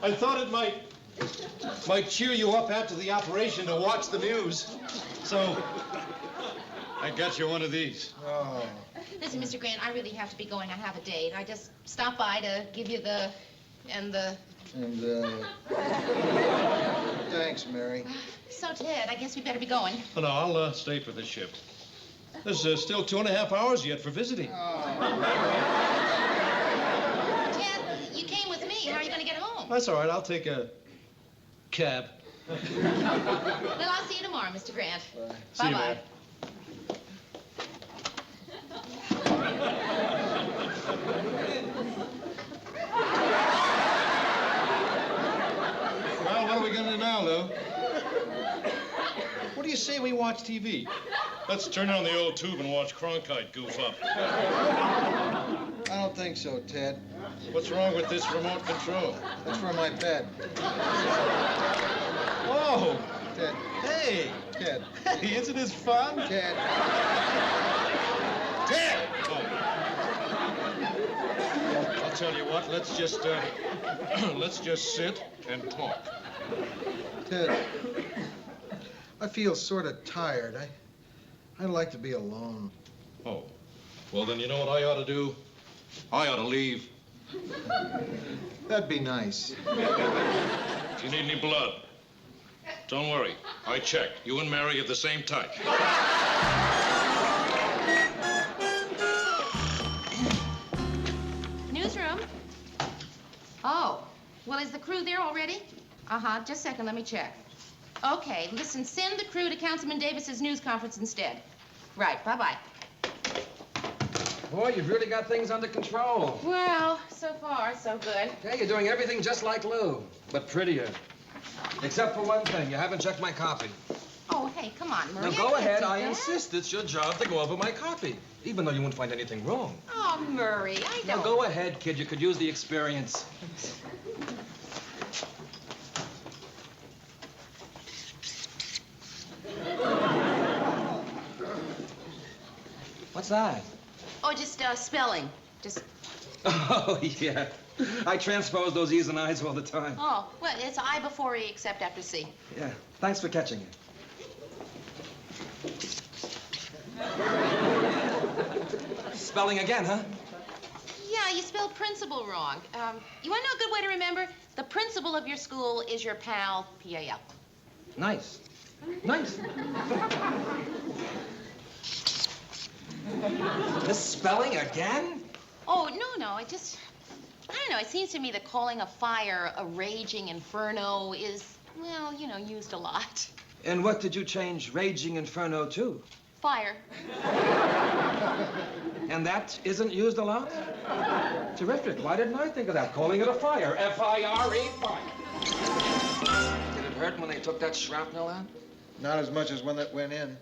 I thought it might cheer you up after the operation to watch the news. So, I got you one of these. Oh. Listen, Mr. Grant, I really have to be going. I have a date. I just stopped by to give you the... Thanks, Mary. So, Ted, I guess we better be going. Oh, no, I'll stay for the ship. There's still 2.5 hours yet for visiting. Ted, you came with me. How are you going to get home? That's all right. I'll take a cab. Well, I'll see you tomorrow, Mr. Grant. See you, Bye-bye. Mary. Well, what are we going to do now, Lou? What do you say we watch TV? Let's turn on the old tube and watch Cronkite goof up. I don't think so, Ted. What's wrong with this remote control? That's for my bed. Oh! Ted. Hey! Ted. Hey, isn't this fun? Ted. Ted! Oh. I'll tell you what, let's just sit and talk. Ted, I feel sort of tired. I'd like to be alone. Oh. Well, then you know what I ought to do? I ought to leave. That'd be nice. If you need any blood, don't worry. I checked. You and Mary have the same type. Newsroom? Oh, well, is the crew there already? Uh-huh, just a second, let me check. Okay, listen, send the crew to Councilman Davis's news conference instead. Right, bye-bye. Boy, you've really got things under control. Well, so far, so good. Yeah, you're doing everything just like Lou, but prettier. Except for one thing, you haven't checked my copy. Oh, hey, come on, Murray. Now, go ahead. I I insist it's your job to go over my copy, even though you won't find anything wrong. Oh, Murray, I don't... Now, go ahead, kid. You could use the experience. What's that? Oh, just spelling. Just... Oh, yeah. I transpose those E's and I's all the time. Oh, well, it's I before E except after C. Yeah. Thanks for catching it. Spelling again, huh? Yeah, you spelled principal wrong. You want to know a good way to remember? The principal of your school is your pal, P-A-L. Nice. Nice. This spelling again? Oh, no, I don't know, it seems to me that calling a fire a raging inferno is, well, you know, used a lot. And what did you change Raging Inferno to? Fire. And that isn't used a lot? Terrific. Why didn't I think of that? Calling it a fire. F-I-R-E, fire. Did it hurt when they took that shrapnel out? Not as much as when that went in.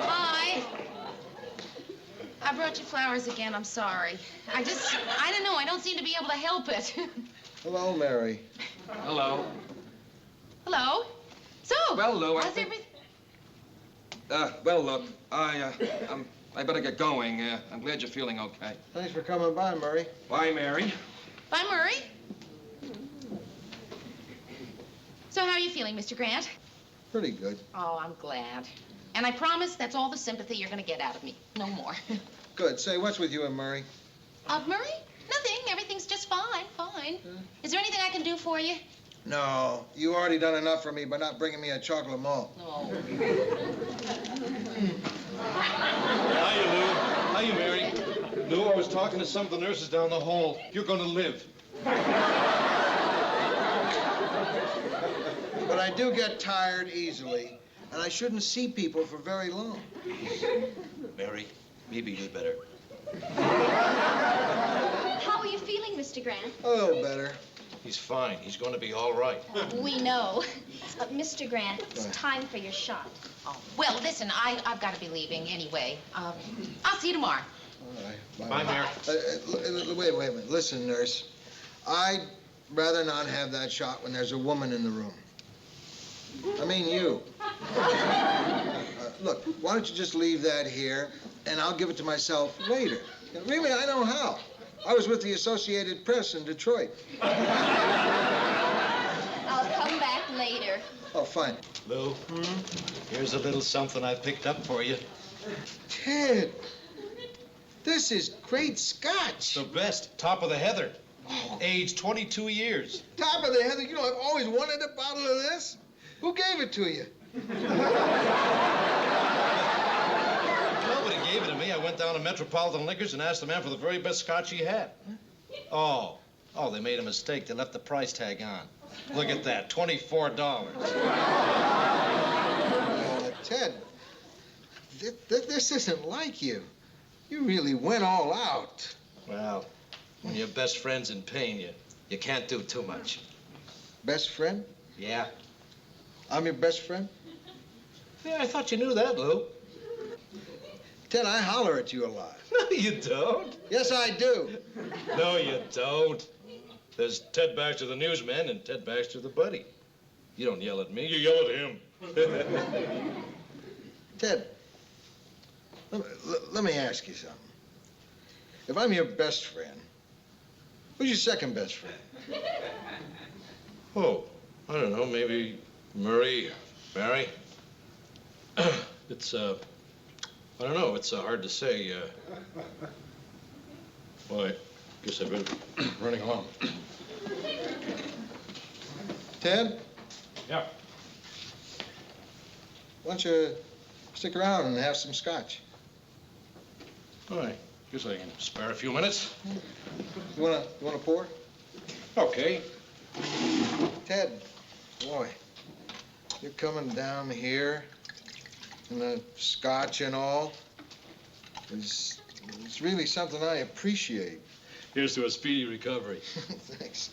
Hi. I brought you flowers again. I'm sorry. I don't know. I don't seem to be able to help it. Hello, Mary. Hello. Hello. So, Well, Lou, how's everything? Well, look, I better get going. I'm glad you're feeling okay. Thanks for coming by, Murray. Bye, Mary. Bye, Murray. So how are you feeling, Mr. Grant? Pretty good. Oh, I'm glad. And I promise that's all the sympathy you're going to get out of me. No more. Good. Say, what's with you and Murray? Murray? Nothing. Everything's just fine. Fine. Is there anything I can do for you? No, you already done enough for me by not bringing me a chocolate malt. No. Hiya, Lou. Hiya, Mary. Lou, I was talking to some of the nurses down the hall. You're going to live. But I do get tired easily, and I shouldn't see people for very long. Mary, maybe you'd better. How are you feeling, Mr. Grant? A little better. He's fine. He's going to be all right. We know. Mr. Grant, it's time for your shot. Oh, well, listen, I've got to be leaving anyway. I'll see you tomorrow. All right. Bye, Mary. Wait a minute. Listen, nurse. I'd rather not have that shot when there's a woman in the room. I mean you. Look, why don't you just leave that here, and I'll give it to myself later. Really, I know how. I was with the Associated Press in Detroit. I'll come back later. Oh, fine. Lou, here's a little something I picked up for you. Ted, this is great scotch. The best. Top of the Heather. Age 22 years. Top of the Heather, you know, I've always wanted a bottle of this. Who gave it to you? Nobody gave it to me. I went down to Metropolitan Liquors and asked the man for the very best scotch he had. Oh, they made a mistake. They left the price tag on. Look at that, $24. Ted, this isn't like you. You really went all out. Well, when your best friend's in pain, you can't do too much. Best friend? Yeah. I'm your best friend? Yeah, I thought you knew that, Lou. Ted, I holler at you a lot. No, you don't. Yes, I do. No, you don't. There's Ted Baxter, the newsman, and Ted Baxter, the buddy. You don't yell at me, you yell at him. Ted, let me ask you something. If I'm your best friend, who's your second best friend? Oh, I don't know, maybe Murray, Mary. It's, I don't know, it's hard to say. Well, I guess I better be running along. Ted? Yeah. Why don't you stick around and have some scotch? All right, guess I can spare a few minutes. You wanna pour? Okay. Ted, boy, you're coming down here and the scotch and all. It's really something I appreciate. Here's to a speedy recovery. Thanks.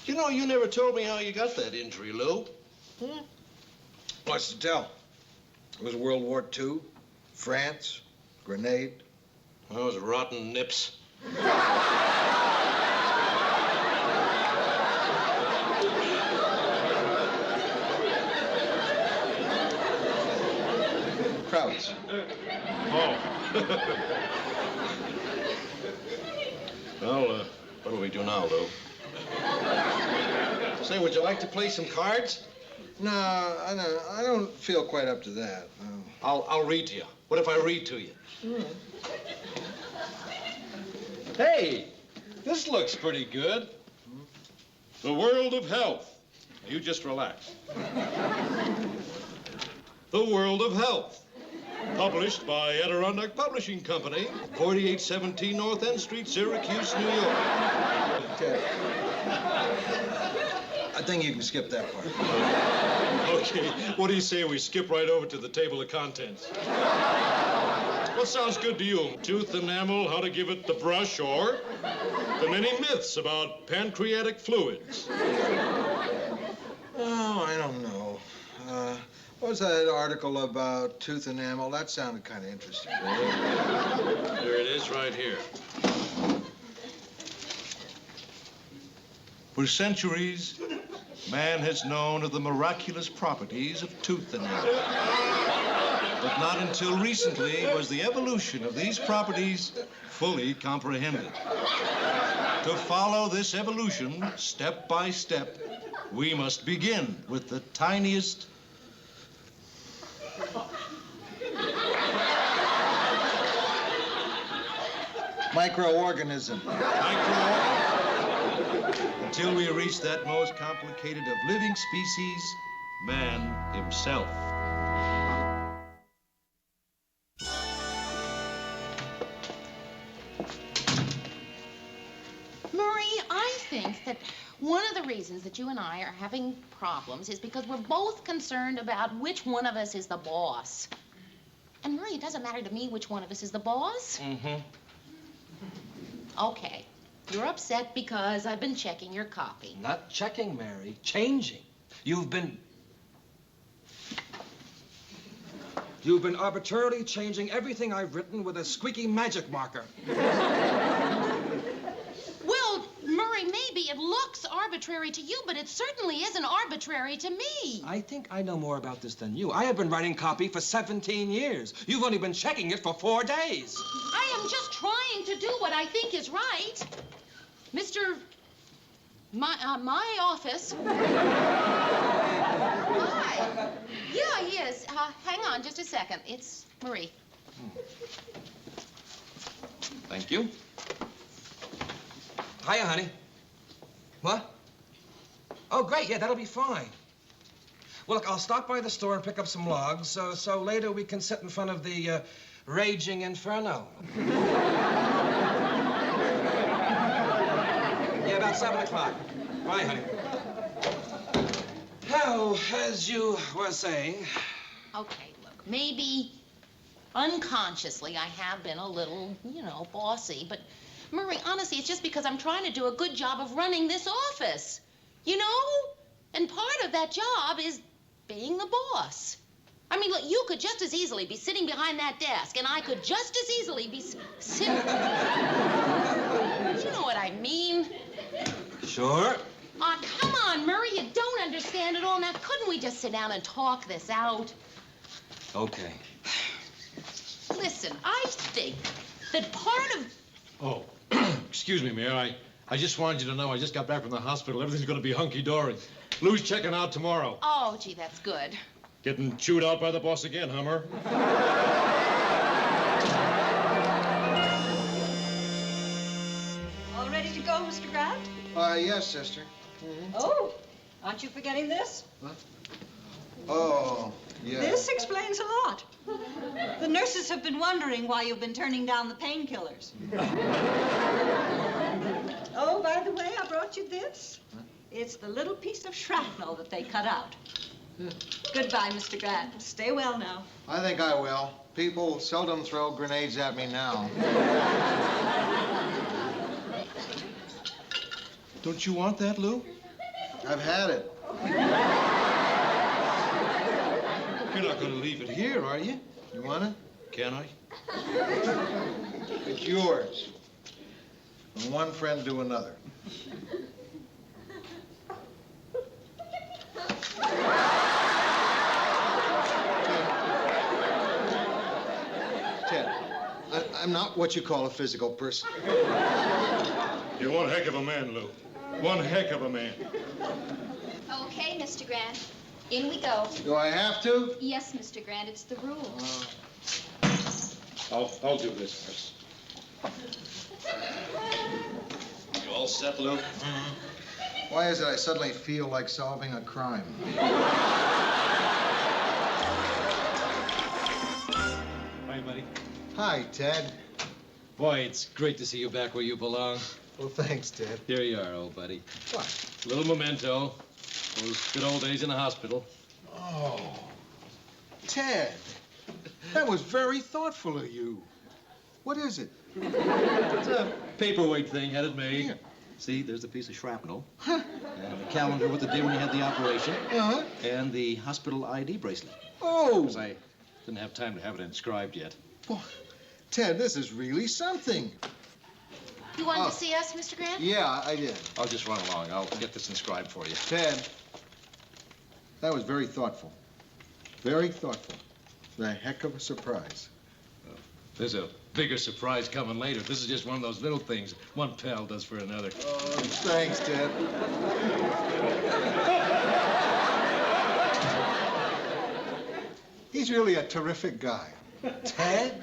You know, you never told me how you got that injury, Lou. What's to tell? It was World War II, France, grenade. Those rotten nips. Crowds. Oh. Well, what do we do now, Lou? Say, would you like to play some cards? No, I don't feel quite up to that. I'll read to you. What if I read to you? Mm. Hey, this looks pretty good. The World of Health. You just relax. The World of Health. Published by Adirondack Publishing Company, 4817 North End Street, Syracuse, New York. Okay. I think you can skip that part. Okay, what do you say we skip right over to the table of contents? What sounds good to you? Tooth enamel, how to give it the brush, or the many myths about pancreatic fluids? Oh, I don't know. What was that article about tooth enamel? That sounded kind of interesting. Here it is right here. For centuries, man has known of the miraculous properties of tooth enamel. But not until recently was the evolution of these properties fully comprehended. To follow this evolution, step by step, we must begin with the tiniest microorganism. Until we reach that most complicated of living species, man himself. Murray, I think that one of the reasons that you and I are having problems is because we're both concerned about which one of us is the boss. And Murray, it doesn't matter to me which one of us is the boss. Mm-hmm. Okay. You're upset because I've been checking your copy. Not checking, Mary. Changing. You've been arbitrarily changing everything I've written with a squeaky magic marker. Well, Murray, maybe it looks arbitrary to you, but it certainly isn't arbitrary to me. I think I know more about this than you. I have been writing copy for 17 years. You've only been checking it for 4 days. I am just trying to do what I think is right. Mr. My office. Hi. Yeah, he is. Hang on just a second. It's Marie. Thank you. Hiya, honey. What? Oh, great. Yeah, that'll be fine. Well, look, I'll stop by the store and pick up some logs, so later we can sit in front of the raging inferno. Yeah, about 7 o'clock. Bye, honey. Now, as you were saying... Okay, look, maybe unconsciously I have been a little, bossy, but Murray, honestly, it's just because I'm trying to do a good job of running this office, And part of that job is being the boss. I mean, look, you could just as easily be sitting behind that desk, and I could just as easily be sitting... You know what I mean? Sure. Aw, come on, Murray, you don't understand it all. Now, couldn't we just sit down and talk this out? Okay. Listen, I think that part of... Oh, excuse me, Mayor. I just wanted you to know I just got back from the hospital. Everything's going to be hunky-dory. Lou's checking out tomorrow. Oh, gee, that's good. Getting chewed out by the boss again, Hummer. All ready to go, Mr. Grant? Yes, sister. Mm-hmm. Oh, aren't you forgetting this? What? Oh, yeah. This explains a lot. The nurses have been wondering why you've been turning down the painkillers. Oh, by the way, I brought you this. What? It's the little piece of shrapnel that they cut out. Goodbye, Mr. Grant. Stay well now. I think I will. People seldom throw grenades at me now. Don't you want that, Lou? I've had it. You're not going to leave it here, are you? You want it? Can I? It's yours. From one friend to another. Ted, I'm not what you call a physical person. You're one heck of a man, Lou. One heck of a man. Okay, Mr. Grant. In we go. Do I have to? Yes, Mr. Grant, it's the rule. I'll do this first. You all set, Lou? Mm-hmm. Why is it I suddenly feel like solving a crime? Hi, buddy. Hi, Ted. Boy, it's great to see you back where you belong. Well, thanks, Ted. Here you are, old buddy. What? Little memento. Those good old days in the hospital. Oh, Ted, that was very thoughtful of you. What is it? It's a paperweight thing, had it made. Here. See, there's the piece of shrapnel. And the calendar with the day when you had the operation. Uh-huh. And the hospital ID bracelet. Oh. Because I didn't have time to have it inscribed yet. Boy, Ted, this is really something. You wanted to see us, Mr. Grant? Yeah, I did. I'll just run along. I'll get this inscribed for you. Ted, That was very thoughtful. Very thoughtful. It's a heck of a surprise. There's a bigger surprise coming later. This is just one of those little things one pal does for another. Oh, thanks, Ted. He's really a terrific guy. Ted?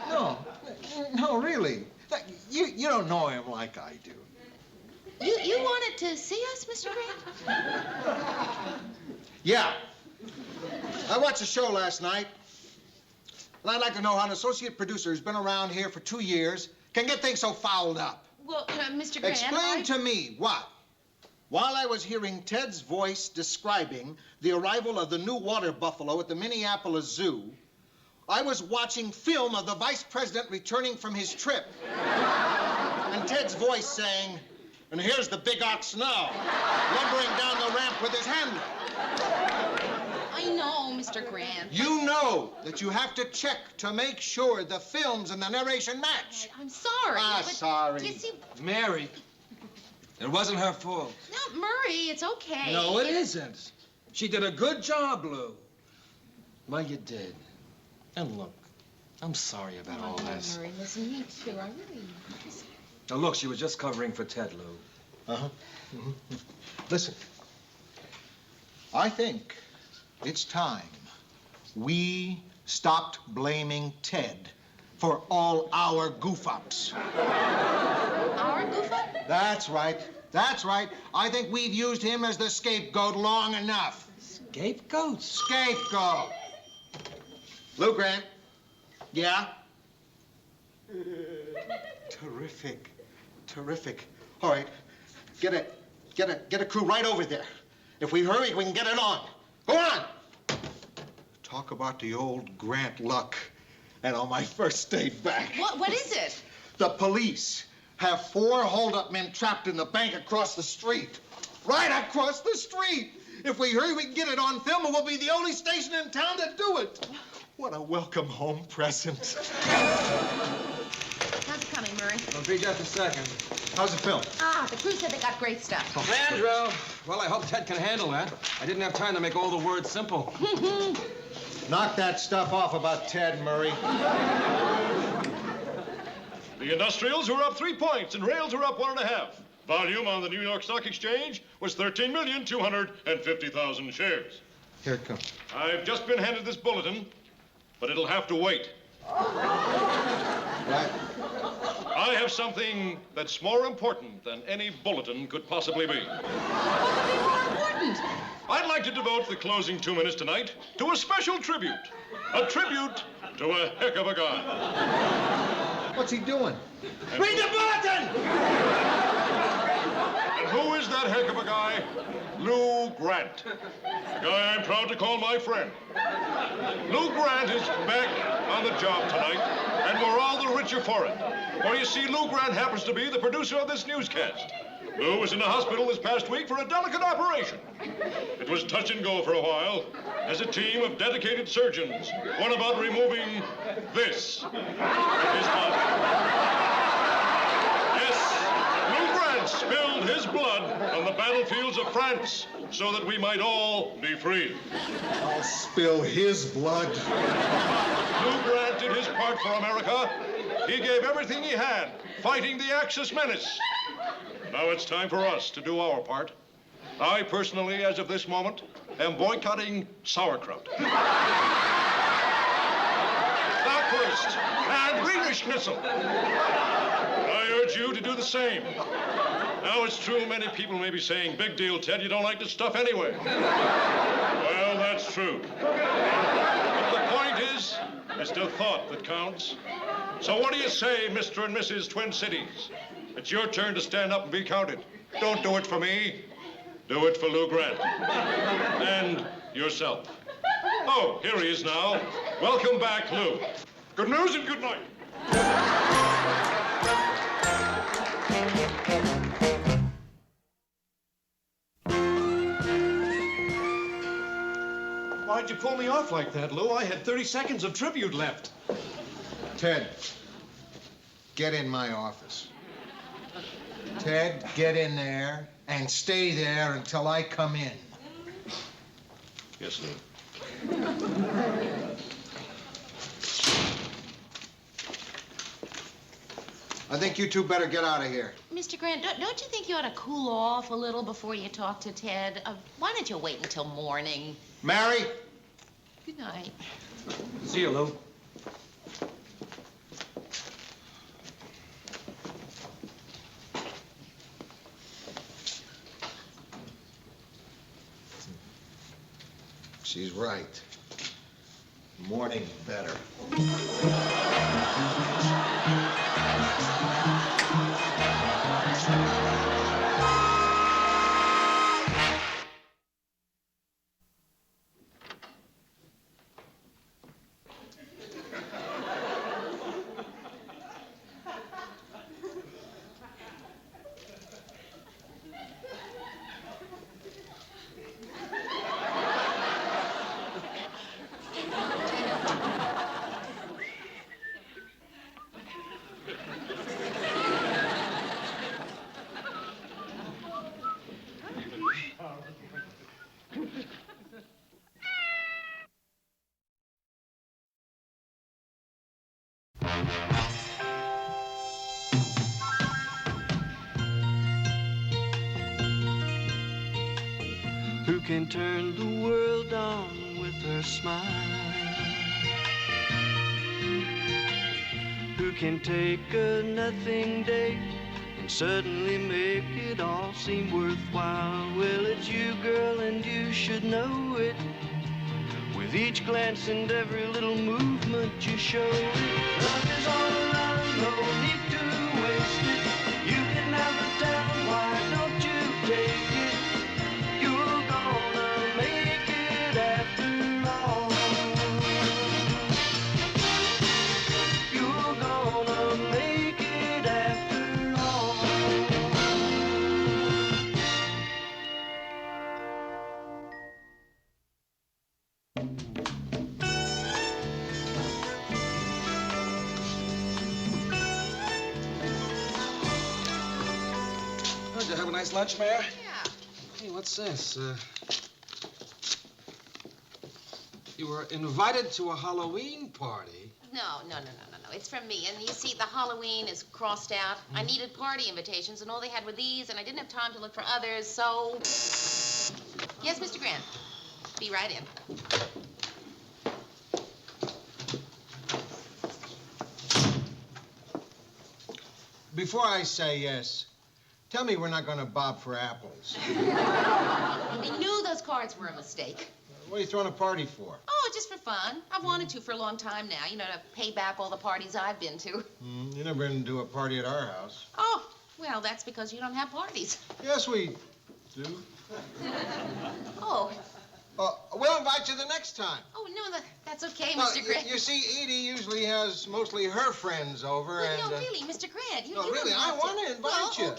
No, really. You don't know him like I do. You wanted to see us, Mr. Grant? Yeah. I watched the show last night. And I'd like to know how an associate producer who's been around here for 2 years can get things so fouled up. Well, Mr. Grant, Explain to me what? While I was hearing Ted's voice describing the arrival of the new water buffalo at the Minneapolis Zoo, I was watching film of the vice president returning from his trip. And Ted's voice saying, "And here's the big ox now, lumbering down the ramp with his handler." I know, Mr. Grant. You know that you have to check to make sure the films and the narration match. I'm sorry. Ah, but sorry. You see, Mary, it wasn't her fault. no, Murray, it's okay. No, it isn't. She did a good job, Lou. Well, you did. And look, I'm sorry about all this. Murray, listen, me too. I really... Now, look, she was just covering for Ted, Lou. Uh-huh. Mm-hmm. Listen, I think it's time we stopped blaming Ted for all our goof-ups. Our goof-up? That's right. That's right. I think we've used him as the scapegoat long enough. Scapegoat? Scapegoat. Lou Grant. Yeah? Terrific. Terrific. All right. Get a crew right over there. If we hurry, we can get it on. Go on. Talk about the old Grant luck. And on my first day back. What is it? The police have 4 hold-up men trapped in the bank across the street. Right across the street. If we hurry, we can get it on film, and we'll be the only station in town to do it. What a welcome home present. How's it coming, Murray? I'll be just a second. How's the film? Ah, the crew said they got great stuff. Sandro! Well, I hope Ted can handle that. I didn't have time to make all the words simple. Knock that stuff off about Ted, Murray. The industrials were up 3 points and rails were up 1.5. Volume on the New York Stock Exchange was 13,250,000 shares. Here it comes. I've just been handed this bulletin, but it'll have to wait. Right. I have something that's more important than any bulletin could possibly be. What could be more important? I'd like to devote the closing 2 minutes tonight to a special tribute. A tribute to a heck of a guy. What's he doing? Read the bulletin! And who is that heck of a guy? Lou Grant. A guy I'm proud to call my friend. Lou Grant is back on the job tonight, and we're all the richer for it. For you see, Lou Grant happens to be the producer of this newscast. Lou was in the hospital this past week for a delicate operation. It was touch and go for a while, as a team of dedicated surgeons went about removing this from his body. Yes, Lou Grant spilled his blood on the battlefields of France so that we might all be free. I'll spill his blood. Lou Grant did his part for America. He gave everything he had, fighting the Axis menace. Now it's time for us to do our part. I personally, as of this moment, am boycotting sauerkraut. Bratwurst and Wiener Schnitzel. I urge you to do the same. Now, it's true many people may be saying, "Big deal, Ted, you don't like this stuff anyway." Well, that's true. But the point is, it's the thought that counts. So what do you say, Mr. and Mrs. Twin Cities? It's your turn to stand up and be counted. Don't do it for me. Do it for Lou Grant. And yourself. Oh, here he is now. Welcome back, Lou. Good news and good night. Why'd you pull me off like that, Lou? I had 30 seconds of tribute left. Ted, get in my office. Ted, get in there and stay there until I come in. Yes, Lou. I think you two better get out of here. Mr. Grant, don't you think you ought to cool off a little before you talk to Ted? Why don't you wait until morning? Mary? Good night. See you, Lou. She's right. Morning better. Who can turn the world on with her smile? Who can take a nothing day and suddenly make it all seem worthwhile? Well, it's you, girl, and you should know it. With each glance and every little movement you show it. Love is all around, no need to waste it. You can have the town, why don't you take it? You're gonna make it after all. You're gonna make it after all. Did you have a nice lunch, Mayor? Yeah. Hey, what's this? You were invited to a Halloween party. No. It's from me. And you see, the Halloween is crossed out. I needed party invitations, and all they had were these, and I didn't have time to look for others, so... Yes, Mr. Grant. Be right in. Before I say yes, tell me we're not going to bob for apples. I knew those cards were a mistake. What are you throwing a party for? Oh, just for fun. I've wanted to for a long time now, you know, to pay back all the parties I've been to. You never been to a party at our house. Oh, well, that's because you don't have parties. Yes, we do. Oh. We'll invite you the next time. Oh, no, that's okay, Well, Mr. Grant. You see, Edie usually has mostly her friends over, Well, and... no, really, Mr. Grant. You No, you really, don't I have want to invite you.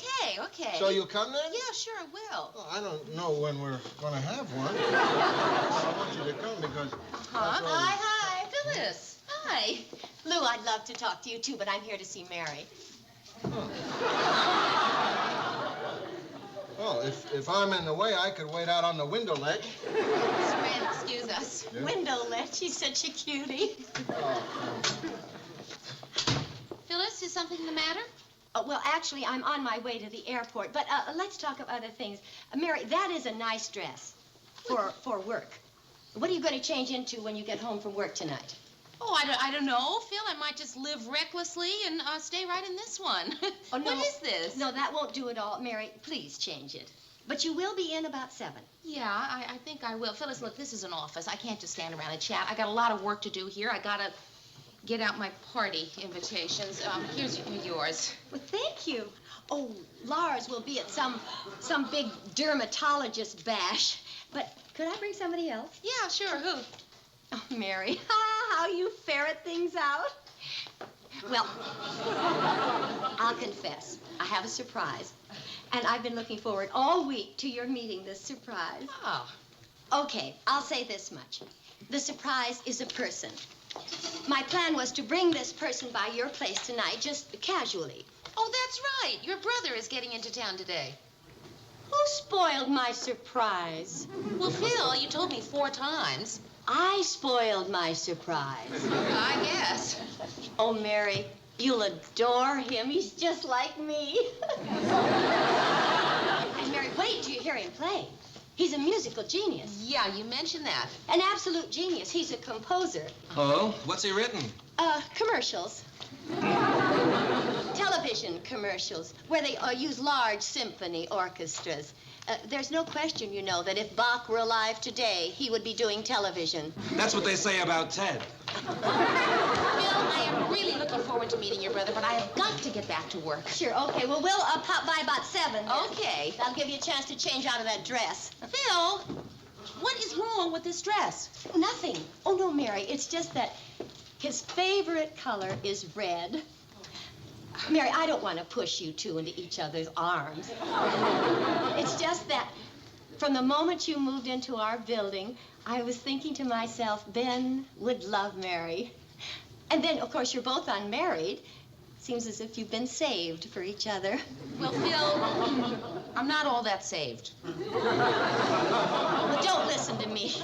Okay. So you'll come then? Yeah, sure, I will. Well, I don't know when we're going to have one. I want you to come because... Huh? Hi, Phyllis. Hi. Lou, I'd love to talk to you, too, but I'm here to see Mary. Well, if I'm in the way, I could wait out on the window ledge. Mr. Grant, excuse us. Yeah. Window ledge, she's such a cutie. Phyllis, is something the matter? Well, actually, I'm on my way to the airport, but let's talk of other things. Mary, that is a nice dress for work. What are you going to change into when you get home from work tonight? Oh, I don't know, Phil. I might just live recklessly and stay right in this one. Oh, no. What is this? No, that won't do at all. Mary, please change it. But you will be in about 7. Yeah, I think I will. Phyllis, look, this is an office. I can't just stand around and chat. I got a lot of work to do here. I gotta get out my party invitations. Here's yours. Well, thank you. Oh, Lars will be at some big dermatologist bash. But could I bring somebody else? Yeah, sure. Who? Oh, Mary, how you ferret things out. Well, I'll confess, I have a surprise. And I've been looking forward all week to your meeting this surprise. Oh. Okay, I'll say this much. The surprise is a person. My plan was to bring this person by your place tonight, just casually. Oh, that's right. Your brother is getting into town today. Who spoiled my surprise? Well, Phil, you told me 4 times. I spoiled my surprise. I guess. Oh, Mary, you'll adore him. He's just like me. And Mary, wait till you hear him play. He's a musical genius. Yeah, you mentioned that. An absolute genius. He's a composer. Oh? What's he written? Commercials. Television commercials, where they use large symphony orchestras. There's no question, you know, that if Bach were alive today, he would be doing television. That's what they say about Ted. Phil, I am really looking forward to meeting your brother, but I have got to get back to work. Sure, okay. Well, we'll pop by about 7. Then. Okay. I'll give you a chance to change out of that dress. Phil, what is wrong with this dress? Nothing. Oh, no, Mary. It's just that his favorite color is red. Mary, I don't want to push you two into each other's arms. It's just that from the moment you moved into our building, I was thinking to myself, Ben would love Mary. And then, of course, you're both unmarried. Seems as if you've been saved for each other. Well, Phil, I'm not all that saved. Well, don't listen to me.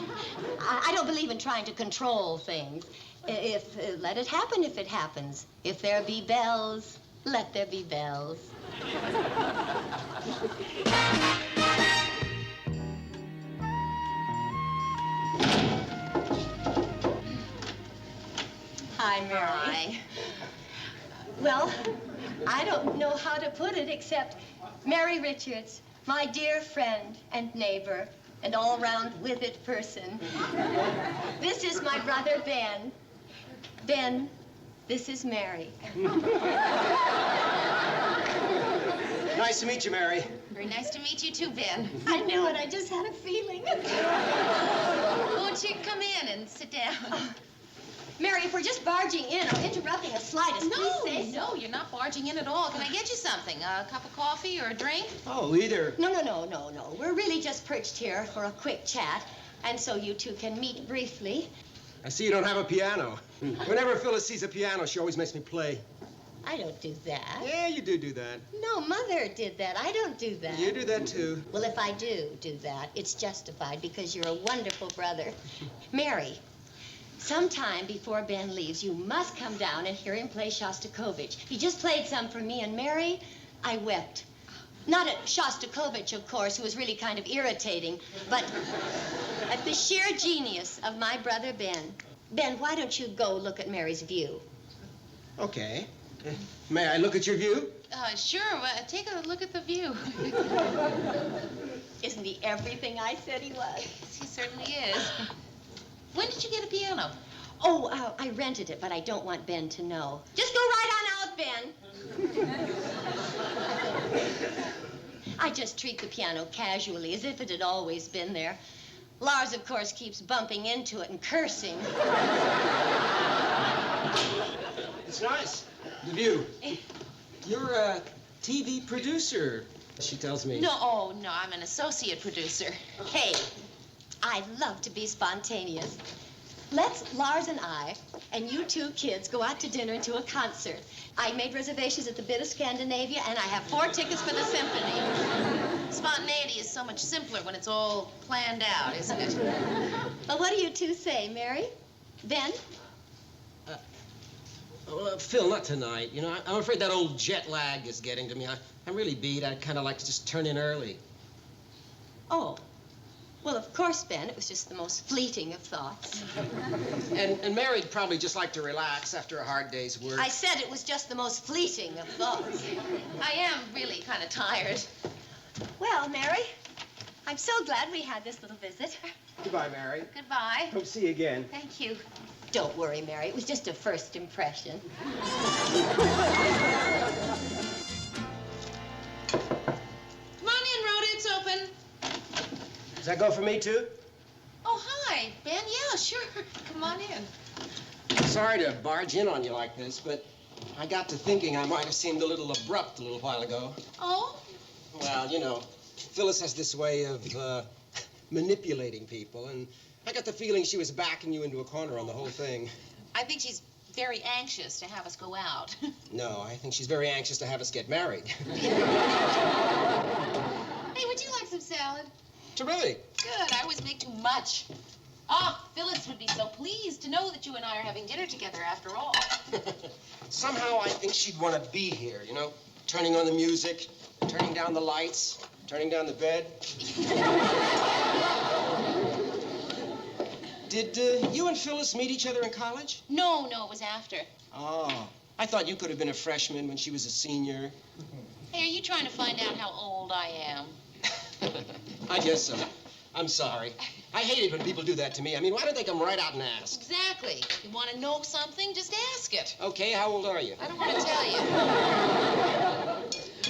I don't believe in trying to control things. Let it happen if it happens. If there be bells, let there be bells. Hi, Mary. Hi. Well, I don't know how to put it except Mary Richards, my dear friend and neighbor and all-round with-it person. This is my brother, Ben. Ben, this is Mary. Nice to meet you, Mary. Very nice to meet you too, Ben. I knew it. I just had a feeling. Won't you come in and sit down? Mary, if we're just barging in or interrupting the slightest, please say so. No, you're not barging in at all. Can I get you something? A cup of coffee or a drink? Oh, either. No. We're really just perched here for a quick chat, and so you two can meet briefly. I see you don't have a piano. Whenever Phyllis sees a piano, she always makes me play. I don't do that. Yeah, you do that. No, Mother did that. I don't do that. You do that, too. Well, if I do that, it's justified because you're a wonderful brother. Mary, sometime before Ben leaves, you must come down and hear him play Shostakovich. He just played some for me, and Mary, I wept. Not at Shostakovich, of course, who was really kind of irritating, but at the sheer genius of my brother Ben. Ben, why don't you go look at Mary's view? Okay. May I look at your view? Sure. Take a look at the view. Isn't he everything I said he was? He certainly is. When did you get a piano? Oh, I rented it, but I don't want Ben to know. Just go right on out, Ben. I just treat the piano casually, as if it had always been there. Lars, of course, keeps bumping into it and cursing. It's nice. The view. You're a TV producer, she tells me. No, I'm an associate producer. Hey, I love to be spontaneous. Let's Lars and I and you two kids go out to dinner and to a concert. I made reservations at the Bit of Scandinavia, and I have 4 tickets for the symphony. Spontaneity is so much simpler when it's all planned out, isn't it? Well, what do you two say, Mary? Ben? Phil, not tonight. You know, I'm afraid that old jet lag is getting to me. I'm really beat. I'd kind of like to just turn in early. Oh. Well, of course, Ben. It was just the most fleeting of thoughts. And Mary'd probably just like to relax after a hard day's work. I said it was just the most fleeting of thoughts. I am really kind of tired. Well, Mary, I'm so glad we had this little visit. Goodbye, Mary. Goodbye. Hope to see you again. Thank you. Don't worry, Mary. It was just a first impression. Come on in, Rhoda. It's open. Does that go for me, too? Oh, hi, Ben. Yeah, sure. Come on in. Sorry to barge in on you like this, but I got to thinking I might have seemed a little abrupt a little while ago. Oh? Well, you know, Phyllis has this way of manipulating people, and I got the feeling she was backing you into a corner on the whole thing. I think she's very anxious to have us go out. No, I think she's very anxious to have us get married. Hey, would you like some salad? Terrific. Good. I always make too much. Oh, Phyllis would be so pleased to know that you and I are having dinner together after all. Somehow I think she'd want to be here, you know? Turning on the music, turning down the lights, turning down the bed. Did you and Phyllis meet each other in college? No, it was after. Oh, I thought you could have been a freshman when she was a senior. Hey, are you trying to find out how old I am? I guess so. I'm sorry. I hate it when people do that to me. I mean, why don't they come right out and ask? Exactly. If you want to know something, just ask it. Okay, how old are you? I don't want to tell you.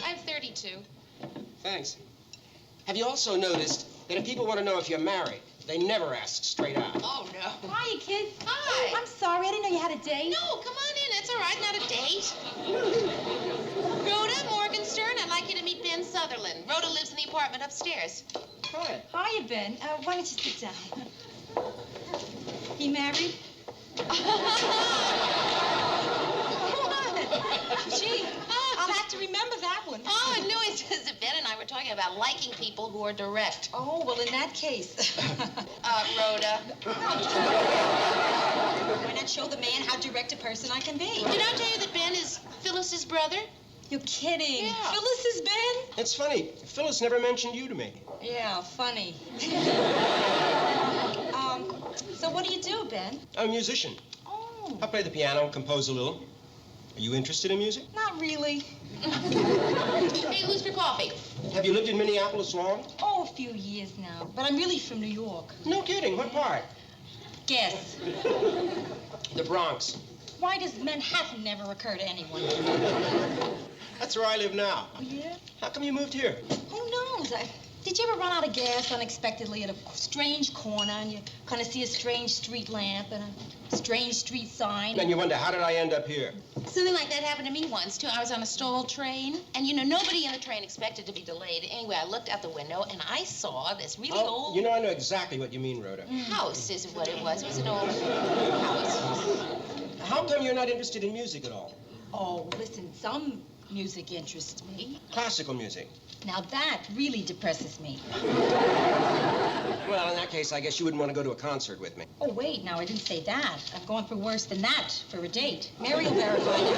I'm 32. Thanks. Have you also noticed that if people want to know if you're married, they never ask straight out? Oh, no. Hiya, kids. Hi. I'm sorry, I didn't know you had a date. No, come on in. It's all right. Not a date. Rhoda Morgenstern, I'd like you to meet Ben Sutherland. Rhoda lives in the apartment upstairs. Hi. Hiya, Ben. Why don't you sit down? He married? Gee, I'll have to remember that one. Oh, no, it's just Ben and I were talking about liking people who are direct. Oh, well, in that case. Rhoda. Why not show the man how direct a person I can be? Did I tell you that Ben is Phyllis's brother? You're kidding. Yeah. Phyllis is Ben? It's funny. Phyllis never mentioned you to me. Yeah, funny. So what do you do, Ben? I'm a musician. Oh. I play the piano, compose a little. Are you interested in music? Not really. Hey, who's for coffee? Have you lived in Minneapolis long? Oh, a few years now. But I'm really from New York. No kidding. What part? Guess. The Bronx. Why does Manhattan never occur to anyone? That's where I live now. Oh, yeah? How come you moved here? Who knows? Did you ever run out of gas unexpectedly at a strange corner and you kind of see a strange street lamp and a strange street sign? Then you wonder, how did I end up here? Something like that happened to me once, too. I was on a stalled train, and, you know, nobody in the train expected to be delayed. Anyway, I looked out the window, and I saw this really old... You know, I know exactly what you mean, Rhoda. House isn't what it was. It was an old house. How come you're not interested in music at all? Oh, listen, some music interests me. Classical music. Now that really depresses me. Well, in that case, I guess you wouldn't want to go to a concert with me. Oh, wait, now I didn't say that. I'm going for worse than that for a date. Mary will verify that.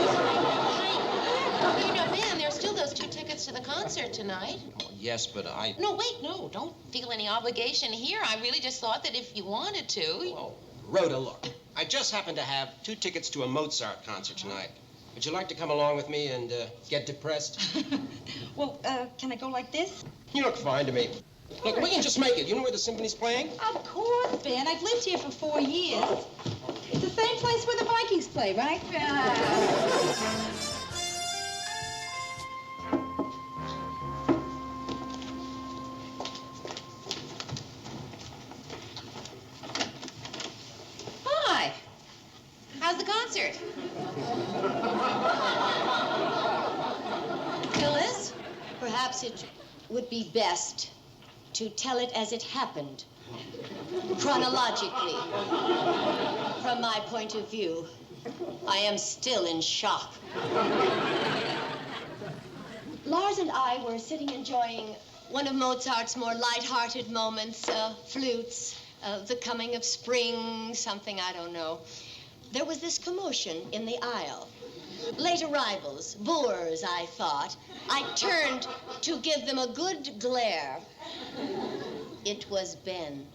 You know, man, there's still those 2 tickets to the concert tonight. Well, yes, but I... No, wait, no, don't feel any obligation here. I really just thought that if you wanted to... Oh, Rhoda, look, I just happen to have 2 tickets to a Mozart concert tonight. Would you like to come along with me and get depressed? Well, can I go like this? You look fine to me. Look, we can just make it. You know where the symphony's playing? Of course, Ben. I've lived here for 4 years. It's the same place where the Vikings play, right? Hi. How's the concert? Phyllis? Perhaps it would be best to tell it as it happened, chronologically. From my point of view, I am still in shock. Lars and I were sitting enjoying one of Mozart's more light-hearted moments, flutes, the coming of spring, something I don't know. There was this commotion in the aisle. Late arrivals, boors, I thought. I turned to give them a good glare. It was Ben.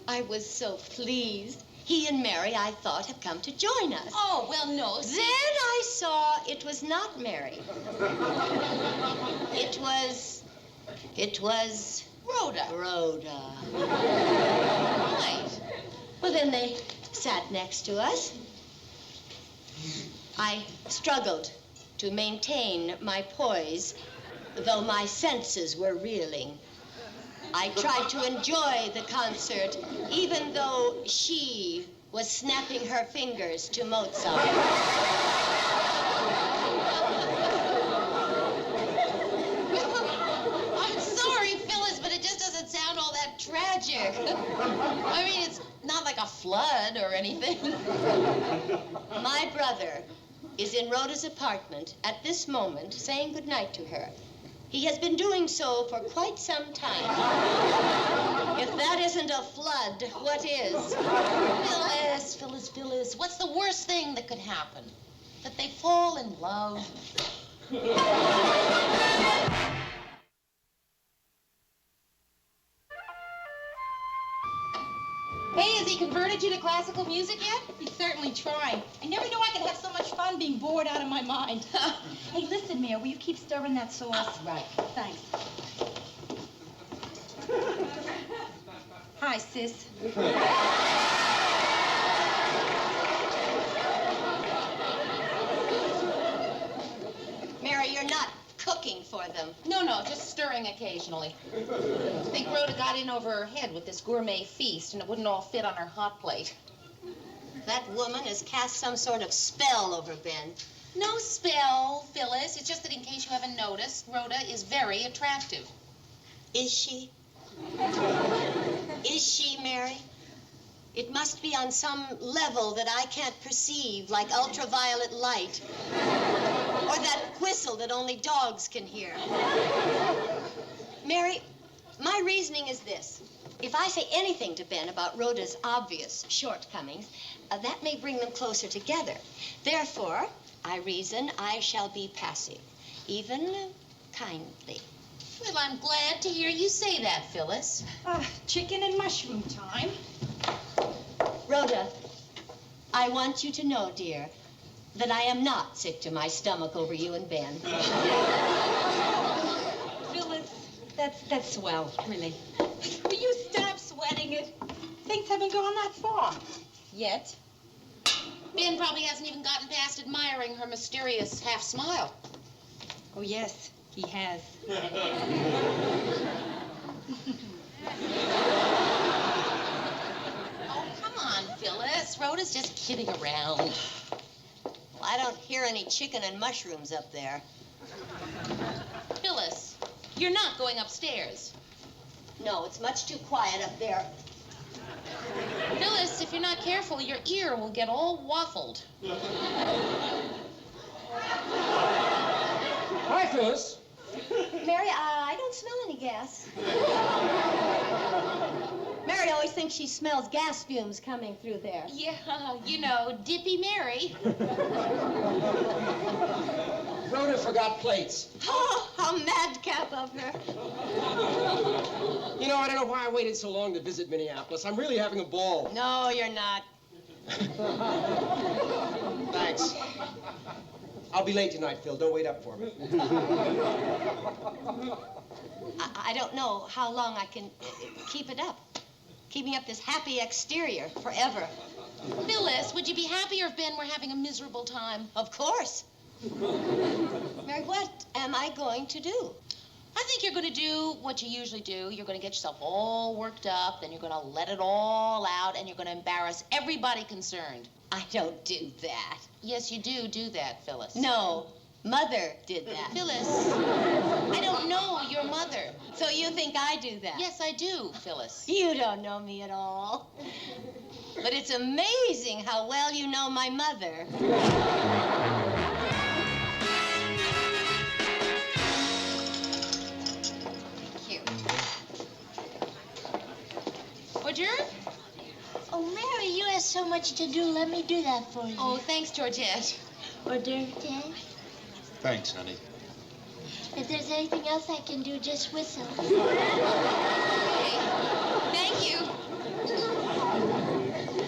I was so pleased. He and Mary, I thought, have come to join us. Oh, well, no. Then I saw it was not Mary. It was... Rhoda. Rhoda. Right. Well, then they sat next to us. I struggled to maintain my poise, though my senses were reeling. I tried to enjoy the concert, even though she was snapping her fingers to Mozart. I'm sorry, Phyllis, but it just doesn't sound all that tragic. I mean, it's not like a flood or anything. My brother is in Rhoda's apartment at this moment saying goodnight to her. He has been doing so for quite some time. If that isn't a flood, what is? Phyllis, what's the worst thing that could happen? That they fall in love? Hey, has he converted you to classical music yet? He's certainly trying. I never knew I could have so much fun being bored out of my mind. Hey, listen, Mia, will you keep stirring that sauce? Right. Thanks. Hi, sis. Mary, you're not cooking for them. No, just stirring occasionally. I think Rhoda got in over her head with this gourmet feast, and it wouldn't all fit on her hot plate. That woman has cast some sort of spell over Ben. No spell, Phyllis. It's just that in case you haven't noticed, Rhoda is very attractive. Is she? Is she, Mary? It must be on some level that I can't perceive, like ultraviolet light. Or that whistle that only dogs can hear. Mary, my reasoning is this. If I say anything to Ben about Rhoda's obvious shortcomings, that may bring them closer together. Therefore, I reason I shall be passive, even kindly. Well, I'm glad to hear you say that, Phyllis. Chicken and mushroom time. Rhoda, I want you to know, dear, that I am not sick to my stomach over you and Ben. Phyllis, that's swell, really. Will you stop sweating it? Things haven't gone that far. Yet. Ben probably hasn't even gotten past admiring her mysterious half-smile. Oh, yes, he has. Oh, come on, Phyllis. Rhoda's just kidding around. Well, I don't hear any chicken and mushrooms up there. Phyllis, you're not going upstairs. No, it's much too quiet up there. Phyllis, if you're not careful, your ear will get all waffled. Hi, Phyllis. Mary, I don't smell any gas. Mary always thinks she smells gas fumes coming through there. Yeah, you know, Dippy Mary. Rhoda forgot plates. Oh, how madcap of her. You know, I don't know why I waited so long to visit Minneapolis. I'm really having a ball. No, you're not. Thanks. I'll be late tonight, Phil. Don't wait up for me. I don't know how long I can keep it up. Keeping up this happy exterior forever. Phyllis, would you be happier if Ben were having a miserable time? Of course. Mary, what am I going to do? I think you're going to do what you usually do. You're going to get yourself all worked up, then you're going to let it all out, and you're going to embarrass everybody concerned. I don't do that. Yes, you do that, Phyllis. No, Mother did that. Phyllis, I don't know your mother. So you think I do that? Yes, I do, Phyllis. You don't know me at all. But it's amazing how well you know my mother. Georgette? Oh, Mary, you have so much to do. Let me do that for you. Oh, thanks, Georgette. Hors d'oeuvre, Ted? Thanks, honey. If there's anything else I can do, just whistle. Okay. Thank you.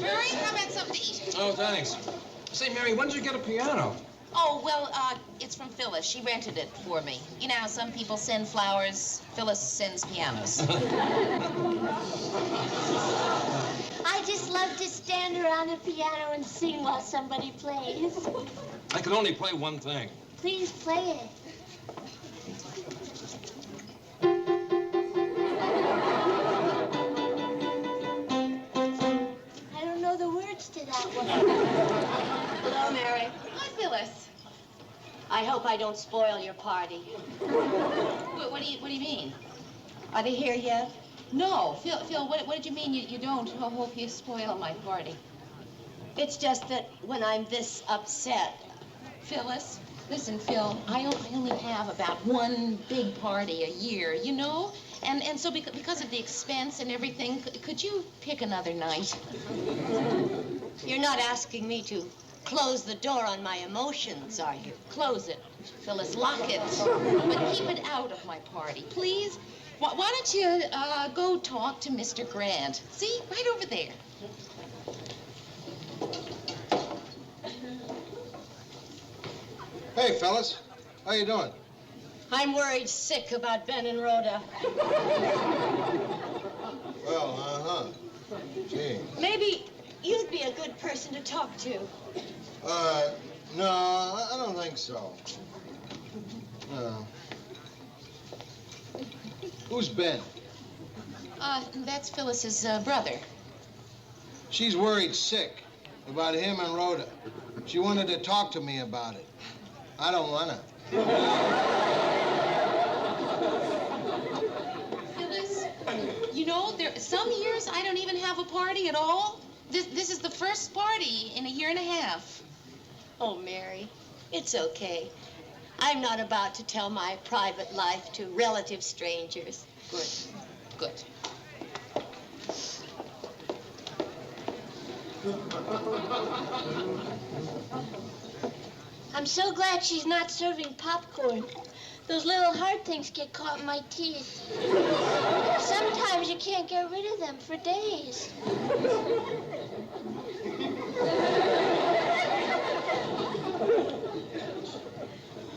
Mary, how about something to eat? Oh, thanks. Say, Mary, when did you get a piano? Oh, well, it's from Phyllis. She rented it for me. You know how some people send flowers? Phyllis sends pianos. I just love to stand around the piano and sing while somebody plays. I can only play one thing. Please play it. I don't know the words to that one. Hello, Mary. Hi, Phyllis. I hope I don't spoil your party. What do you mean? Are they here yet? No, Phil, what did you mean you don't hope you spoil my party? It's just that when I'm this upset... Phyllis, Listen, Phil, I only have about one big party a year, you know? And so because of the expense and everything, could you pick another night? You're not asking me to close the door on my emotions, are you? Close it, Phyllis, lock it. But keep it out of my party, please. Why don't you go talk to Mr. Grant? See, right over there. Hey, fellas. How you doing? I'm worried sick about Ben and Rhoda. Well, uh-huh. Gee. Maybe you'd be a good person to talk to. No, I don't think so. No. Who's Ben? That's Phyllis's brother. She's worried sick about him and Rhoda. She wanted to talk to me about it. I don't wanna. Phyllis, you know, some years I don't even have a party at all. This is the first party in a year and a half. Oh, Mary, it's okay. I'm not about to tell my private life to relative strangers. Good, good. I'm so glad she's not serving popcorn. Those little hard things get caught in my teeth. Sometimes you can't get rid of them for days.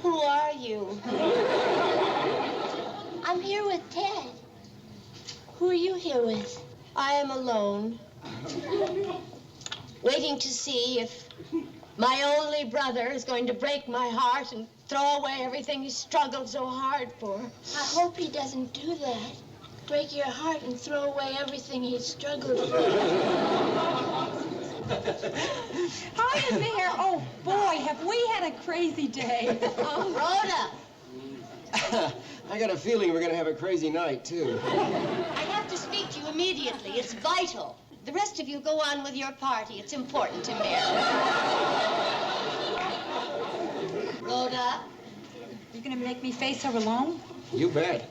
Who are you? I'm here with Ted. Who are you here with? I am alone, waiting to see if my only brother is going to break my heart and throw away everything he struggled so hard for. I hope he doesn't do that. Break your heart and throw away everything he struggled for. Hiya there. Oh, boy, have we had a crazy day. Rhoda! I got a feeling we're going to have a crazy night, too. I have to speak to you immediately. It's vital. The rest of you go on with your party. It's important to Mary. Rhoda? You're going to make me face her alone? You bet.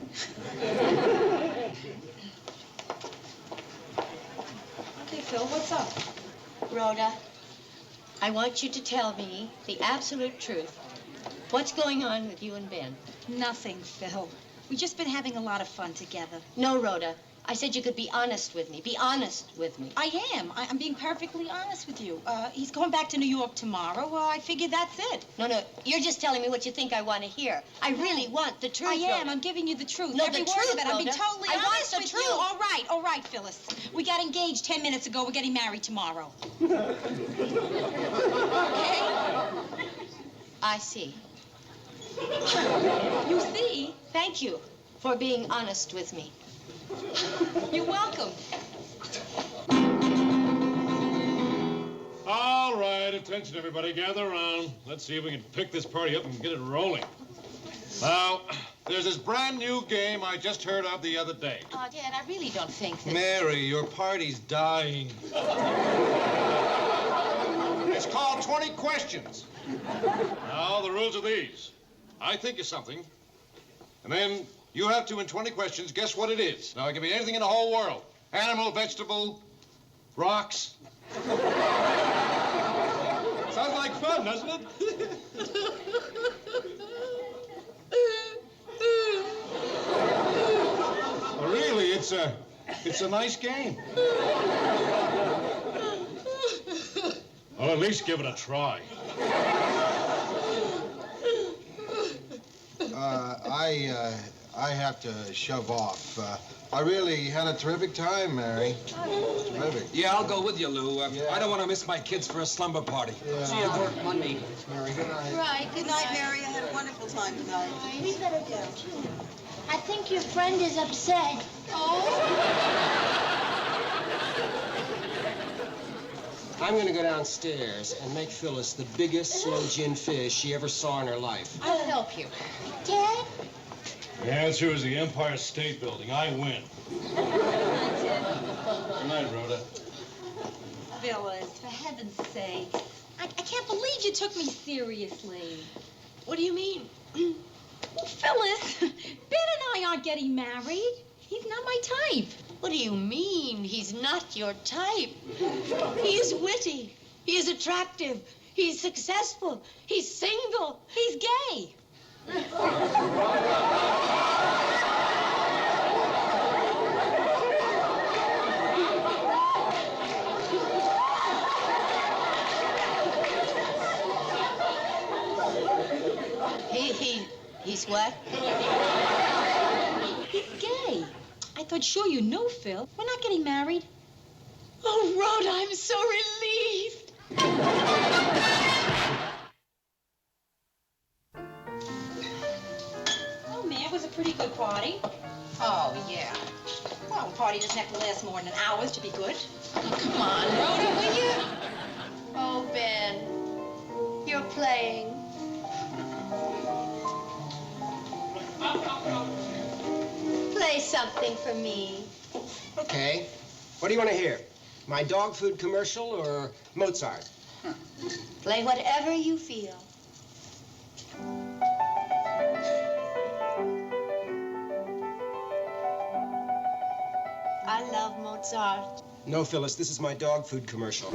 Okay, Phil, what's up? Rhoda, I want you to tell me the absolute truth. What's going on with you and Ben? Nothing, Phil. We've just been having a lot of fun together. No, Rhoda. I said you could be honest with me. Be honest with me. I am. I'm being perfectly honest with you. He's going back to New York tomorrow. Well, I figure that's it. No, you're just telling me what you think I want to hear. I really want the truth, I am. Rhoda. I'm giving you the truth. No, Every the word truth, of it. I'm being Rhoda. totally I want honest the with truth. you. All right, Phyllis. We got engaged 10 minutes ago. We're getting married tomorrow. Okay? I see. You see? Thank you for being honest with me. You're welcome. All right, attention, everybody. Gather around. Let's see if we can pick this party up and get it rolling. Now, there's this brand new game I just heard of the other day. Oh, Dad, I really don't think that... Mary, your party's dying. It's called 20 Questions. Now, the rules are these. I think of something, and then you have to, in 20 questions, guess what it is. Now, it can be anything in the whole world. Animal, vegetable, rocks. Sounds like fun, doesn't it? Well, really, it's a nice game. Well, at least give it a try. I have to shove off. I really had a terrific time, Mary. Terrific. Yeah, I'll go with you, Lou. I don't want to miss my kids for a slumber party. Yeah. See you at work Monday. Mary, good night. Right, Good night, Mary. I had a wonderful time tonight. We better go, too. I think your friend is upset. I'm going to go downstairs and make Phyllis the biggest slow gin fish she ever saw in her life. I'll help you. Ted? The answer is the Empire State Building. I win. Good night, Rhoda. Phyllis, for heaven's sake. I can't believe you took me seriously. What do you mean? Well, Phyllis, Ben and I aren't getting married. He's not my type. What do you mean? He's not your type. He is witty. He is attractive. He's successful. He's single. He's gay. He's what? He's gay. I thought sure you knew, Phil. We're not getting married. Oh, Rhoda, I'm so relieved. Oh, man, it was a pretty good party. Oh, yeah. Well, a party doesn't have to last more than an hour to be good. Oh, come on, Rhoda, will you? Oh, Ben, you're playing. Play something for me. Okay. What do you want to hear? My dog food commercial or Mozart? Play whatever you feel. I love Mozart. No, Phyllis, this is my dog food commercial.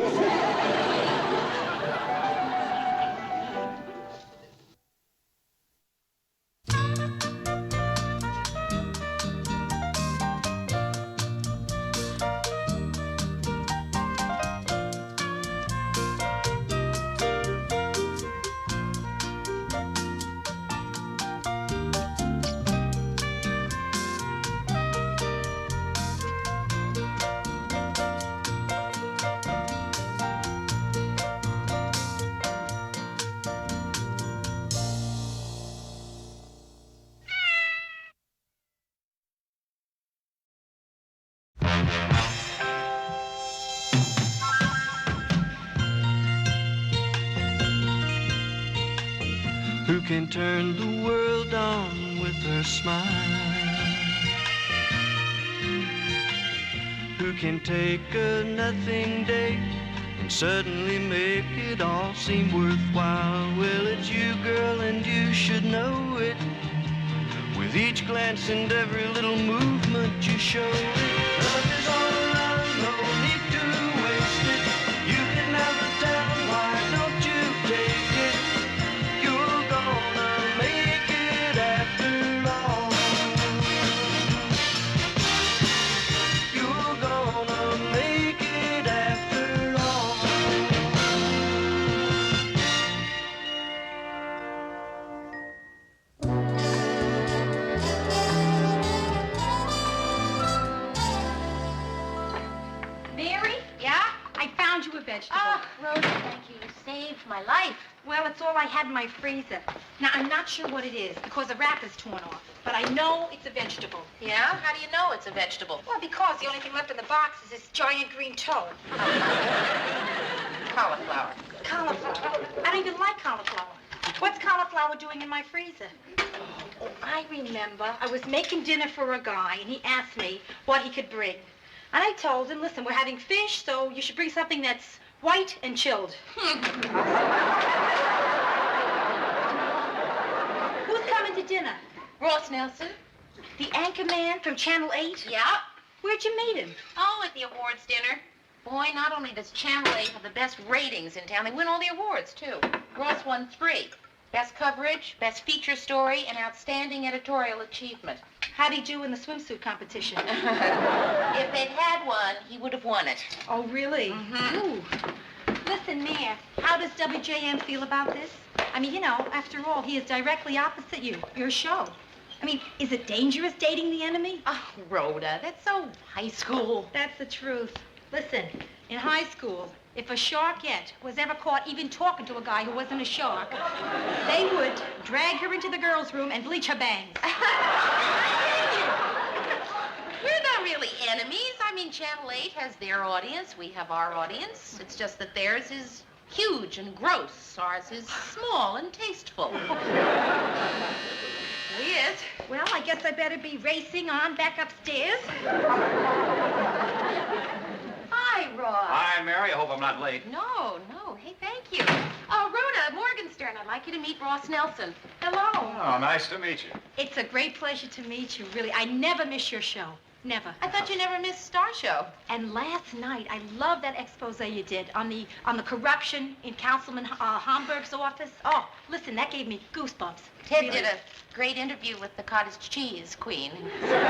Who can turn the world on with her smile? Who can take a nothing day and suddenly make it all seem worthwhile? Well, it's you, girl, and you should know it. With each glance and every little movement you show it. Love is all around, no need to waste it. You can have the town, why don't you take it? You're gonna make it after all. You're gonna make it after all. Mary? Yeah? I found you a vegetable. Oh, Rosa, thank you. You saved my life. Well, it's all I had in my freezer. Now, I'm not sure what it is because the wrap is torn off, but I know it's a vegetable. Yeah? How do you know it's a vegetable? Well, because the only thing left in the box is this giant green toe. Cauliflower. Cauliflower. I don't even like cauliflower. What's cauliflower doing in my freezer? Oh, I remember. I was making dinner for a guy, and he asked me what he could bring. And I told him, listen, we're having fish, so you should bring something that's white and chilled. Who's coming to dinner? Ross Nelson. The anchor man from Channel 8? Yeah. Where'd you meet him? Oh, at the awards dinner. Boy, not only does Channel 8 have the best ratings in town, they win all the awards, too. Ross won 3. Best coverage, best feature story, and outstanding editorial achievement. How'd he do in the swimsuit competition? If they'd had one, he would have won it. Oh, really? Mm-hmm. Ooh. Listen, Mayor, how does WJM feel about this? I mean, you know, after all, he is directly opposite you, your show. I mean, is it dangerous dating the enemy? Oh, Rhoda, that's so high school. That's the truth. Listen, in high school, if a sharkette was ever caught even talking to a guy who wasn't a shark, they would drag her into the girls' room and bleach her bangs. We're not really enemies. I mean, Channel 8 has their audience. We have our audience. It's just that theirs is huge and gross. Ours is small and tasteful. Weird. Well, I guess I better be racing on back upstairs. Hi, Ross. Hi, Mary. I hope I'm not late. No. Hey, thank you. Oh, Rhoda, Morgenstern. I'd like like you to meet Ross Nelson. Hello. Oh, nice to meet you. It's a great pleasure to meet you, really. I never miss your show. Never. I thought you never missed Star Show. And last night, I love that expose you did on the corruption in Councilman Homburg's office. Oh, listen, that gave me goosebumps. Ted Really. did a great interview with the cottage cheese queen. It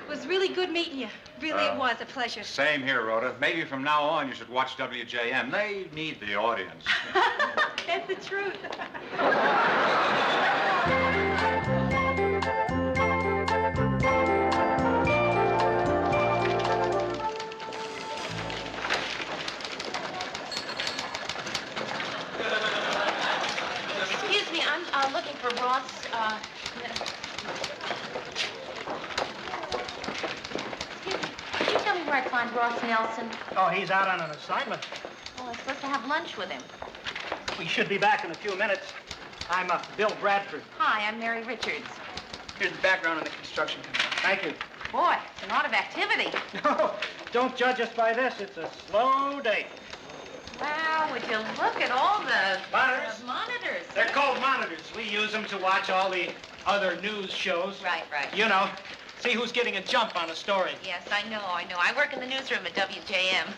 was really good meeting you. Really, it was a pleasure. Same here, Rhoda. Maybe from now on you should watch WJM. They need the audience. That's the truth. Excuse me, I'm looking for Ross. Could you tell me where I find Ross Nelson? Oh, he's out on an assignment. Oh, I'm supposed to have lunch with him. We should be back in a few minutes. I'm Bill Bradford. Hi, I'm Mary Richards. Here's the background on the construction company. Thank you. Boy, it's a lot of activity. No, don't judge us by this. It's a slow day. Wow, would you look at all the Monitors? monitors. They're called monitors. We use them to watch all the other news shows. Right, right. You know, see who's getting a jump on a story. Yes, I know. I work in the newsroom at WJM.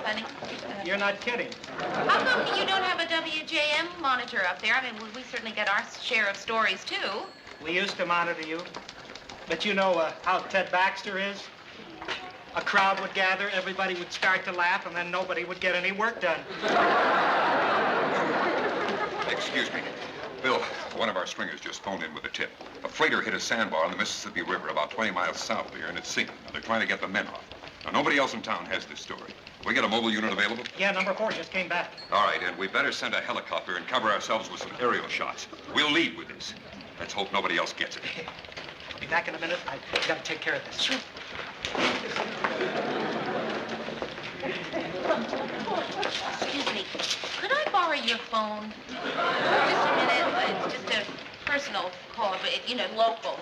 Funny. You're not kidding. How come you don't have a WJM monitor up there? I mean, we certainly get our share of stories, too. We used to monitor you. But you know how Ted Baxter is? A crowd would gather, everybody would start to laugh, and then nobody would get any work done. Excuse me. Bill, one of our stringers just phoned in with a tip. A freighter hit a sandbar on the Mississippi River about 20 miles south of here, and it's sinking. Now, they're trying to get the men off. Now, nobody else in town has this story. We get a mobile unit available? Yeah, number 4 just came back. All right, and we better send a helicopter and cover ourselves with some aerial shots. We'll lead with this. Let's hope nobody else gets it. I'll be back in a minute. I've got to take care of this. Sure. Excuse me, could I borrow your phone? Just a minute. It's just a personal call, but, you know, local.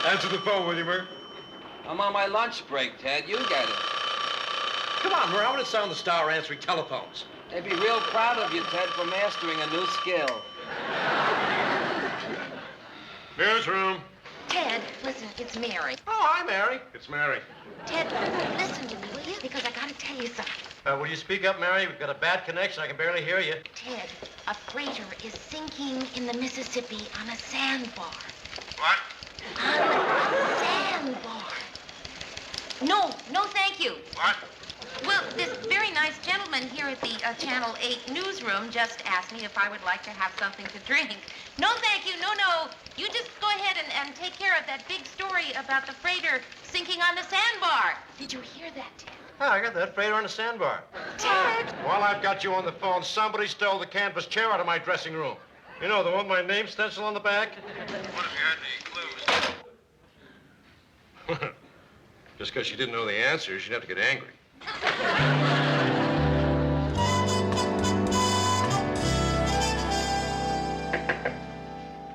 Answer the phone, will you, Murr? I'm on my lunch break, Ted. You get it. Come on, Murr. I want to sound the star answering telephones. They'd be real proud of you, Ted, for mastering a new skill. Newsroom. Ted, listen, it's Mary. Oh, hi, Mary. It's Mary. Ted, listen to me, will you? Because I gotta tell you something. Will you speak up, Mary? We've got a bad connection. I can barely hear you. Ted, a freighter is sinking in the Mississippi on a sandbar. What? On a sandbar. No, thank you. What? Well, this very nice gentleman here at the Channel 8 newsroom just asked me if I would like to have something to drink. No, thank you. No. You just go ahead and take care of that big story about the freighter sinking on the sandbar. Did you hear that, Ted? Oh, I got that freighter on the sandbar. Ted! While I've got you on the phone, somebody stole the canvas chair out of my dressing room. You know, the one with my name stencil on the back? What if you had any clues? Just because she didn't know the answer, she'd have to get angry.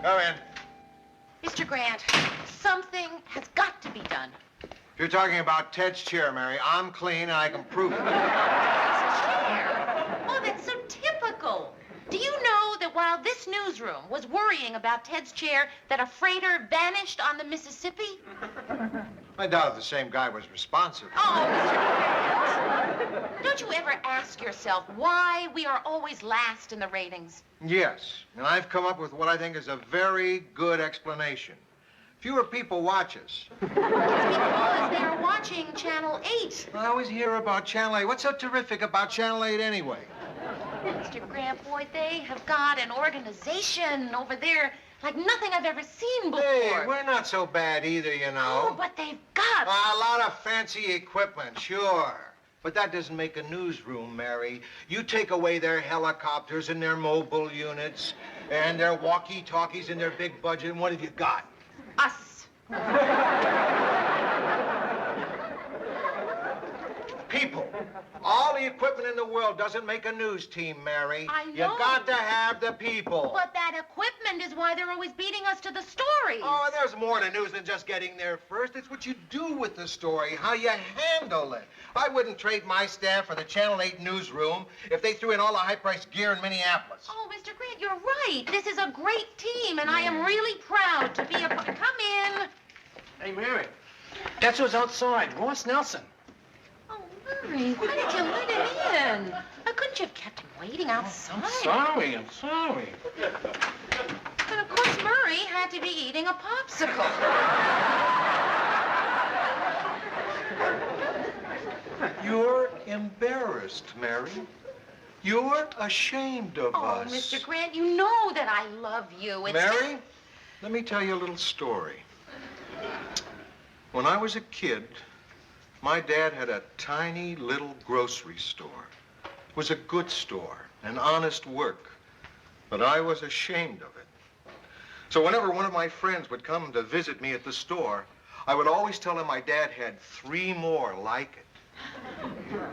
Come in. Mr. Grant, something has got to be done. If you're talking about Ted's chair, Mary, I'm clean and I can prove it. Oh, that's so typical. Do you know that while this newsroom was worrying about Ted's chair, that a freighter vanished on the Mississippi? I doubt if the same guy was responsible. Oh, Mr. Grant. Don't you ever ask yourself why we are always last in the ratings? Yes, and I've come up with what I think is a very good explanation. Fewer people watch us. Because they're watching Channel 8. I always hear about Channel 8. What's so terrific about Channel 8 anyway? Mr. Grant, boy, they have got an organization over there like nothing I've ever seen before. Hey, we're not so bad either, you know. Oh, but they've got... A lot of fancy equipment, sure. But that doesn't make a newsroom, Mary. You take away their helicopters and their mobile units and their walkie-talkies and their big budget, and what have you got? Us. People. All the equipment in the world doesn't make a news team, Mary. I know. You got to have the people. But that equipment is why they're always beating us to the stories. Oh, there's more to news than just getting there first. It's what you do with the story, how you handle it. I wouldn't trade my staff for the Channel 8 newsroom if they threw in all the high-priced gear in Minneapolis. Oh, Mr. Grant, you're right. This is a great team, and I am really proud to be a... Come in. Hey, Mary. Guess who's outside? Ross Nelson. Oh, Murray, why did you let him in? Why couldn't you have kept him waiting outside? I'm sorry. And of course, Murray had to be eating a popsicle. You're embarrassed, Mary. You're ashamed of us. Oh, Mr. Grant, you know that I love you. It's Mary, let me tell you a little story. When I was a kid, my dad had a tiny little grocery store. It was a good store, an honest work, but I was ashamed of it. So whenever one of my friends would come to visit me at the store, I would always tell him my dad had 3 more like it.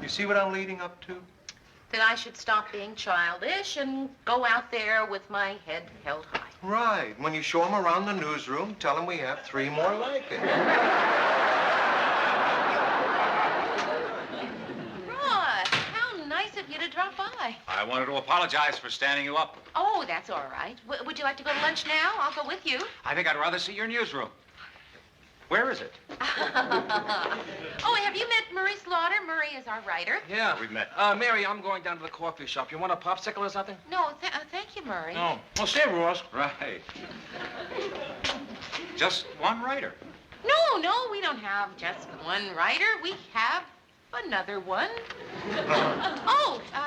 You see what I'm leading up to? that I should stop being childish and go out there with my head held high. Right. When you show them around the newsroom, tell them we have 3 more like it. Ross, how nice of you to drop by. I wanted to apologize for standing you up. Oh, that's all right. Would you like to go to lunch now? I'll go with you. I think I'd rather see your newsroom. Where is it? Oh, have you met Murray Slaughter? Murray is our writer. Yeah. We've met. Mary, I'm going down to the coffee shop. You want a popsicle or something? No, thank you, Murray. No. Well, stay, Ross. Right. Just one writer. No, we don't have just one writer. We have another one.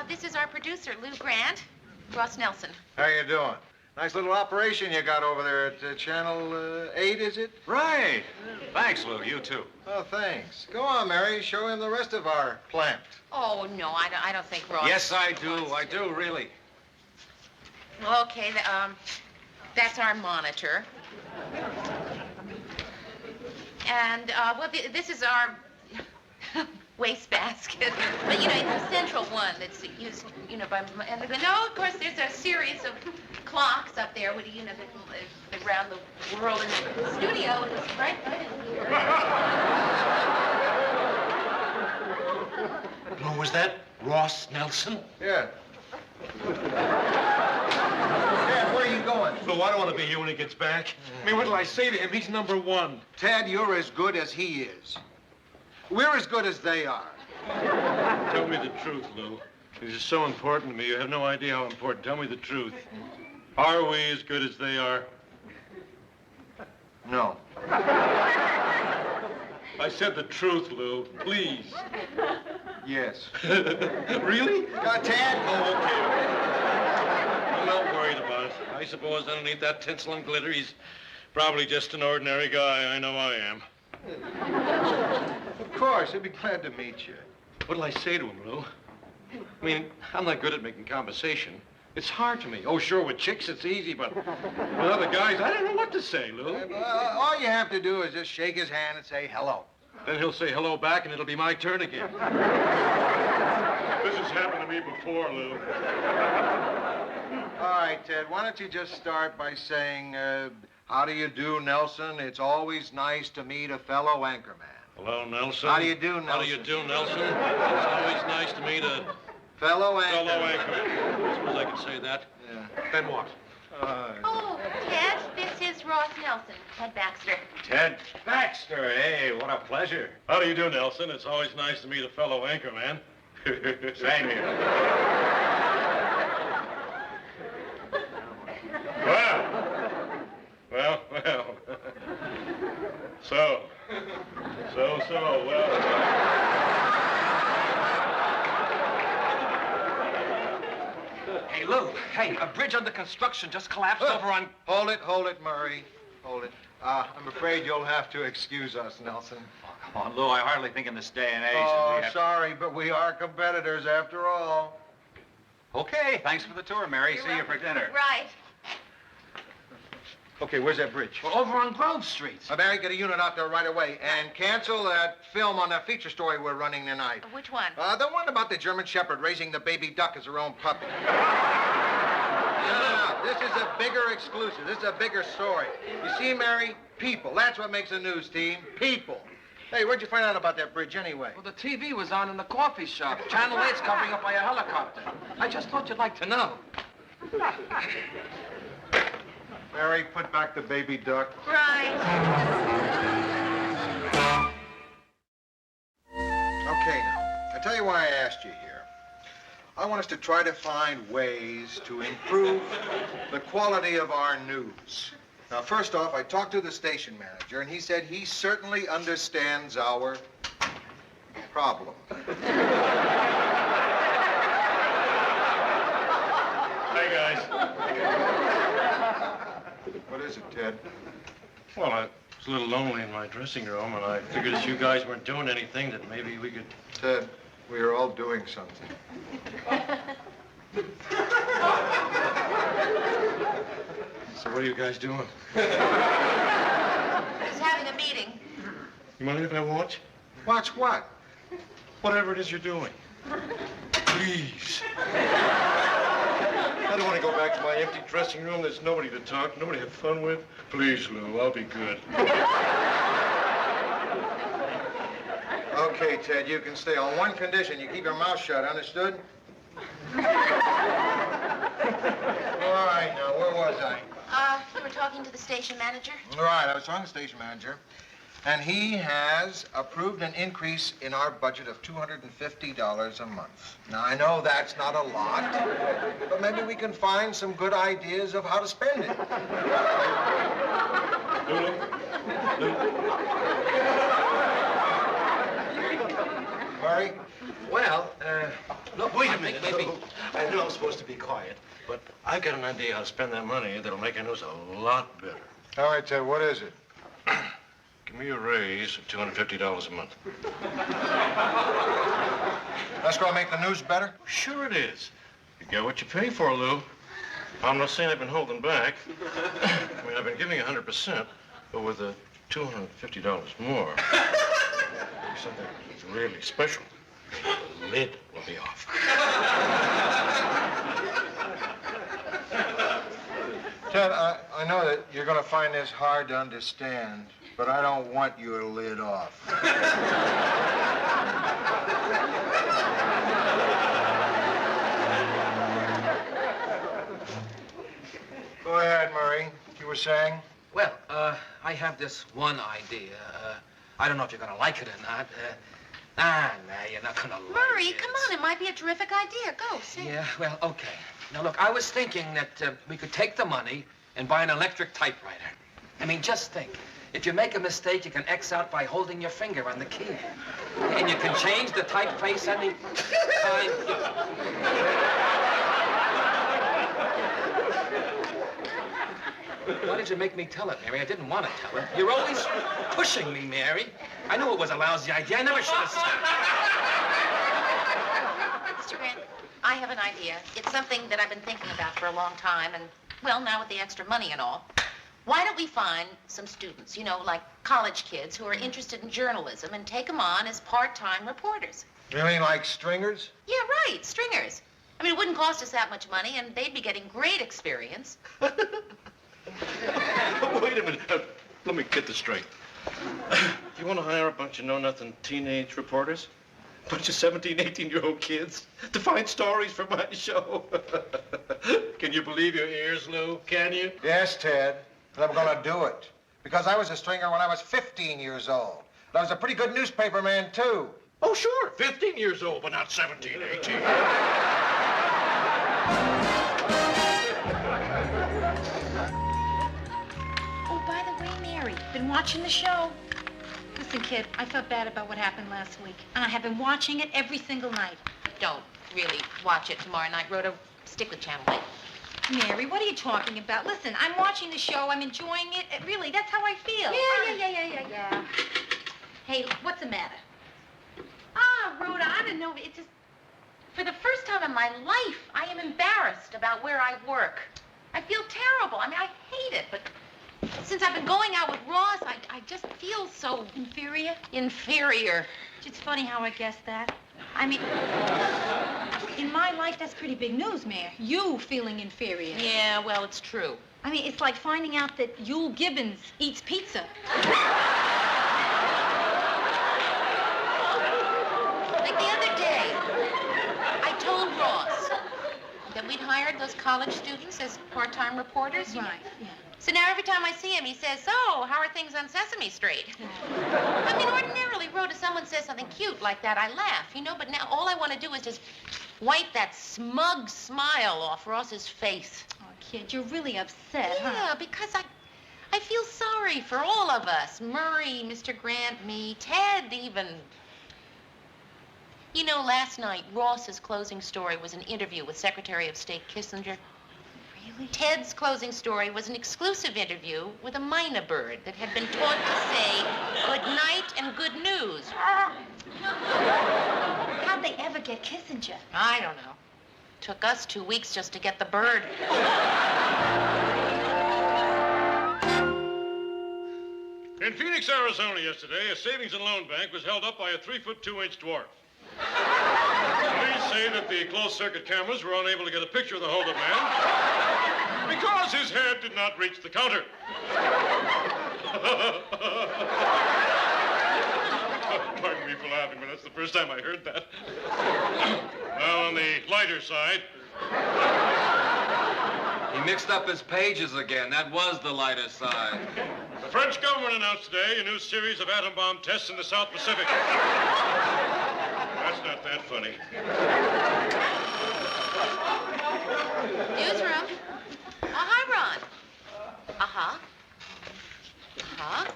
This is our producer, Lou Grant. Ross Nelson. How you doing? Nice little operation you got over there at Channel 8, is it? Right. Thanks, Lou. You too. Oh, thanks. Go on, Mary. Show him the rest of our plant. Oh, no, I don't think Ross... Yes, I do. I do, really. Okay, that's our monitor. And, this is our wastebasket. But, it's the central one that's used, by... And, no, of course, there's a series of clocks up there with, that around the world. And the studio is right in here. Oh, was that Ross Nelson? Yeah. Ted, where are you going? Lou, I don't want to be here when he gets back. I mean, what did I say to him? He's number one. Ted, you're as good as he is. We're as good as they are. Tell me the truth, Lou. This is so important to me. You have no idea how important. Tell me the truth. Are we as good as they are? No. I said the truth, Lou. Please. Yes. Really? Ted? Oh, okay. I'm not worried about it. I suppose underneath that tinsel and glitter, he's probably just an ordinary guy. I know I am. Of course. He'd be glad to meet you. What'll I say to him, Lou? I mean, I'm not good at making conversation. It's hard to me. Oh, sure, with chicks it's easy, but with other guys, I don't know what to say, Lou. All you have to do is just shake his hand and say hello. Then he'll say hello back, and it'll be my turn again. This has happened to me before, Lou. All right, Ted, why don't you just start by saying, how do you do, Nelson? It's always nice to meet a fellow anchorman. Hello, Nelson. How do you do, Nelson? How do you do, Nelson? It's always nice to meet a... Fellow anchorman. Fellow anchorman. I suppose I could say that. Yeah. Then what? Ted, this is Ross Nelson, Ted Baxter. Ted Baxter. Hey, what a pleasure. How do you do, Nelson? It's always nice to meet a fellow anchorman. Same here. Well. So, well. Hey, Lou. Hey, a bridge under construction just collapsed over on... Hold it, Murray. Hold it. I'm afraid you'll have to excuse us, Nelson. Oh, come on, Lou. I hardly think in this day and age Oh, that we have... sorry, but we are competitors after all. Okay, thanks for the tour, Mary. See you for dinner. Right. Okay, where's that bridge? Well, over on Grove Street. Barry, get a unit out there right away and cancel that film on that feature story we're running tonight. Which one? The one about the German Shepherd raising the baby duck as her own puppy. No. This is a bigger exclusive. This is a bigger story. You see, Mary? People. That's what makes a news team. People. Hey, where'd you find out about that bridge anyway? Well, the TV was on in the coffee shop. Channel 8's covering up by a helicopter. I just thought you'd like to know. Mary, put back the baby duck. Right. Okay, now, I tell you why I asked you here. I want us to try to find ways to improve the quality of our news. Now, first off, I talked to the station manager, and he said he certainly understands our problem. Hey, guys. What is it, Ted? Well, I was a little lonely in my dressing room, and I figured if you guys weren't doing anything, that maybe we could... Ted, we are all doing something. So what are you guys doing? Just having a meeting. You mind if I watch? Watch what? Whatever it is you're doing. Please. I don't want to go back to my empty dressing room. There's nobody to talk, nobody to have fun with. Please, Lou, I'll be good. Okay, Ted, you can stay on one condition. You keep your mouth shut, understood? All right, now, where was I? You were talking to the station manager? Right, I was talking to the station manager, and he has approved an increase in our budget of $250 a month. Now, I know that's not a lot, but maybe we can find some good ideas of how to spend it. Murray? Well, look, wait a minute. Maybe. I know I'm supposed to be quiet, but I've got an idea how to spend that money that'll make our news a lot better. All right, Ted, what is it? Give me a raise of $250 a month. That's going to make the news better? Sure it is. You get what you pay for, Lou. I'm not saying I've been holding back. I mean, I've been giving 100%, but with the $250 more, something really special. The lid will be off. Ted, I know that you're going to find this hard to understand, but I don't want your lid off. Go ahead, Murray. You were saying? Well, I have this one idea. I don't know if you're gonna like it or not. Nah, you're not gonna like Murray, it. come on, it might be a terrific idea. Go, say. Yeah, well, okay. Now, look, I was thinking that we could take the money and buy an electric typewriter. I mean, just think. If you make a mistake, you can X out by holding your finger on the key. And you can change the typeface any time. Why did you make me tell it, Mary? I didn't want to tell her. You're always pushing me, Mary. I knew it was a lousy idea. I never should have said it. Mr. Grant, I have an idea. It's something that I've been thinking about for a long time, and, well, now with the extra money and all. Why don't we find some students, you know, like college kids who are interested in journalism and take them on as part-time reporters? You mean like stringers? Yeah, right, stringers. I mean, it wouldn't cost us that much money, and they'd be getting great experience. Wait a minute. Let me get this straight. You want to hire a bunch of know-nothing teenage reporters? A bunch of 17, 18-year-old kids to find stories for my show? Can you believe your ears, Lou? Can you? Yes, Ted. And I'm going to do it. Because I was a stringer when I was 15 years old. And I was a pretty good newspaper man, too. Oh, sure. 15 years old, but not 17, 18. Oh, by the way, Mary, been watching the show? Listen, kid, I felt bad about what happened last week. And I have been watching it every single night. Don't really watch it tomorrow night, Rhoda. Stick with Channel 8. Mary, what are you talking about? Listen, I'm watching the show. I'm enjoying it. Really, that's how I feel. Yeah. Hey, what's the matter? Rhoda, I don't know. It just... For the first time in my life, I am embarrassed about where I work. I feel terrible. I mean, I hate it, but Since I've been going out with Ross, I just feel so... Inferior? Inferior. It's funny how I guessed that. I mean, in my life, that's pretty big news, Mayor. You feeling inferior. Yeah, well, it's true. I mean, it's like finding out that Yule Gibbons eats pizza. Like the other day, I told Ross that we'd hired those college students as part-time reporters. Right, yeah. So now every time I see him, he says, so, how are things on Sesame Street? I mean, ordinarily, Rhoda, someone says something cute like that, I laugh, you know, but now all I want to do is just wipe that smug smile off Ross's face. Oh, kid, you're really upset, huh? Yeah, because I feel sorry for all of us. Murray, Mr. Grant, me, Ted even. You know, last night, Ross's closing story was an interview with Secretary of State Kissinger. Really? Ted's closing story was an exclusive interview with a mynah bird that had been taught to say good night and good news. How'd they ever get Kissinger? I don't know. Took us 2 weeks just to get the bird. In Phoenix, Arizona yesterday, a savings and loan bank was held up by a 3-foot 2-inch dwarf. Police say that the closed-circuit cameras were unable to get a picture of the holdup man because his head did not reach the counter. Pardon me for laughing, but that's the first time I heard that. Now, on the lighter side... He mixed up his pages again. That was the lighter side. The French government announced today a new series of atom bomb tests in the South Pacific. That's not that funny. Newsroom. Oh, hi, Ron. Uh-huh. Uh-huh.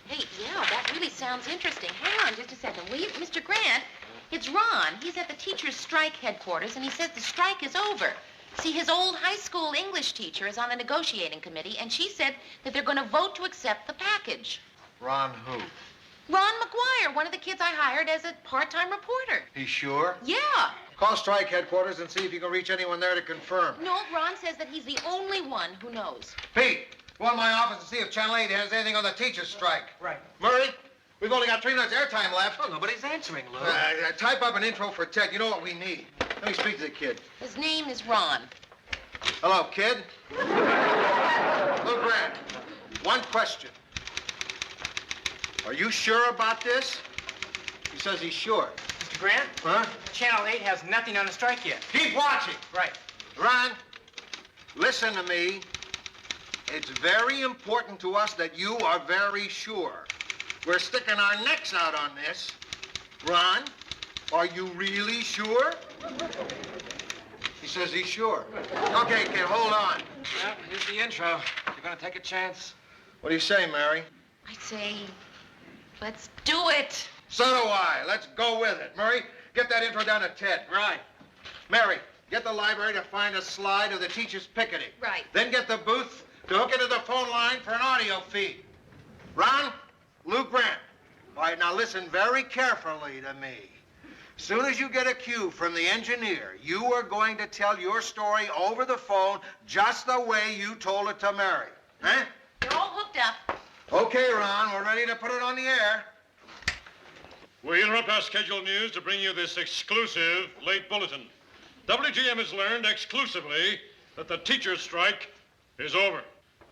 Hey, yeah, that really sounds interesting. Hang on just a second, will you? Mr. Grant, it's Ron. He's at the teachers' strike headquarters, and he says the strike is over. See, his old high school English teacher is on the negotiating committee, and she said that they're going to vote to accept the package. Ron who? Ron McGuire, one of the kids I hired as a part-time reporter. He's sure? Yeah. Call strike headquarters and see if you can reach anyone there to confirm. No, Ron says that he's the only one who knows. Pete, go in my office and see if Channel 8 has anything on the teachers' strike. Right. Murray, we've only got 3 minutes airtime left. Oh, nobody's answering, Lou. Type up an intro for Ted. You know what we need. Let me speak to the kid. His name is Ron. Hello, kid. Lou Grant, one question. Are you sure about this? He says he's sure. Mr. Grant? Huh? Channel 8 has nothing on the strike yet. Keep watching. Right. Ron, listen to me. It's very important to us that you are very sure. We're sticking our necks out on this. Ron, are you really sure? He says he's sure. Okay, kid, hold on. Well, here's the intro. You're gonna take a chance? What do you say, Mary? I say, let's do it. So do I. Let's go with it. Murray, get that intro down to Ted. Right. Mary, get the library to find a slide of the teachers picketing. Right. Then get the booth to hook into the phone line for an audio feed. Ron, Lou Grant. All right, now listen very carefully to me. As soon as you get a cue from the engineer, you are going to tell your story over the phone just the way you told it to Mary. Huh? You're all hooked up. Okay, Ron, we're ready to put it on the air. We interrupt our scheduled news to bring you this exclusive late bulletin. WGM has learned exclusively that the teachers' strike is over.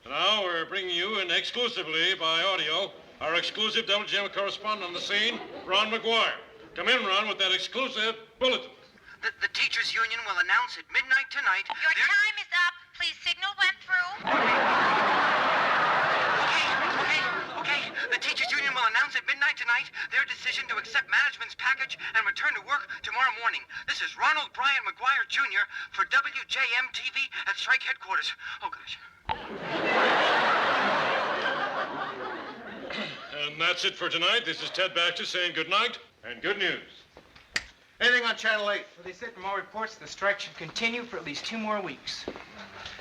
Now we're bringing you in exclusively by audio our exclusive WGM correspondent on the scene, Ron McGuire. Come in, Ron, with that exclusive bulletin. The teachers' union will announce at midnight tonight... Your time is up. Please signal when through. Okay. The teachers' union will announce at midnight tonight their decision to accept management's package and return to work tomorrow morning. This is Ronald Bryan McGuire, Jr. for WJM TV at strike headquarters. Oh, gosh. And that's it for tonight. This is Ted Baxter saying good night and good news. Anything on Channel 8? Well, they said from all reports the strike should continue for at least 2 more weeks.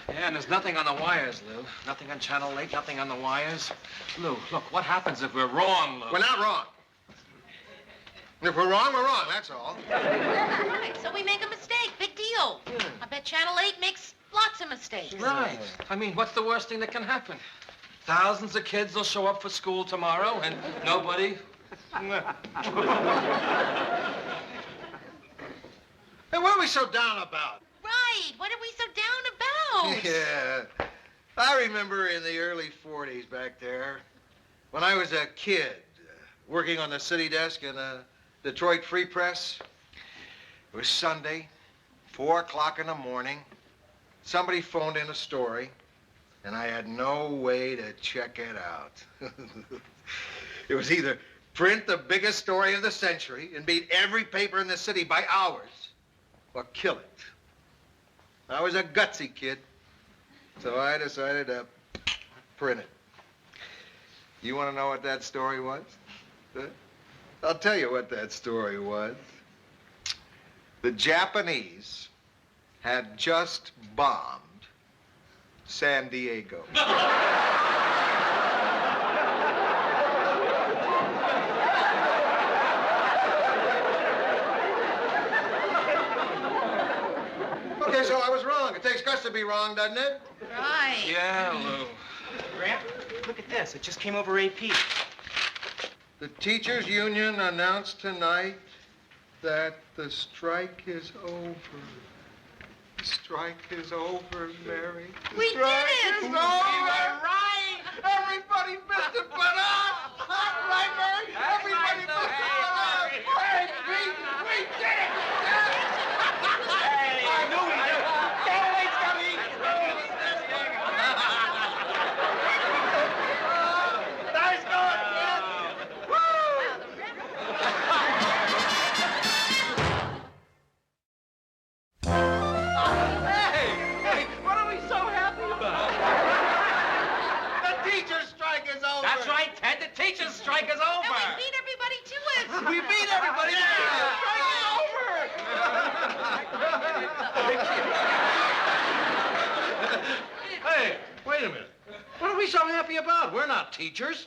Yeah, and there's nothing on the wires, Lou. Nothing on Channel 8, nothing on the wires. Lou, look, what happens if we're wrong, Lou? We're not wrong. If we're wrong, that's all. Right, so we make a mistake. Big deal. I bet Channel 8 makes Lots of mistakes. Right. I mean, what's the worst thing that can happen? Thousands of kids will show up for school tomorrow, and nobody... Hey, what are we so down about? Right. What are we so down about? Yeah. I remember in the early 40s back there, when I was a kid, working on the city desk in the Detroit Free Press. It was Sunday, 4 o'clock in the morning. Somebody phoned in a story, and I had no way to check it out. It was either print the biggest story of the century and beat every paper in the city by hours, or kill it. I was a gutsy kid, so I decided to print it. You want to know what that story was? I'll tell you what that story was. The Japanese had just bombed San Diego. Okay, so I was wrong. It takes guts to be wrong, doesn't it? Right. Yeah, Lou. Grant, look at this. It just came over AP. The teachers' union announced tonight that the strike is over. The strike is over, Mary. The We strike did it! is over. Right! Everybody missed it but us! Right, Mary? Everybody missed it but us! Hey, we did it! Hey, I knew we did. Candidate's coming! Nice going, kid! Hey, what are we so happy about? The teachers' strike is over. That's right, Ted. The teachers' strike is over. And we beat everybody to it. We beat everybody. The strike is over. Hey, wait a minute. What are we so happy about? We're not teachers.